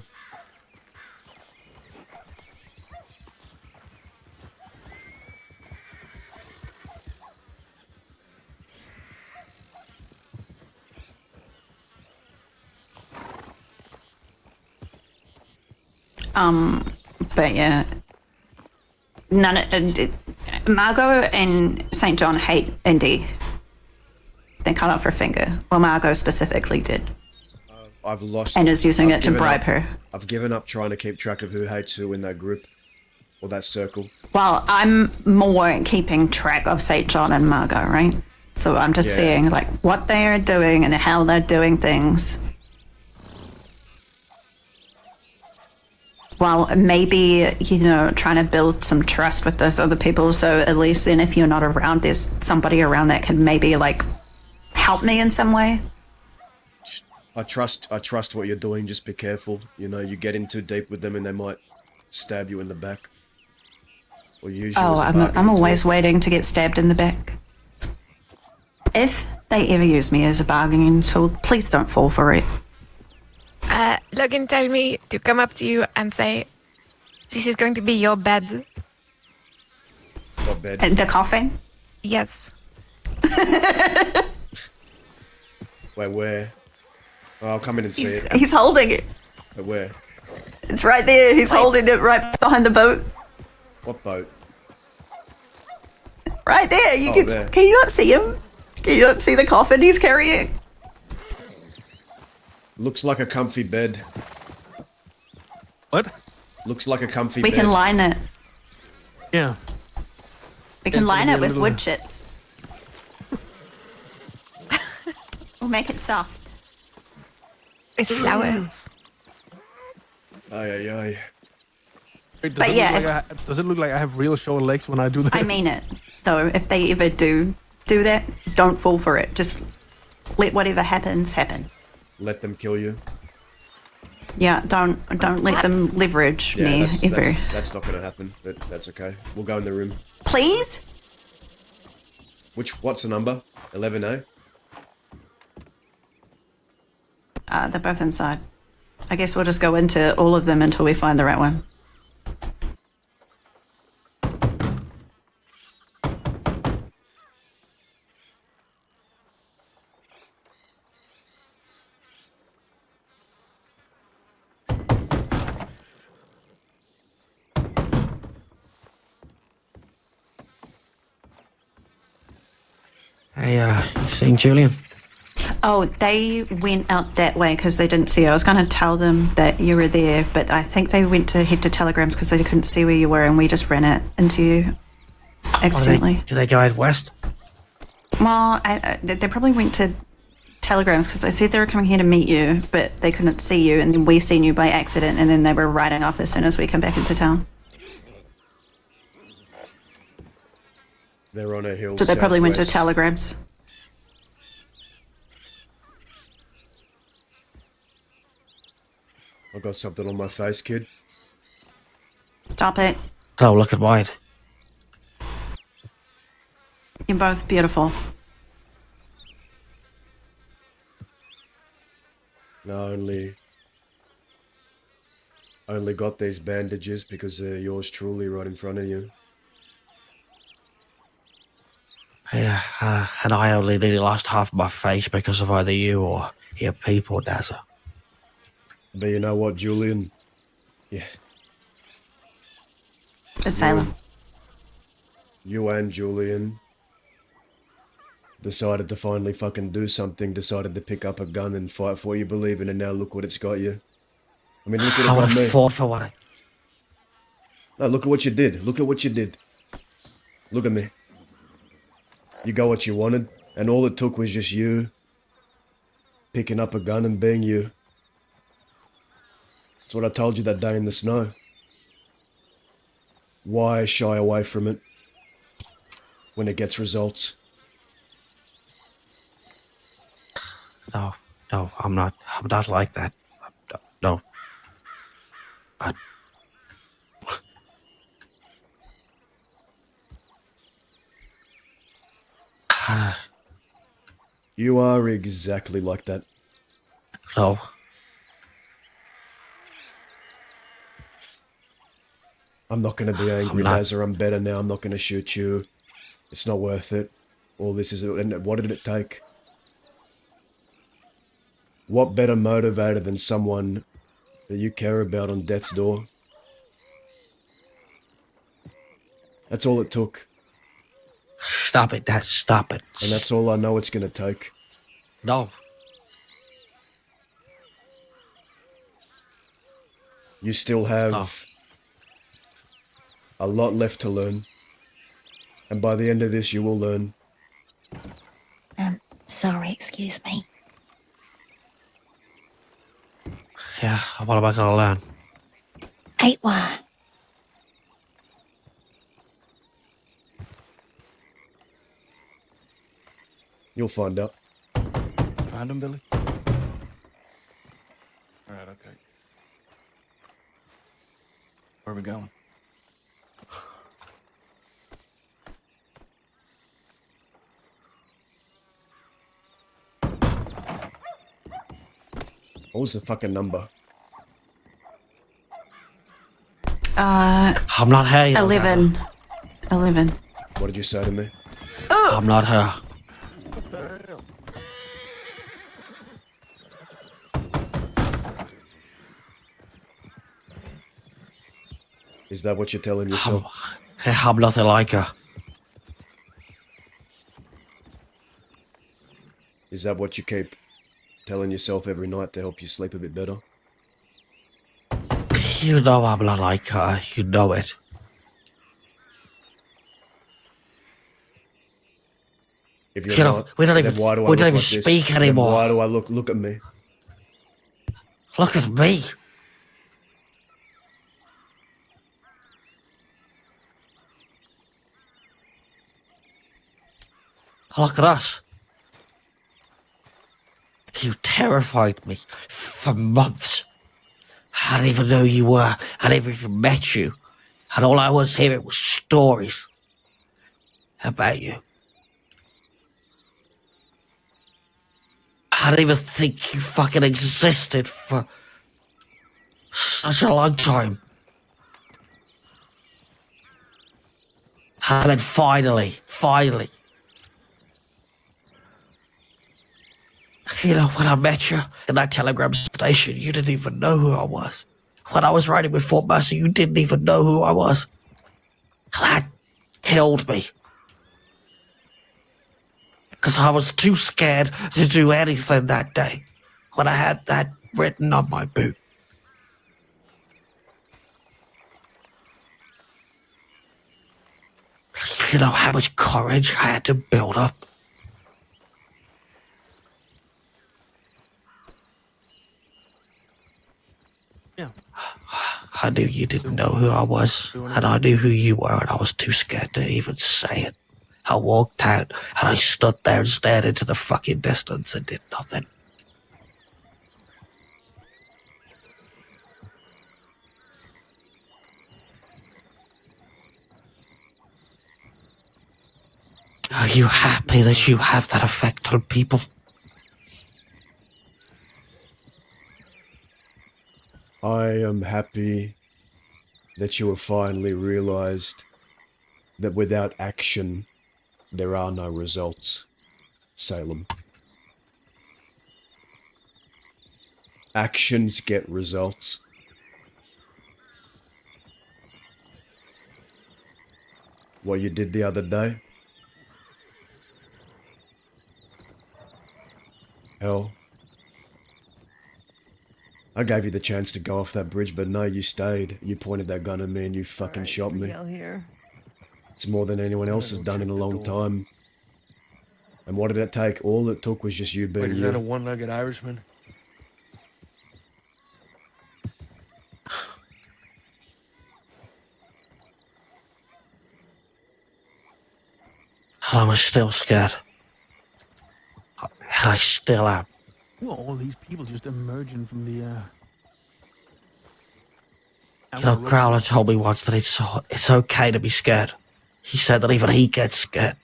But yeah, Margot and St. John hate Indy. They cut off her finger. Well, Margot specifically did. I've lost... And is using it to given bribe up. her. I've given up trying to keep track of who hates who in that group. Or that circle. Well, I'm more keeping track of St. John and Margot, right? So I'm just seeing like what they are doing and how they're doing things. Well, maybe, trying to build some trust with those other people. So at least then if you're not around, there's somebody around that can maybe like help me in some way. I trust what you're doing. Just be careful. You get in too deep with them and they might stab you in the back. Or use you as a bargaining I'm always tool. waiting to get stabbed in the back. If they ever use me as a bargaining tool, please don't fall for it. Logan told me to come up to you and say, this is going to be your bed. What bed? The coffin? Yes. Wait, where? Oh, I'll come in and see it. He's holding it. But where? It's right there. He's holding it right behind the boat. What boat? Right there. You Oh, there. Can you not see him? Can you not see the coffin he's carrying? Looks like a comfy bed. What? Looks like a comfy We bed. can line it. Yeah. We can It's line gonna it be a with little- wood chips. We'll make it soft. It's flowers. Aye. Wait, But yeah, does it look like I have real short legs when I do that? I mean it. Though, if they ever do that, don't fall for it. Just let whatever happens happen. Let them kill you. Yeah, don't let them leverage me ever. That's not going to happen, but that's okay. We'll go in the room. Please? What's the number? 11A? They're both inside. I guess we'll just go into all of them until we find the right one. Hey, you seen Julian? Oh, they went out that way because they didn't see you. I was going to tell them that you were there, but I think they went to head to telegrams because they couldn't see where you were, and we just ran it into you accidentally. Did they go out west? Well, they probably went to telegrams because they said they were coming here to meet you, but they couldn't see you, and then we seen you by accident, and then they were riding off as soon as we come back into town. They're on a hill. So they probably went to southwest. telegrams. I got something on my face, kid. Stop it. Oh, look at Wade. You're both beautiful. No, only got these bandages because they're yours truly right in front of you. Yeah, and I only nearly lost half my face because of either you or your people, Dazza. But you know what, Julian? Yeah. It's Salem. You and Julian decided to finally fucking do something, decided to pick up a gun and fight for what you believe in, and now look what it's got you. I mean, look what it I would got me. have fought for what I... No, look at what you did. Look at what you did. Look at me. You got what you wanted, and all it took was just you picking up a gun and being you. That's what I told you that day in the snow. Why shy away from it when it gets results? No, I'm not like that. No. You are exactly like that. No. I'm not going to be angry, Dazza. I'm better now. I'm not going to shoot you. It's not worth it. All this is... And what did it take? What better motivator than someone that you care about on death's door? That's all it took. Stop it, Dad. Stop it. And that's all I know it's going to take. No. You still have a lot left to learn. And by the end of this, you will learn. Sorry, excuse me. Yeah, what am I going to learn? Ain't why. You'll find out. Find him, Billy? Alright, okay. Where are we going? What was the fucking number? I'm not her. You know, 11. 11. What did you say to me? I'm not her. Is that what you're telling yourself? I'm nothing like her. Is that what you keep telling yourself every night to help you sleep a bit better? You know I'm not like her. You know it. If you're You know, not, we don't then even why do I we don't look even like this? speak Then anymore. why do I look at me? Look at me. Look at us. You terrified me for months. I didn't even know who you were. I never even met you. And all I was hearing was stories about you. I didn't even think you fucking existed for Such a long time. And then finally, you know, when I met you in that telegram station, you didn't even know who I was. When I was riding with Fort Mercy, you didn't even know who I was. That killed me. Because I was too scared to do anything that day when I had that written on my boot. You know how much courage I had to build up? Yeah. I knew you didn't know who I was, and I knew who you were, and I was too scared to even say it. I walked out, and I stood there and stared into the fucking distance and did nothing. Are you happy that you have that effect on people? I am happy that you have finally realized that without action, there are no results, Salem. Actions get results. What you did the other day? Hell, I gave you the chance to go off that bridge, but no, you stayed. You pointed that gun at me and you fucking shot me. Here. It's more than anyone else has done in a long time. And what did it take? All it took was just you Wait, being is that a you. one-legged Irishman? And I was still scared. And I still am. Who are all these people just emerging from the You know, Crowler told me once that it's okay to be scared. He said that even he gets scared.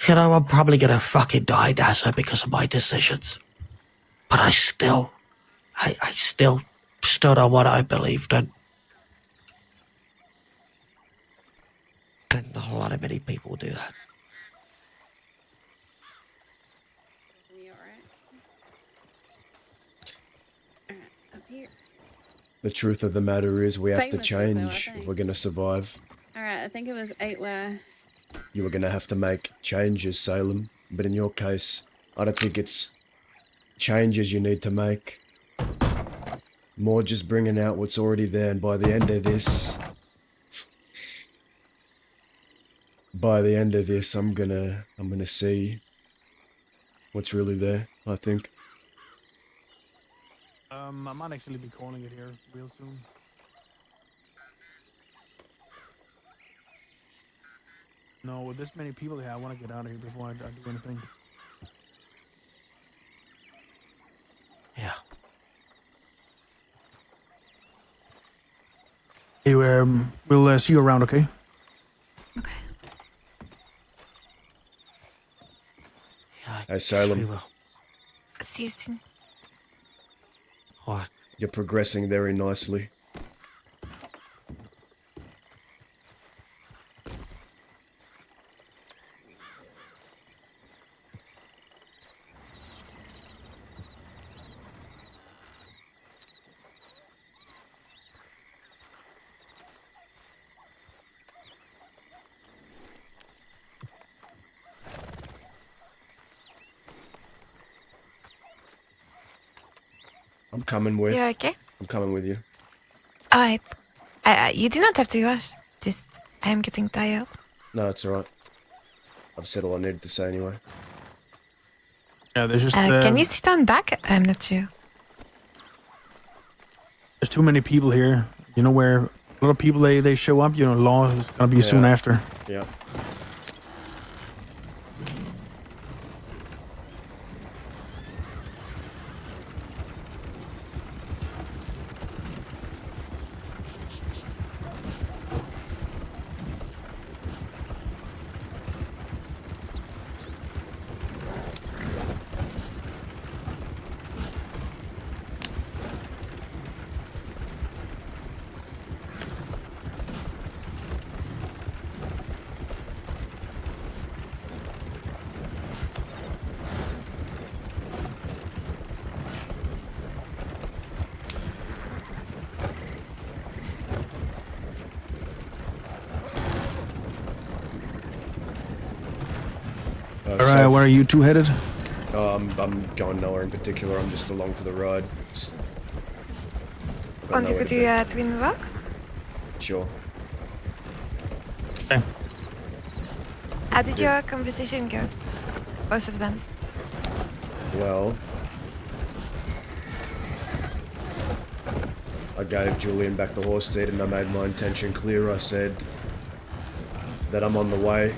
You know, I'm probably gonna fucking die, Dazza, because of my decisions. But I still stood on what I believed in. And not a lot of many people do that. The truth of the matter is we have to Famous though, I change if think. we're going to survive. Alright, I think it was 8 where. You were going to have to make changes, Salem. But in your case, I don't think it's changes you need to make. More just bringing out what's already there, and by the end of this, I'm gonna see what's really there, I think. I might actually be calling it here real soon. No, with this many people here, I want to get out of here before I do anything. Yeah. Hey, we'll see you around, okay? Hey, Salem. Excuse me. What? You're progressing very nicely. I'm coming with. You okay? I'm coming with you. Alright. You do not have to rush. Just, I am getting tired. No, it's alright. I've said all I needed to say anyway. Yeah, there's just. Can you sit on back? I'm not sure. There's too many people here. You know where a lot of people they show up. You know, law is gonna be soon after. Yeah. Alright, where are you two headed? I'm going nowhere in particular. I'm just along for the ride. Want to go to Twin Rocks? Sure. Okay. How did your conversation go? Both of them. Well, I gave Julian back the horse seat and I made my intention clear. I said that I'm on the way.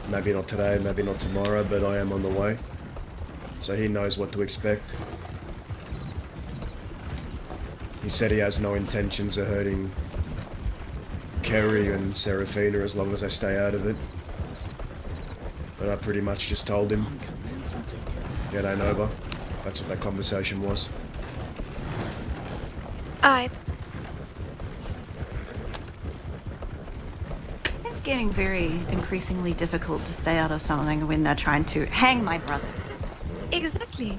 Maybe not today, maybe not tomorrow, but I am on the way. So he knows what to expect. He said he has no intentions of hurting Kerry and Serafina as long as I stay out of it. But I pretty much just told him it ain't over. That's what that conversation was. Alright. It's getting very increasingly difficult to stay out of something when they're trying to hang my brother. Exactly.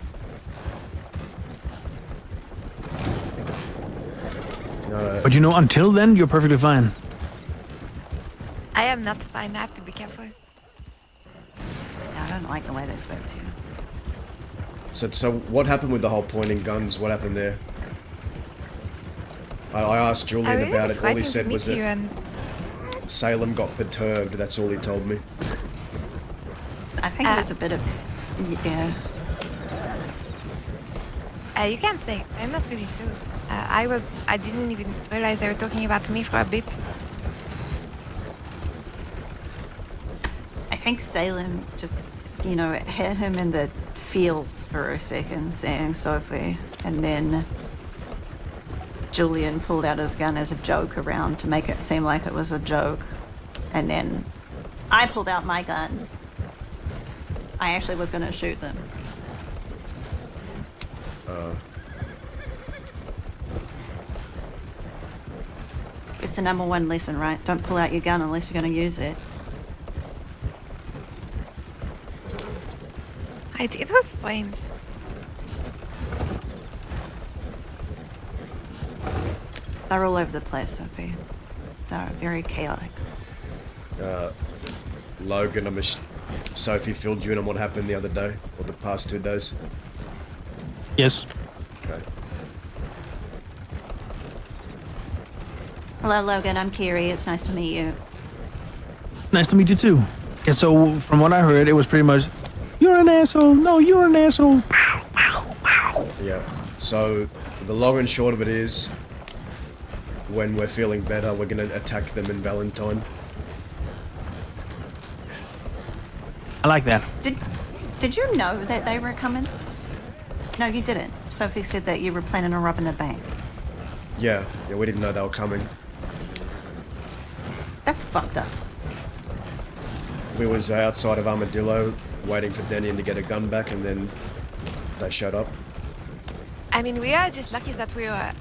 But you know, until then, you're perfectly fine. I am not fine. I have to be careful. Yeah, I don't like the way they spoke to you. So what happened with the whole pointing guns? What happened there? I asked Julian about it. All he said was that Salem got perturbed. That's all he told me. I think it was a bit of... Yeah. You can't say. I'm not really sure. I didn't even realize they were talking about me for a bit. I think Salem just, you know, hit him in the feels for a second, saying Sophie, and then Julian pulled out his gun as a joke around to make it seem like it was a joke, and then I pulled out my gun. I actually was going to shoot them. It's the #1 lesson, right? Don't pull out your gun unless you're going to use it. It was strange. They're all over the place, Sophie. They're very chaotic. Logan, Sophie filled you in on what happened the other day, or the past 2 days? Yes. Okay. Hello, Logan. I'm Kiri. It's nice to meet you. Nice to meet you too. Yeah, so from what I heard, it was pretty much, you're an asshole. No, you're an asshole. Yeah. So the long and short of it is, when we're feeling better, we're gonna attack them in Valentine. I like that. Did you know that they were coming? No, you didn't. Sophie said that you were planning on robbing a bank. Yeah, we didn't know they were coming. That's fucked up. We was outside of Armadillo, waiting for Denian to get a gun back, and then they showed up. I mean, we are just lucky that we were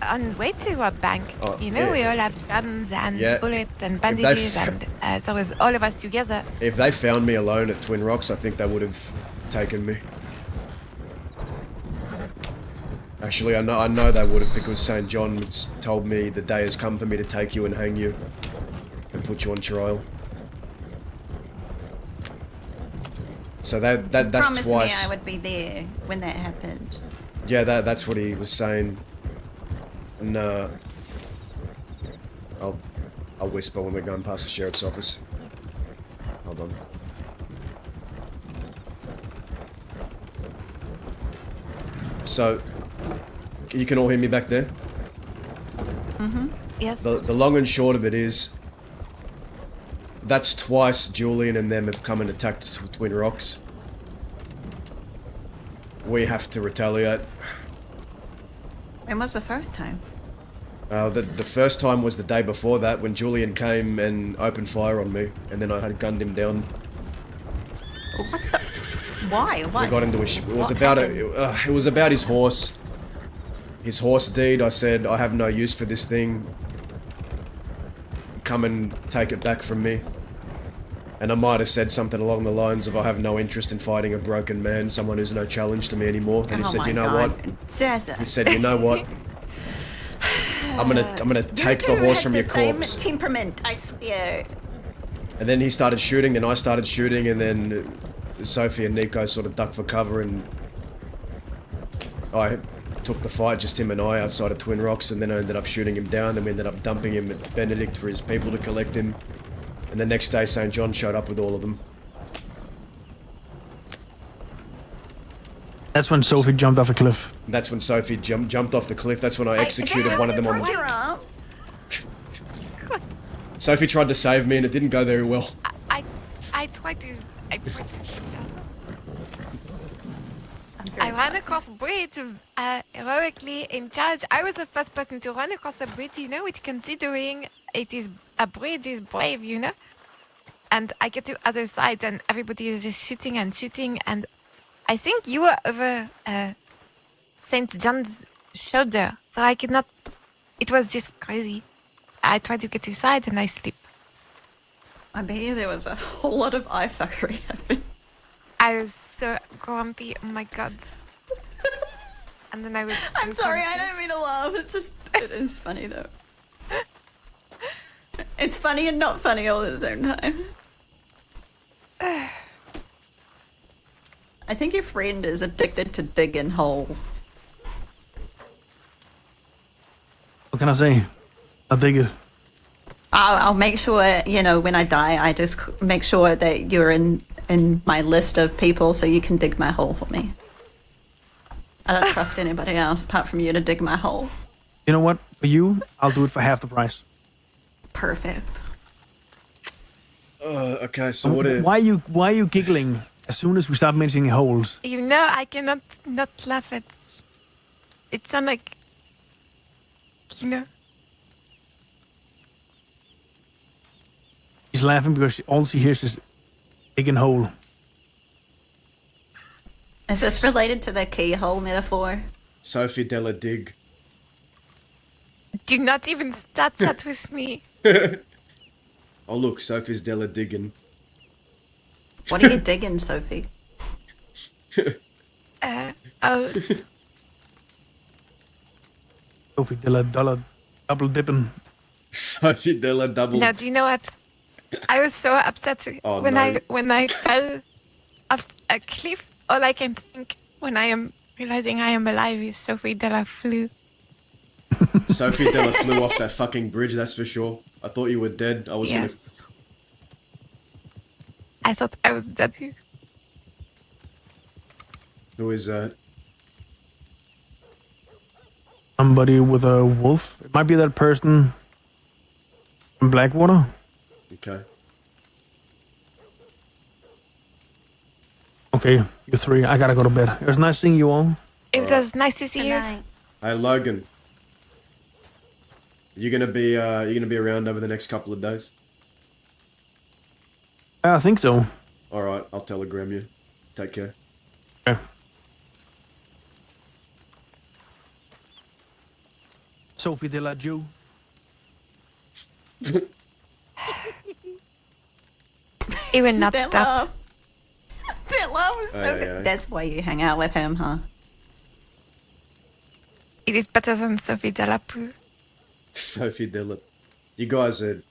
on the way to a bank. You know, we all have guns and bullets and bandages, and so it was all of us together. If they found me alone at Twin Rocks, I think they would have taken me. Actually, I know they would have, because St. John's told me the day has come for me to take you and hang you and put you on trial. So that's Promise twice. me I would be there when that happened. Yeah, that's what he was saying. No, I'll whisper when we're going past the sheriff's office. Hold on. So, you can all hear me back there? Mm-hmm. Yes. The long and short of it is, that's twice Julian and them have come and attacked Twin Rocks. We have to retaliate. When was the first time? The first time was the day before that, when Julian came and opened fire on me, and then I had gunned him down. What the? Why? We got into it was about his horse. His horse deed. I said, I have no use for this thing. Come and take it back from me. And I might have said something along the lines of, I have no interest in fighting a broken man, someone who's no challenge to me anymore. And he said, you know what? He said, you know what? I'm gonna take the horse from your corpse. Same temperament, I swear. And then he started shooting, then I started shooting, and then Sophie and Nico sort of ducked for cover, and I took the fight, just him and I, outside of Twin Rocks, and then I ended up shooting him down, then we ended up dumping him at Benedict for his people to collect him. And the next day, St. John showed up with all of them. That's when Sophie jumped off a cliff. That's when Sophie jumped off the cliff. That's when I executed one of them on the... Sophie tried to save me and it didn't go very well. I tried to... I ran across the bridge heroically in charge. I was the first person to run across the bridge, you know, which considering it is a bridge is brave, you know? And I get to the other side and everybody is just shooting and shooting, and I think you were over St. John's shoulder, so I could not... It was just crazy. I tried to get to side and I slipped. I bet you there was a whole lot of eye fuckery happening. I was so grumpy, oh my god. And then I was... I'm sorry, I don't mean to laugh. It's just, it is funny though. It's funny and not funny all at the same time. I think your friend is addicted to digging holes. What can I say? I dig it. I'll make sure, you know, when I die, I just make sure that you're in my list of people so you can dig my hole for me. I don't trust anybody else apart from you to dig my hole. You know what? For you, I'll do it for half the price. Perfect. Okay, so what is... Why are you giggling as soon as we start mentioning holes? You know, I cannot not laugh at... It sounds like... You know... She's laughing because all she hears is digging hole. Is this related to the keyhole metaphor? Sophie Della Dig. Do not even start that with me. Oh look, Sophie's Della digging. What are you digging, Sophie? Oh... Sophie Della double dipping. Sophie Della double... Now, do you know what? I was so upset when I fell off a cliff. All I can think when I am realizing I am alive is Sophie Della flew. Sophie Della flew off that fucking bridge, that's for sure. I thought you were dead. I was Yes. I thought I was dead too. Who is that? Somebody with a wolf. It might be that person from Blackwater. Okay. Okay, you three. I gotta go to bed. It was nice seeing you all. It was nice to see you. Hey Logan. You gonna be around over the next couple of days? I think so. Alright, I'll telegram you. Take care. Okay. Sophie de la Jew. It will not That stop. laugh. That laugh was so Aye, good. aye. That's why you hang out with him, huh? It is better than Sophie Della Poo. Sophie Della... You guys are...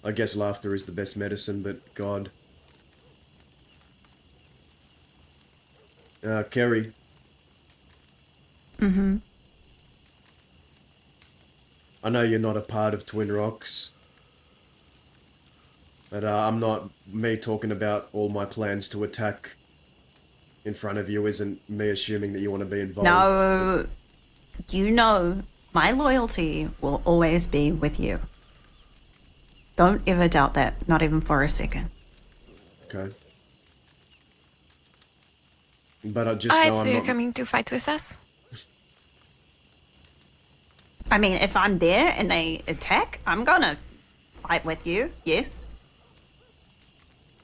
I guess laughter is the best medicine, but God. Kerry. Mm-hmm. I know you're not a part of Twin Rocks. But I'm not... Me talking about all my plans to attack in front of you isn't me assuming that you want to be involved. No, you know my loyalty will always be with you. Don't ever doubt that, not even for a second. Okay. But I just Alright, know so I'm you're not... coming to fight with us? I mean, if I'm there and they attack, I'm gonna fight with you, yes.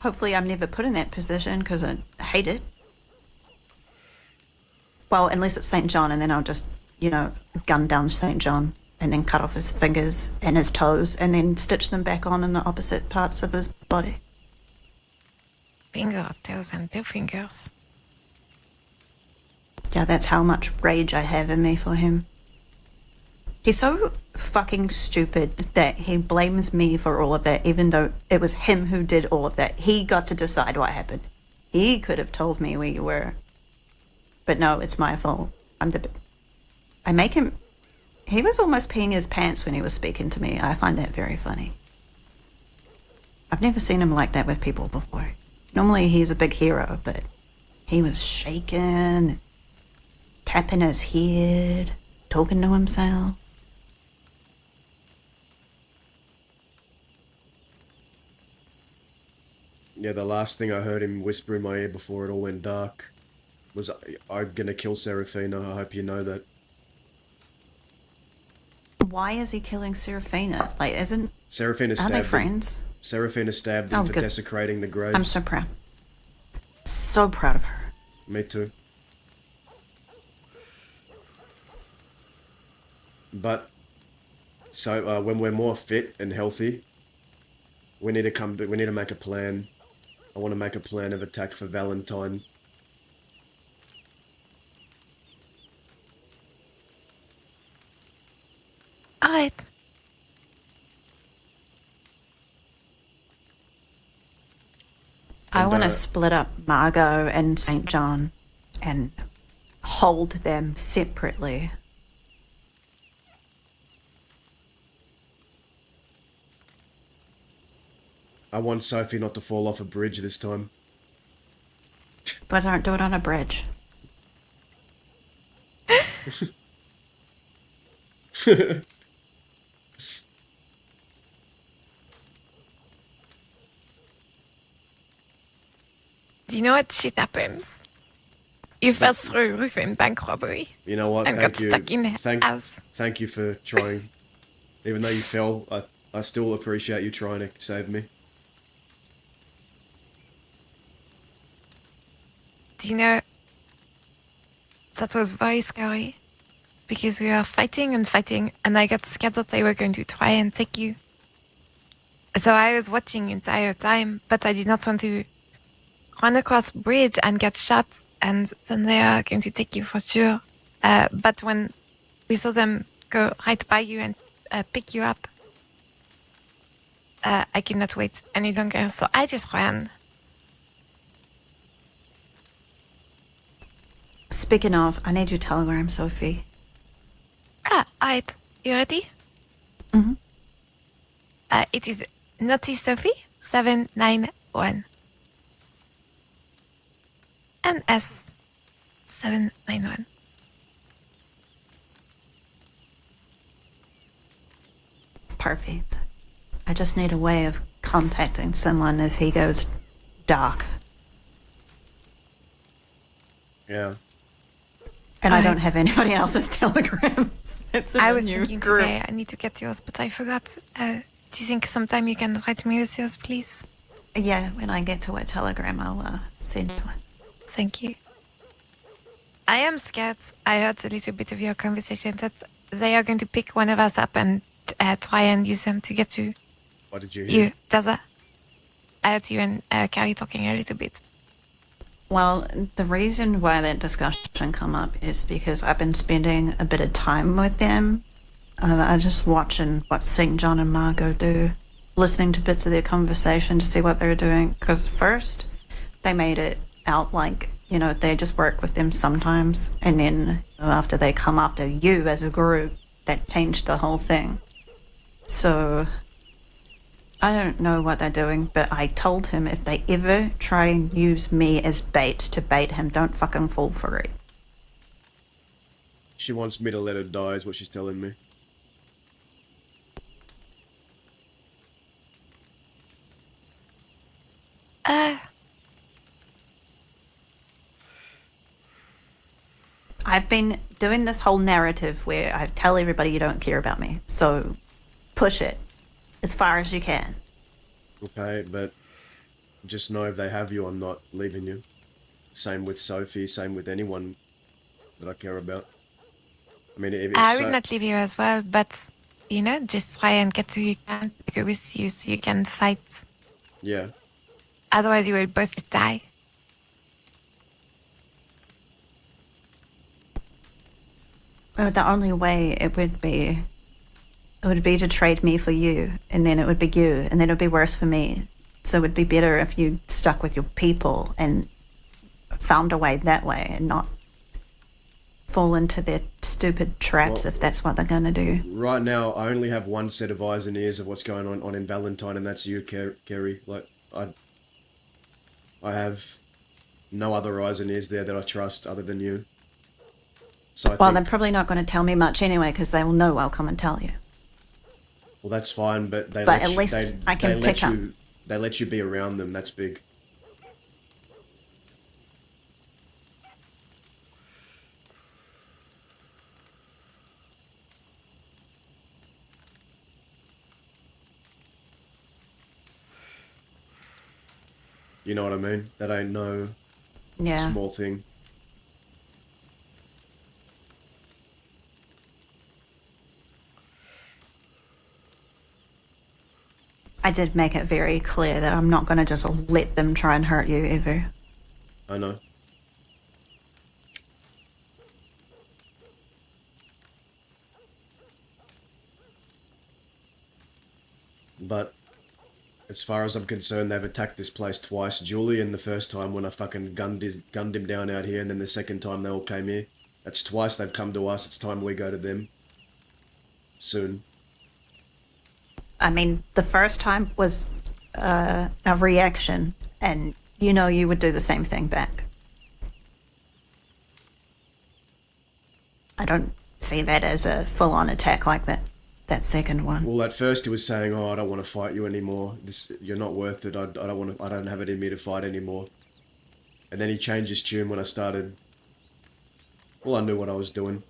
Hopefully I'm never put in that position because I hate it. Well, unless it's St. John, and then I'll just, you know, gun down St. John and then cut off his fingers and his toes and then stitch them back on in the opposite parts of his body. Finger, toes, and 2 fingers. Yeah, that's how much rage I have in me for him. He's so fucking stupid that he blames me for all of that, even though it was him who did all of that. He got to decide what happened. He could have told me where you were. But no, it's my fault. I make him... He was almost peeing his pants when he was speaking to me. I find that very funny. I've never seen him like that with people before. Normally he's a big hero, but he was shaking, tapping his head, talking to himself. Yeah, the last thing I heard him whisper in my ear before it all went dark was, I'm gonna kill Serafina, I hope you know that. Why is he killing Serafina? Like, Serafina Are stabbed they him. friends? Serafina stabbed him Oh, for good. desecrating the graves. I'm so proud. So proud of her. Me too. But, so, when we're more fit and healthy, we need to make a plan. I want to make a plan of attack for Valentine. Alright. I And, want to split up Margot and St. John and hold them separately. I want Sophie not to fall off a bridge this time. But don't do it on a bridge. Do you know what shit happens? You fell through a roof in bank robbery. You know what? And Thank got you. stuck in the house. Thank you for trying. Even though you fell, I still appreciate you trying to save me. Do you know, that was very scary. Because we were fighting and fighting, and I got scared that they were going to try and take you. So I was watching the entire time, but I did not want to run across the bridge and get shot, and then they are going to take you for sure. But when we saw them go right by you and pick you up, I could not wait any longer, so I just ran. Speaking of, I need your telegram, Sophie. Alright. You ready? Mm-hmm. It is Naughty Sophie 791. And S 791. Perfect. I just need a way of contacting someone if he goes dark. Yeah. And I don't have anybody else's telegrams. It's in I a was new thinking group. today I need to get yours, but I forgot. Do you think sometime you can write me with yours, please? Yeah, when I get to a telegram, I'll send one. Thank you. I am scared. I heard a little bit of your conversation that they are going to pick one of us up and try and use them to get to What did you hear? you. Daza. I heard you and Carrie talking a little bit. Well, the reason why that discussion come up is because I've been spending a bit of time with them. I'm just watching what St. John and Margot do, listening to bits of their conversation to see what they're doing. Because first, they made it out like, you know, they just work with them sometimes. And then after they come after you as a group, that changed the whole thing. So I don't know what they're doing, but I told him if they ever try and use me as bait to bait him, don't fucking fall for it. She wants me to let her die is what she's telling me. I've been doing this whole narrative where I tell everybody you don't care about me. So push it as far as you can. Okay, but just know if they have you, I'm not leaving you. Same with Sophie, same with anyone that I care about. I mean, if I will not leave you as well, but, you know, just try and get who you can to go with you so you can fight. Yeah. Otherwise, you will both die. Well, the only way it would be to trade me for you, and then it would be you, and then it would be worse for me. So it would be better if you stuck with your people and found a way that way and not fall into their stupid traps if that's what they're going to do. Right now, I only have one set of eyes and ears of what's going on in Valentine, and that's you, Kerry. Like, I have no other eyes and ears there that I trust other than you. So Well, they're probably not going to tell me much anyway because they will know I'll come and tell you. Well, that's fine, but But at least I can pick up. They let you be around them. That's big. You know what I mean? That ain't no small thing. I did make it very clear that I'm not going to just let them try and hurt you ever. I know. But as far as I'm concerned, they've attacked this place twice. Julian the first time when I fucking gunned him down out here, and then the second time they all came here. That's twice they've come to us. It's time we go to them. Soon. I mean, the first time was a reaction, and you know you would do the same thing back. I don't see that as a full-on attack like that second one. Well, at first he was saying, "Oh, I don't want to fight you anymore. You're not worth it. I don't have it in me to fight anymore." And then he changed his tune when I started. Well, I knew what I was doing.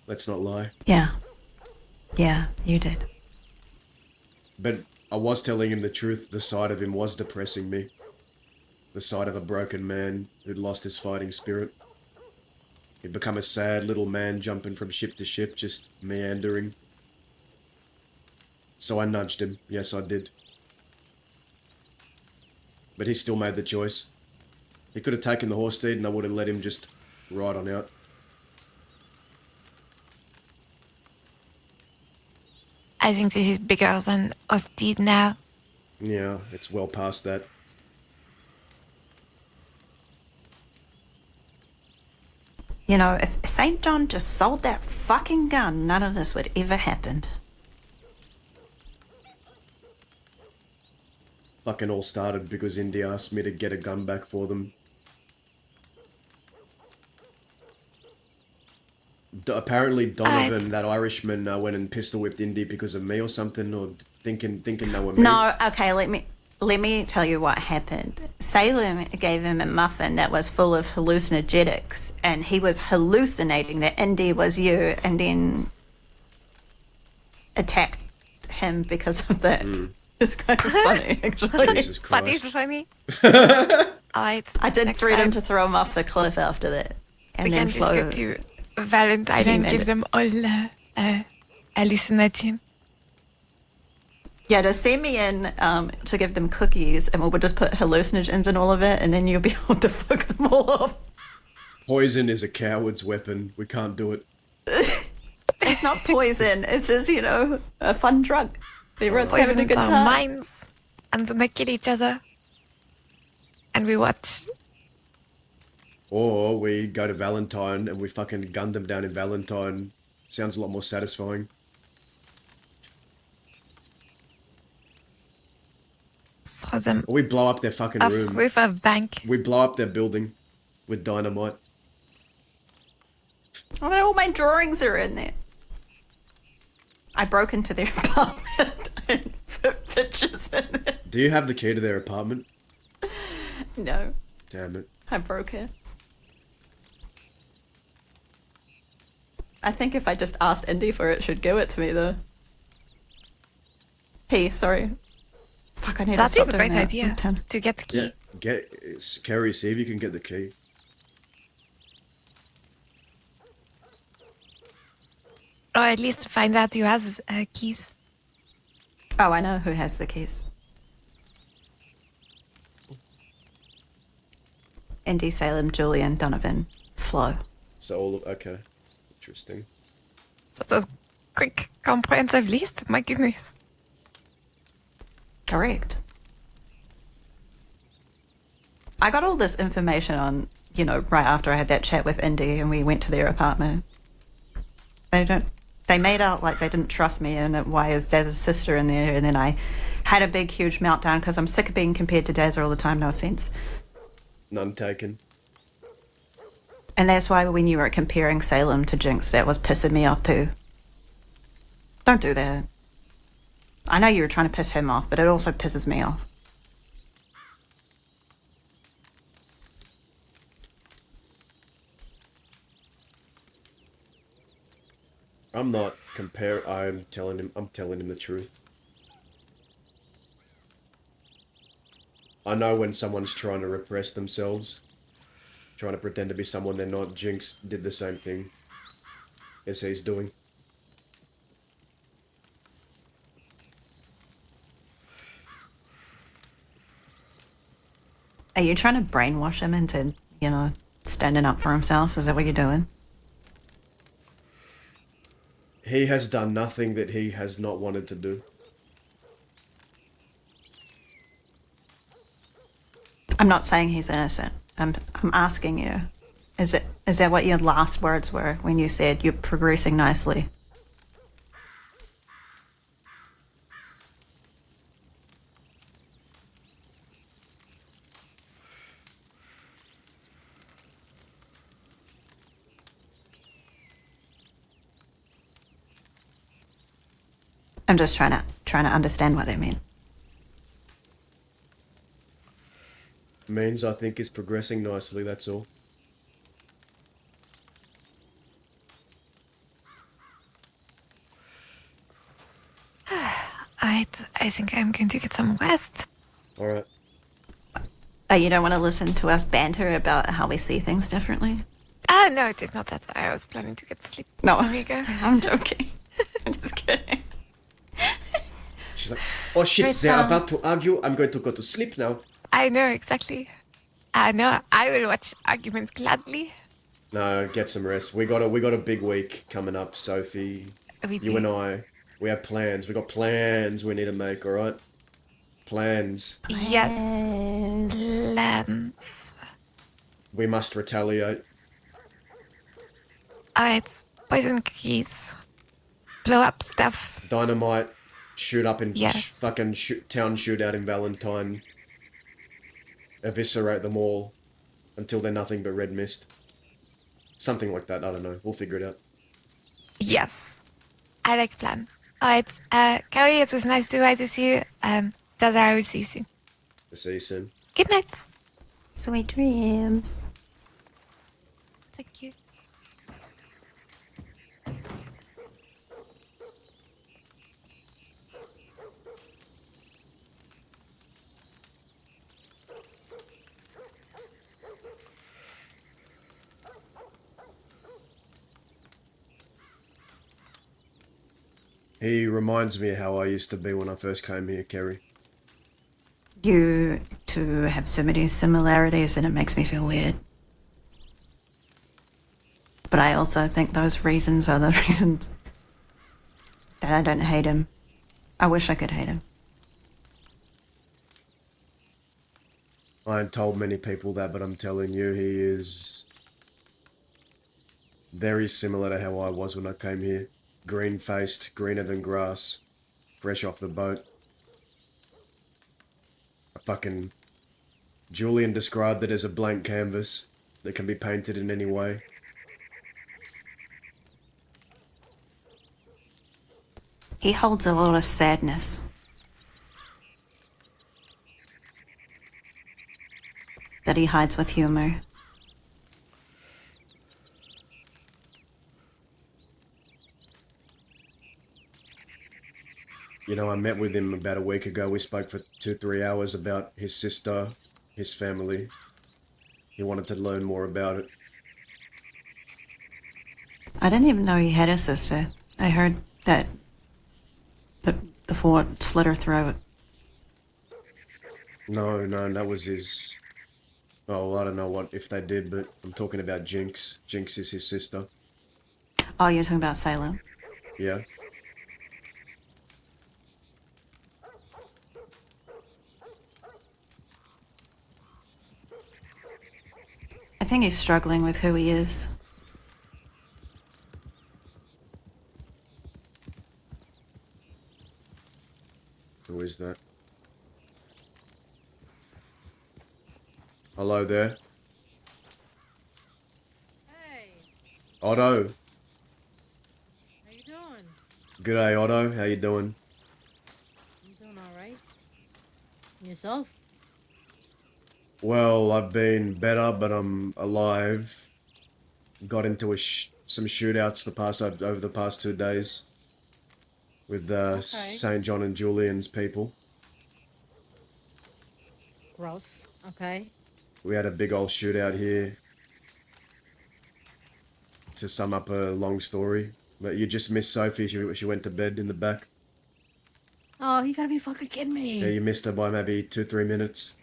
Let's not lie. Yeah, you did. But I was telling him the truth. The side of him was depressing me. The side of a broken man who'd lost his fighting spirit. He'd become a sad little man jumping from ship to ship, just meandering. So I nudged him. Yes, I did. But he still made the choice. He could have taken the horse steed and I would have let him just ride on out. I think this is bigger than us did now. Yeah, it's well past that. You know, if St. John just sold that fucking gun, none of this would ever happen. Fucking all started because Indy asked me to get a gun back for them. Apparently Donovan, that Irishman, went and pistol whipped Indy because of me or something, or thinking they were me. No, okay, let me tell you what happened. Salem gave him a muffin that was full of hallucinogenics, and he was hallucinating that Indy was you, and then attacked him because of that. It's kind of funny, actually. Jesus Christ. What is funny? Alright. I did threaten to throw him off the cliff after that. And We then can just go to Valentine and give them all hallucinogen. Yeah, just send me in to give them cookies, and we'll just put hallucinogens in all of it, and then you'll be able to fuck them all up. Poison is a coward's weapon. We can't do it. It's not poison. It's just, a fun drug. Everyone's having a good Our time. minds, and then they kill each other. And we watch. Or we go to Valentine and we fucking gun them down in Valentine. Sounds a lot more satisfying. Throw them Or we blow up their fucking off room. with a bank. We blow up their building with dynamite. Oh, all my drawings are in there. I broke into their apartment and put pictures in there. Do you have the key to their apartment? No, Damn it. I broke it. I think if I just asked Indy for it, she'd give it to me, though. Hey, sorry. Fuck, I need to That stop is a doing great that. idea to get the key. Yeah, Kerry, see if you can get the key. Or at least find out who has keys. Oh, I know who has the keys. Indy, Salem, Julian, Donovan, Flo. So all okay. Interesting. That was quick, comprehensive list. My goodness. Correct. I got all this information on, right after I had that chat with Indy and we went to their apartment. They made out like they didn't trust me and why is Daz's sister in there, and then I had a big, huge meltdown because I'm sick of being compared to Daz all the time, no offense. None taken. And that's why when you were comparing Salem to Jinx, that was pissing me off too. Don't do that. I know you were trying to piss him off, but it also pisses me off. I'm not I'm telling him the truth. I know when someone's trying to repress themselves, trying to pretend to be someone they're not. Jinx did the same thing as he's doing. Are you trying to brainwash him into, standing up for himself? Is that what you're doing? He has done nothing that he has not wanted to do. I'm not saying he's innocent. I'm asking you. Is that what your last words were when you said you're progressing nicely? I'm just trying to understand what they mean. Means I think is progressing nicely, that's all. I think I'm going to get some rest. Alright. You don't want to listen to us banter about how we see things differently? No, it is not that. I was planning to get sleep. No, long ago. I'm joking. I'm just kidding. She's like, oh shit, Chris, they're about to argue. I'm going to go to sleep now. I know, exactly. No, I will watch arguments gladly. No, get some rest. We got a big week coming up, Sophie. You and I. We have plans. We got plans we need to make, alright? Plans. Yes. Plans. We must retaliate. Alright, poison cookies. Blow up stuff. Dynamite. Shoot up in Yes. town shootout in Valentine. Eviscerate them all until they're nothing but red mist. Something like that, I don't know. We'll figure it out. Yes. I like plan. Alright, Carrie, it was nice to ride with you. Dada, I will see you soon. I'll see you soon. Good night. Sweet dreams. Thank you. He reminds me of how I used to be when I first came here, Kerry. You two have so many similarities and it makes me feel weird. But I also think those reasons are the reasons that I don't hate him. I wish I could hate him. I ain't told many people that, but I'm telling you, he is very similar to how I was when I came here. Green-faced, greener than grass, fresh off the boat. Julian described it as a blank canvas that can be painted in any way. He holds a lot of sadness. That he hides with humor. You know, I met with him about a week ago. We spoke for 2-3 hours about his sister, his family. He wanted to learn more about it. I didn't even know he had a sister. I heard that the fort slit her throat. No, that was his... Oh, I don't know if they did, but I'm talking about Jinx. Jinx is his sister. Oh, you're talking about Salem? Yeah. I think he's struggling with who he is. Who is that? Hello there. Hey, Otto. how you doing? G'day, Otto. How you doing? I'm doing all right. Yourself? Well, I've been better, but I'm alive. Got into some shootouts over the past 2 days with Okay. St. John and Julian's people. Gross. Okay. We had a big old shootout here. To sum up a long story, but you just missed Sophie. She went to bed in the back. Oh, you gotta be fucking kidding me. Yeah, you missed her by maybe 2-3 minutes.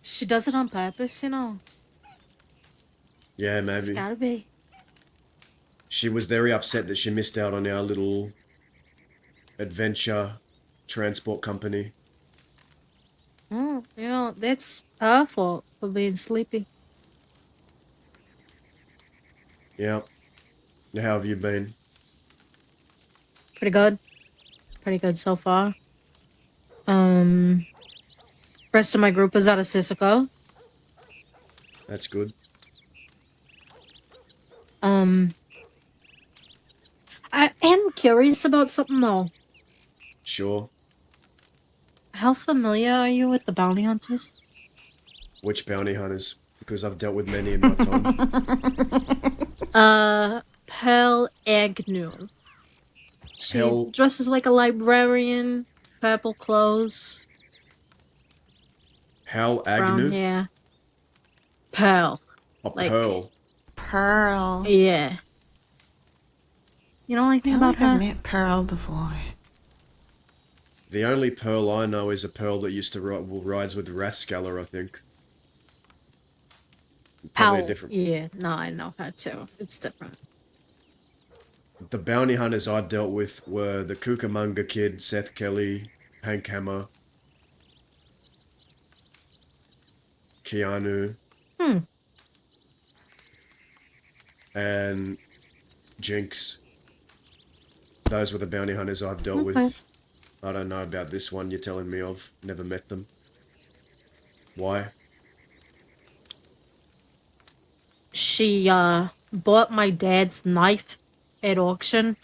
She does it on purpose, you know. Yeah, It's maybe. gotta be. She was very upset that she missed out on our little adventure transport company. Oh, you know, that's her fault for being sleepy. Yeah. How have you been? Pretty good. Pretty good so far. Rest of my group is out of Sisiko. That's good. I am curious about something though. Sure. How familiar are you with the bounty hunters? Which bounty hunters? Because I've dealt with many in my time. Pearl Agnew. She Hell. dresses like a librarian, purple clothes, Hal brown Agnew? hair. Pearl. A Like, Pearl. Pearl. Yeah. You know anything I feel about like her? I've met Pearl before. The only Pearl I know is a Pearl that used to rides with Rathskeller, I think. Probably a different. Yeah, no, I know her too. It's different. The bounty hunters I dealt with were the Cucamonga Kid, Seth Kelly, Hank Hammer, Keanu, and Jinx. Those were the bounty hunters I've dealt with. I don't know about this one you're telling me of. Never met them. Why? She bought my dad's knife at auction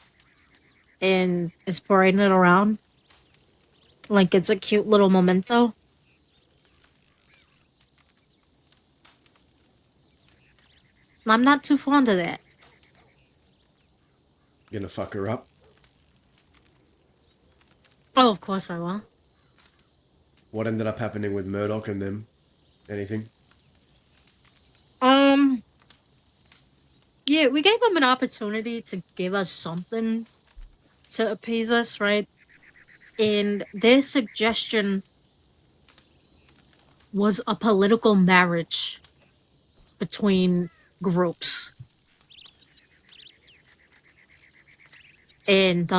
and is parading it around like it's a cute little memento. I'm not too fond of that. You gonna fuck her up? Oh, of course I will. What ended up happening with Murdoch and them? Anything? Yeah, we gave them an opportunity to give us something to appease us, right? And their suggestion was a political marriage between groups. And,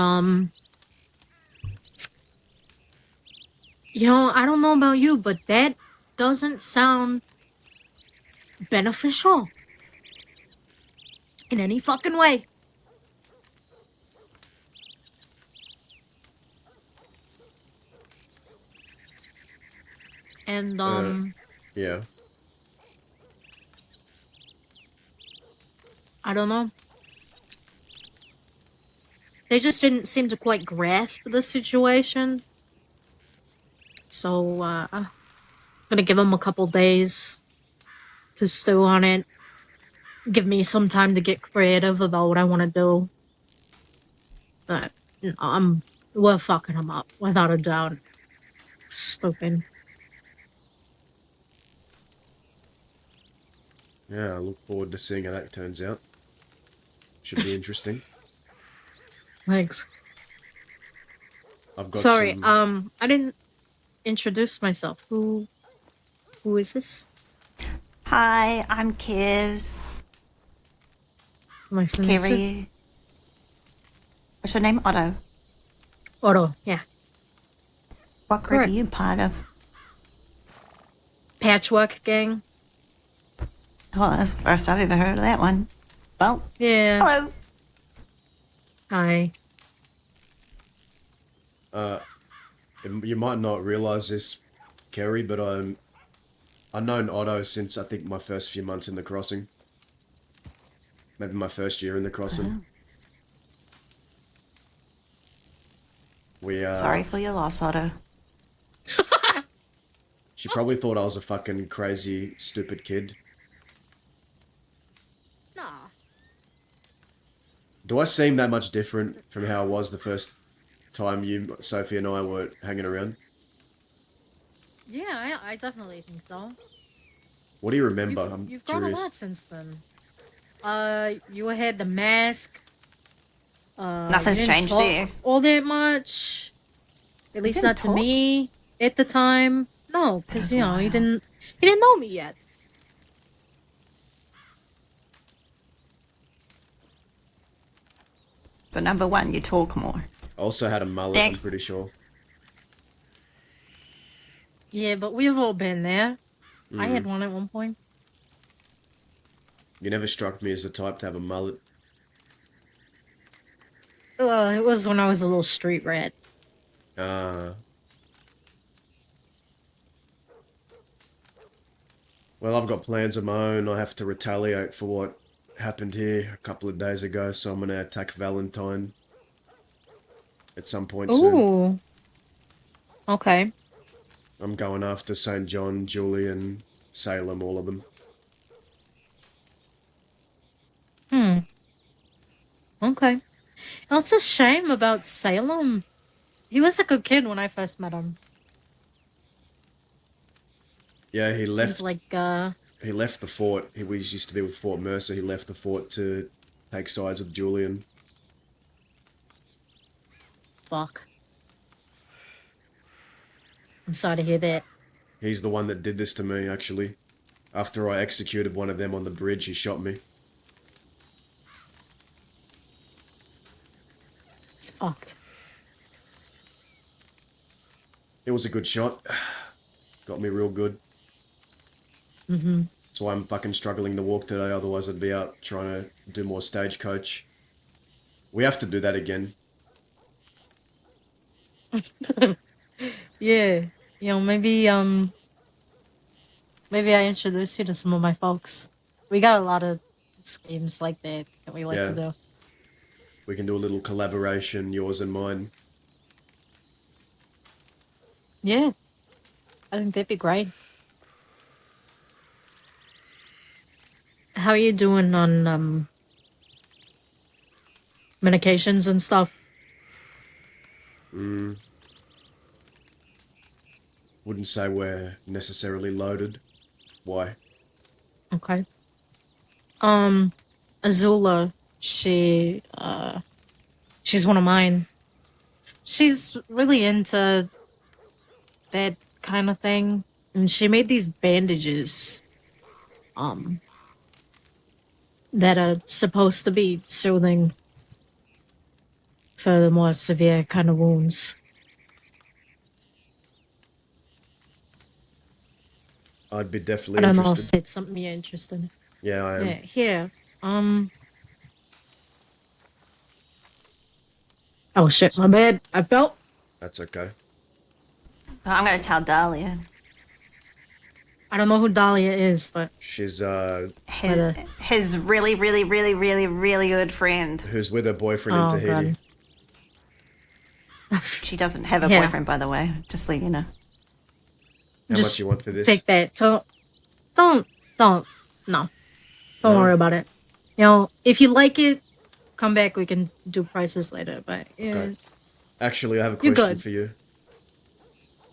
you know, I don't know about you, but that doesn't sound beneficial in any fucking way. And, Yeah. I don't know. They just didn't seem to quite grasp the situation. So, I'm gonna give them a couple days to stew on it. Give me some time to get creative about what I want to do. But, you know, we're fucking them up, without a doubt. Stupid. Yeah, I look forward to seeing how that turns out. Should be interesting. Thanks. I've got Sorry, some... I didn't introduce myself. Who is this? Hi, I'm Kiz. Nice to meet you. Kerry. What's your name? Otto. Otto, yeah. What group Correct. are you part of? Patchwork gang. Oh, that's the first I've ever heard of that one. Well, Yeah. hello. Hi. You might not realize this, Kerry, but I've known Otto since I think my first few months in the crossing. Maybe my first year in the crossing. We Sorry for your loss, Otto. She probably thought I was a fucking crazy, stupid kid. Nah. Do I seem that much different from how I was the first time you, Sophie, and I were hanging around? Yeah, I definitely think so. What do you remember? I'm You've grown a curious. lot since then. You had the mask. Nothing's you didn't changed talk there. all that much. At least didn't not to talk? me at the time. No, because That's you know wild. you didn't know me yet. So number one, you talk more. I also had a mullet, I'm pretty sure. Yeah, but we've all been there. I had Mm. one at one point. You never struck me as the type to have a mullet. It was when I was a little street rat. Well, I've got plans of my own. I have to retaliate for what happened here a couple of days ago, so I'm gonna attack Valentine at some point soon. Ooh. Okay. I'm going after St. John, Julian, Salem, all of them. Okay. It's a shame about Salem. He was a good kid when I first met him. Yeah, he left. Seems like He left the fort. He used to be with Fort Mercer. He left the fort to take sides with Julian. fuck. I'm sorry to hear that. He's the one that did this to me, actually. After I executed one of them on the bridge, he shot me. It's fucked. It was a good shot. Got me real good. Mm-hmm. That's why I'm fucking struggling to walk today, otherwise I'd be out trying to do more stagecoach. We have to do that again. Yeah. You know, maybe I introduce you to some of my folks. We got a lot of schemes like that we like to do. We can do a little collaboration, yours and mine. Yeah. I think that'd be great. How are you doing on medications and stuff? Wouldn't say we're necessarily loaded. Why? Okay. Azula, she's one of mine. She's really into that kind of thing. And she made these bandages. That are supposed to be soothing for the more severe kind of wounds. I'd be I definitely don't know interested. if it's something you're interested in. Yeah, I am. Yeah, here. Oh shit, my bad. I felt. That's okay. Well, I'm going to tell Dahlia. I don't know who Dahlia is, but She's His really, really, really, really, really good friend. who's with her boyfriend in Tahiti. She doesn't have a Yeah. boyfriend, by the way. Just so you know. How just much you want for this? take that. Don't. No. Don't worry about it. You know, if you like it, come back. We can do prices later. But yeah, Okay. Actually, I have a You're question good. for you.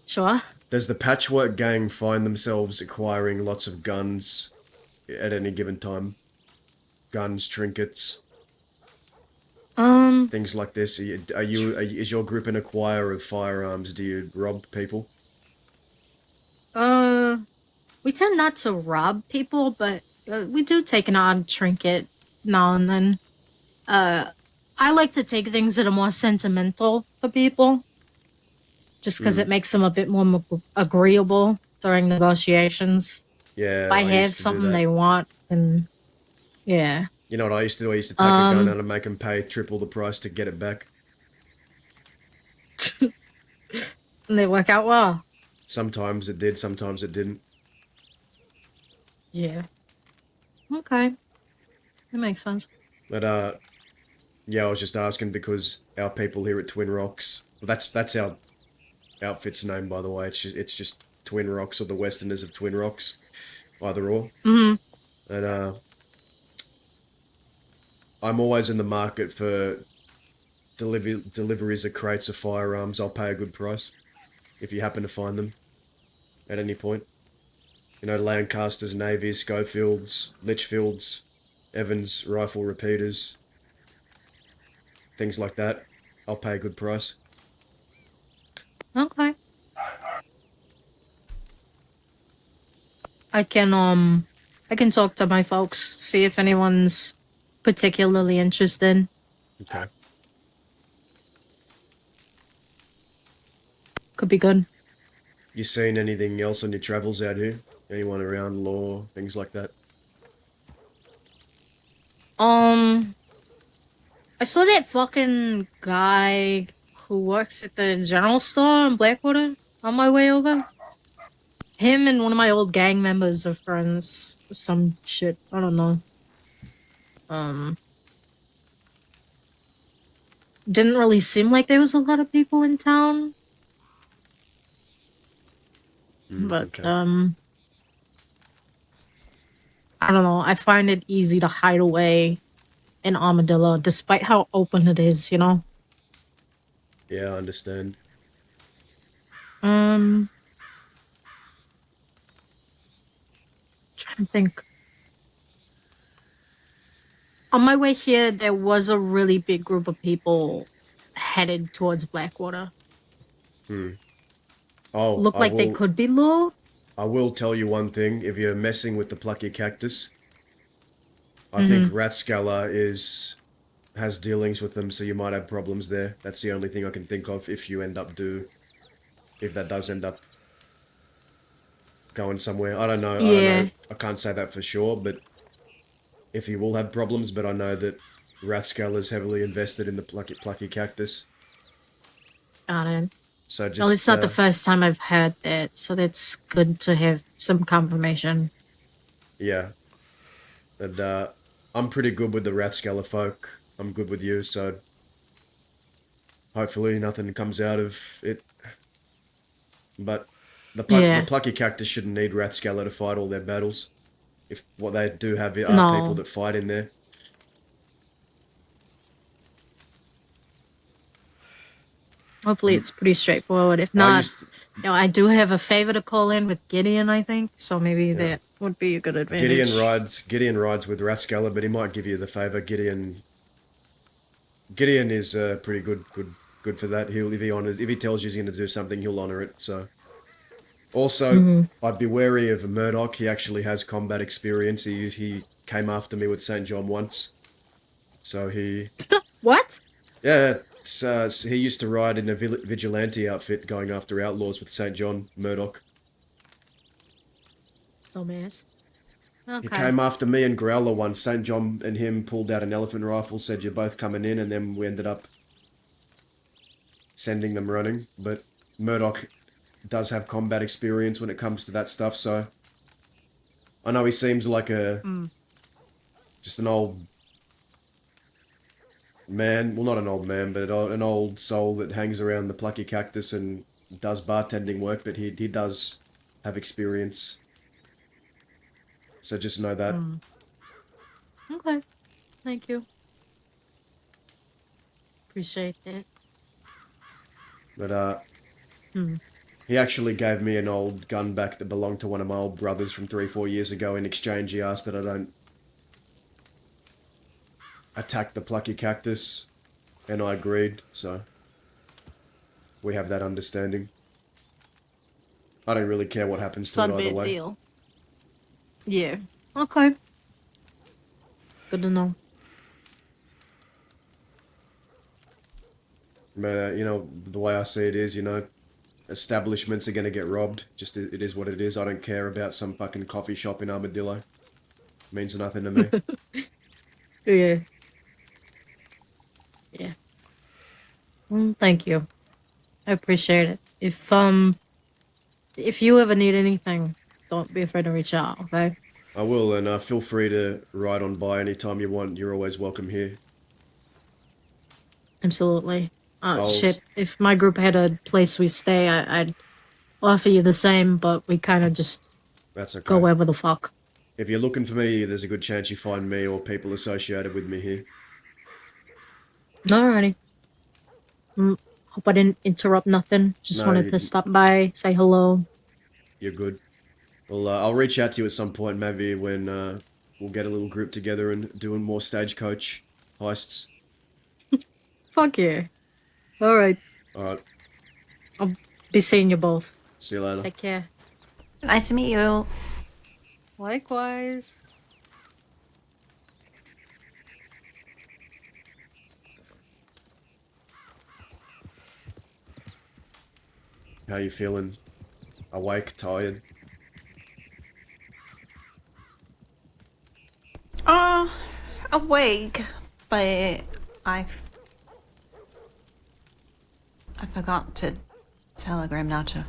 Sure. Does the Patchwork Gang find themselves acquiring lots of guns at any given time? Guns, trinkets, things like this. Is your group an acquirer of firearms? Do you rob people? We tend not to rob people, but we do take an odd trinket now and then. I like to take things that are more sentimental for people, just because it makes them a bit more agreeable during negotiations. Yeah, If I I have used to do something that. they want, and yeah. You know what I used to do? I used to take a gun out and make them pay triple the price to get it back. And they work out well. Sometimes it did, sometimes it didn't. Yeah. Okay. That makes sense. But yeah, I was just asking because our people here at Twin Rocks, well, that's our outfit's name, by the way. It's just Twin Rocks or the Westerners of Twin Rocks, either or. Mm-hmm. And I'm always in the market for deliveries of crates of firearms. I'll pay a good price if you happen to find them at any point. You know, Lancasters, Navies, Schofields, Litchfields, Evans rifle repeaters, things like that. I'll pay a good price. Okay. I can talk to my folks, see if anyone's particularly interested. Okay. Could be good. You seen anything else on your travels out here? Anyone around, law, things like that? I saw that fucking guy who works at the general store in Blackwater on my way over. Him and one of my old gang members are friends. Some shit. I don't know. Didn't really seem like there was a lot of people in town. But, okay. I don't know. I find it easy to hide away in Armadillo, despite how open it is, you know? Yeah, I understand. Trying to think. On my way here, there was a really big group of people headed towards Blackwater. Oh, Looked like they could be law. I will tell you one thing. If you're messing with the plucky cactus, I think Rathscaller has dealings with them, so you might have problems there. That's the only thing I can think of if that does end up going somewhere. I don't know. I don't know. I can't say that for sure, but if you will have problems, but I know that Rathscaller is heavily invested in the plucky cactus. Got it. So just, well, it's not the first time I've heard that, so that's good to have some confirmation. Yeah. And I'm pretty good with the Rathscaller folk. I'm good with you, so hopefully nothing comes out of it. But the plucky cactus shouldn't need Rathscaller to fight all their battles. If what they do have are people that fight in there. Hopefully it's pretty straightforward. If not, I do have a favor to call in with Gideon, I think, so maybe that would be a good advantage. Gideon rides with Rathscaller, but he might give you the favor. Gideon is pretty good for that. If he tells you he's going to do something, he'll honor it. So, also, I'd be wary of Murdoch. He actually has combat experience. He came after me with St. John once, so he. What? Yeah. So he used to ride in a vigilante outfit going after outlaws with St. John, Murdoch. Dumbass. Okay. He came after me and Growler once. St. John and him pulled out an elephant rifle, said you're both coming in, and then we ended up sending them running. But Murdoch does have combat experience when it comes to that stuff, so I know he seems like just an old man, well, not an old man, but an old soul that hangs around the plucky cactus and does bartending work, but he does have experience. So just know that. Okay. Thank you. Appreciate that. But, he actually gave me an old gun back that belonged to one of my old brothers from 3-4 years ago. In exchange, he asked that I don't attack the plucky cactus, and I agreed, so we have that understanding. I don't really care what happens to it either way. Deal. Yeah. Okay. Good to know. But, you know, the way I see it is, you know, establishments are going to get robbed. Just it is what it is. I don't care about some fucking coffee shop in Armadillo. Means nothing to me. Yeah. Yeah. Thank you. I appreciate it. If you ever need anything, don't be afraid to reach out, okay? I will, and feel free to ride on by anytime you want. You're always welcome here. Absolutely. I'll- Shit. If my group had a place we stay, I'd offer you the same, but we kind of just That's okay. go wherever the fuck. If you're looking for me, there's a good chance you find me or people associated with me here. Alrighty. Hope I didn't interrupt nothing. Just No, wanted to stop by, say hello. You're good. Well, I'll reach out to you at some point, maybe when we'll get a little group together and doing more stagecoach heists. Fuck yeah. Alright. Alright, I'll be seeing you both. see you later. Take care. Nice to meet you. Likewise. How you feeling? Awake? Tired? Awake, but I forgot to telegram Nacho.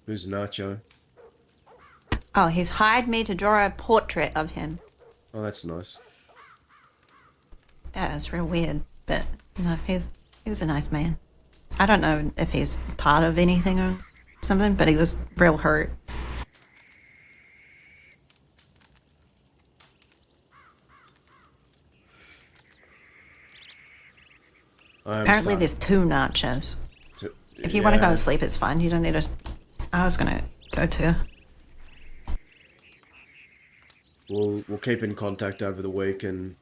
Who's Nacho? Oh, he's hired me to draw a portrait of him. Oh, that's nice. Yeah, it's real weird, but you know, he's a nice man. I don't know if he's part of anything or something, but he was real hurt. Apparently, there's 2 nachos. If you want to go to sleep, it's fine. You don't need to. I was gonna go too. We'll keep in contact over the week and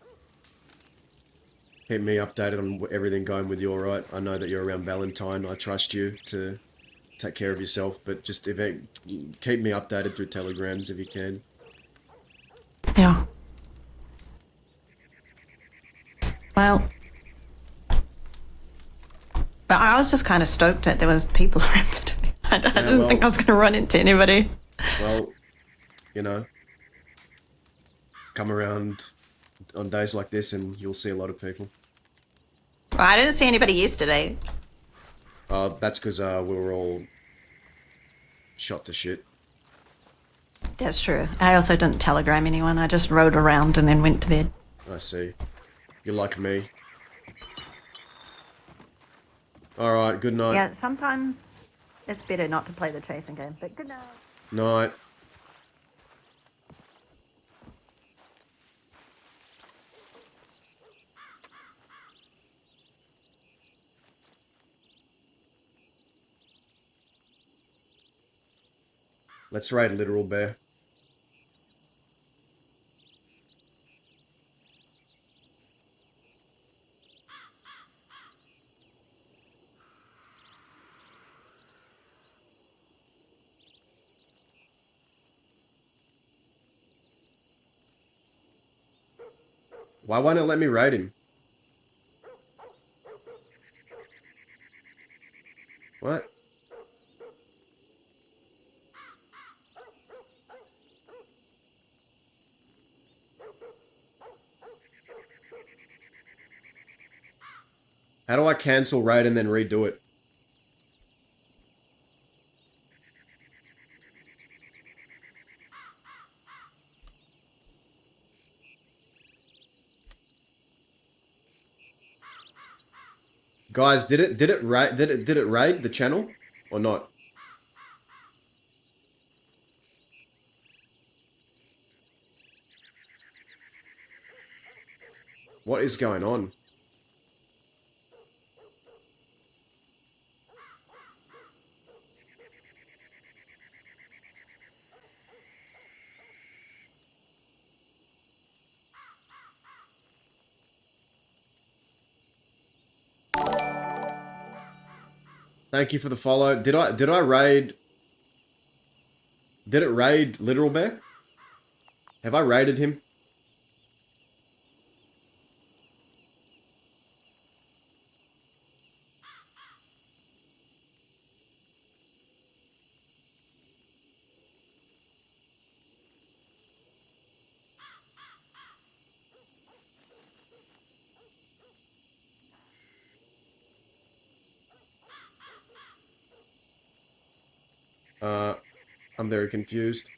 keep me updated on everything going with you, alright? I know that you're around Valentine. I trust you to take care of yourself, but just keep me updated through telegrams if you can. Yeah. Well, but I was just kind of stoked that there was people around today. I didn't think I was going to run into anybody. Well, you know, come around on days like this and you'll see a lot of people. Well, I didn't see anybody yesterday. That's because we were all shot to shit. That's true. I also didn't telegram anyone. I just rode around and then went to bed. I see. You're like me. Alright, good night. Yeah, sometimes it's better not to play the chasing game, but good night. Night. Let's raid Literal Bear. Why won't it let me raid him? What? How do I cancel raid and then redo it? Guys, did it raid the channel or not? What is going on? Thank you for the follow. Did I raid? Did it raid Literal Bear? Have I raided him? I'm very confused.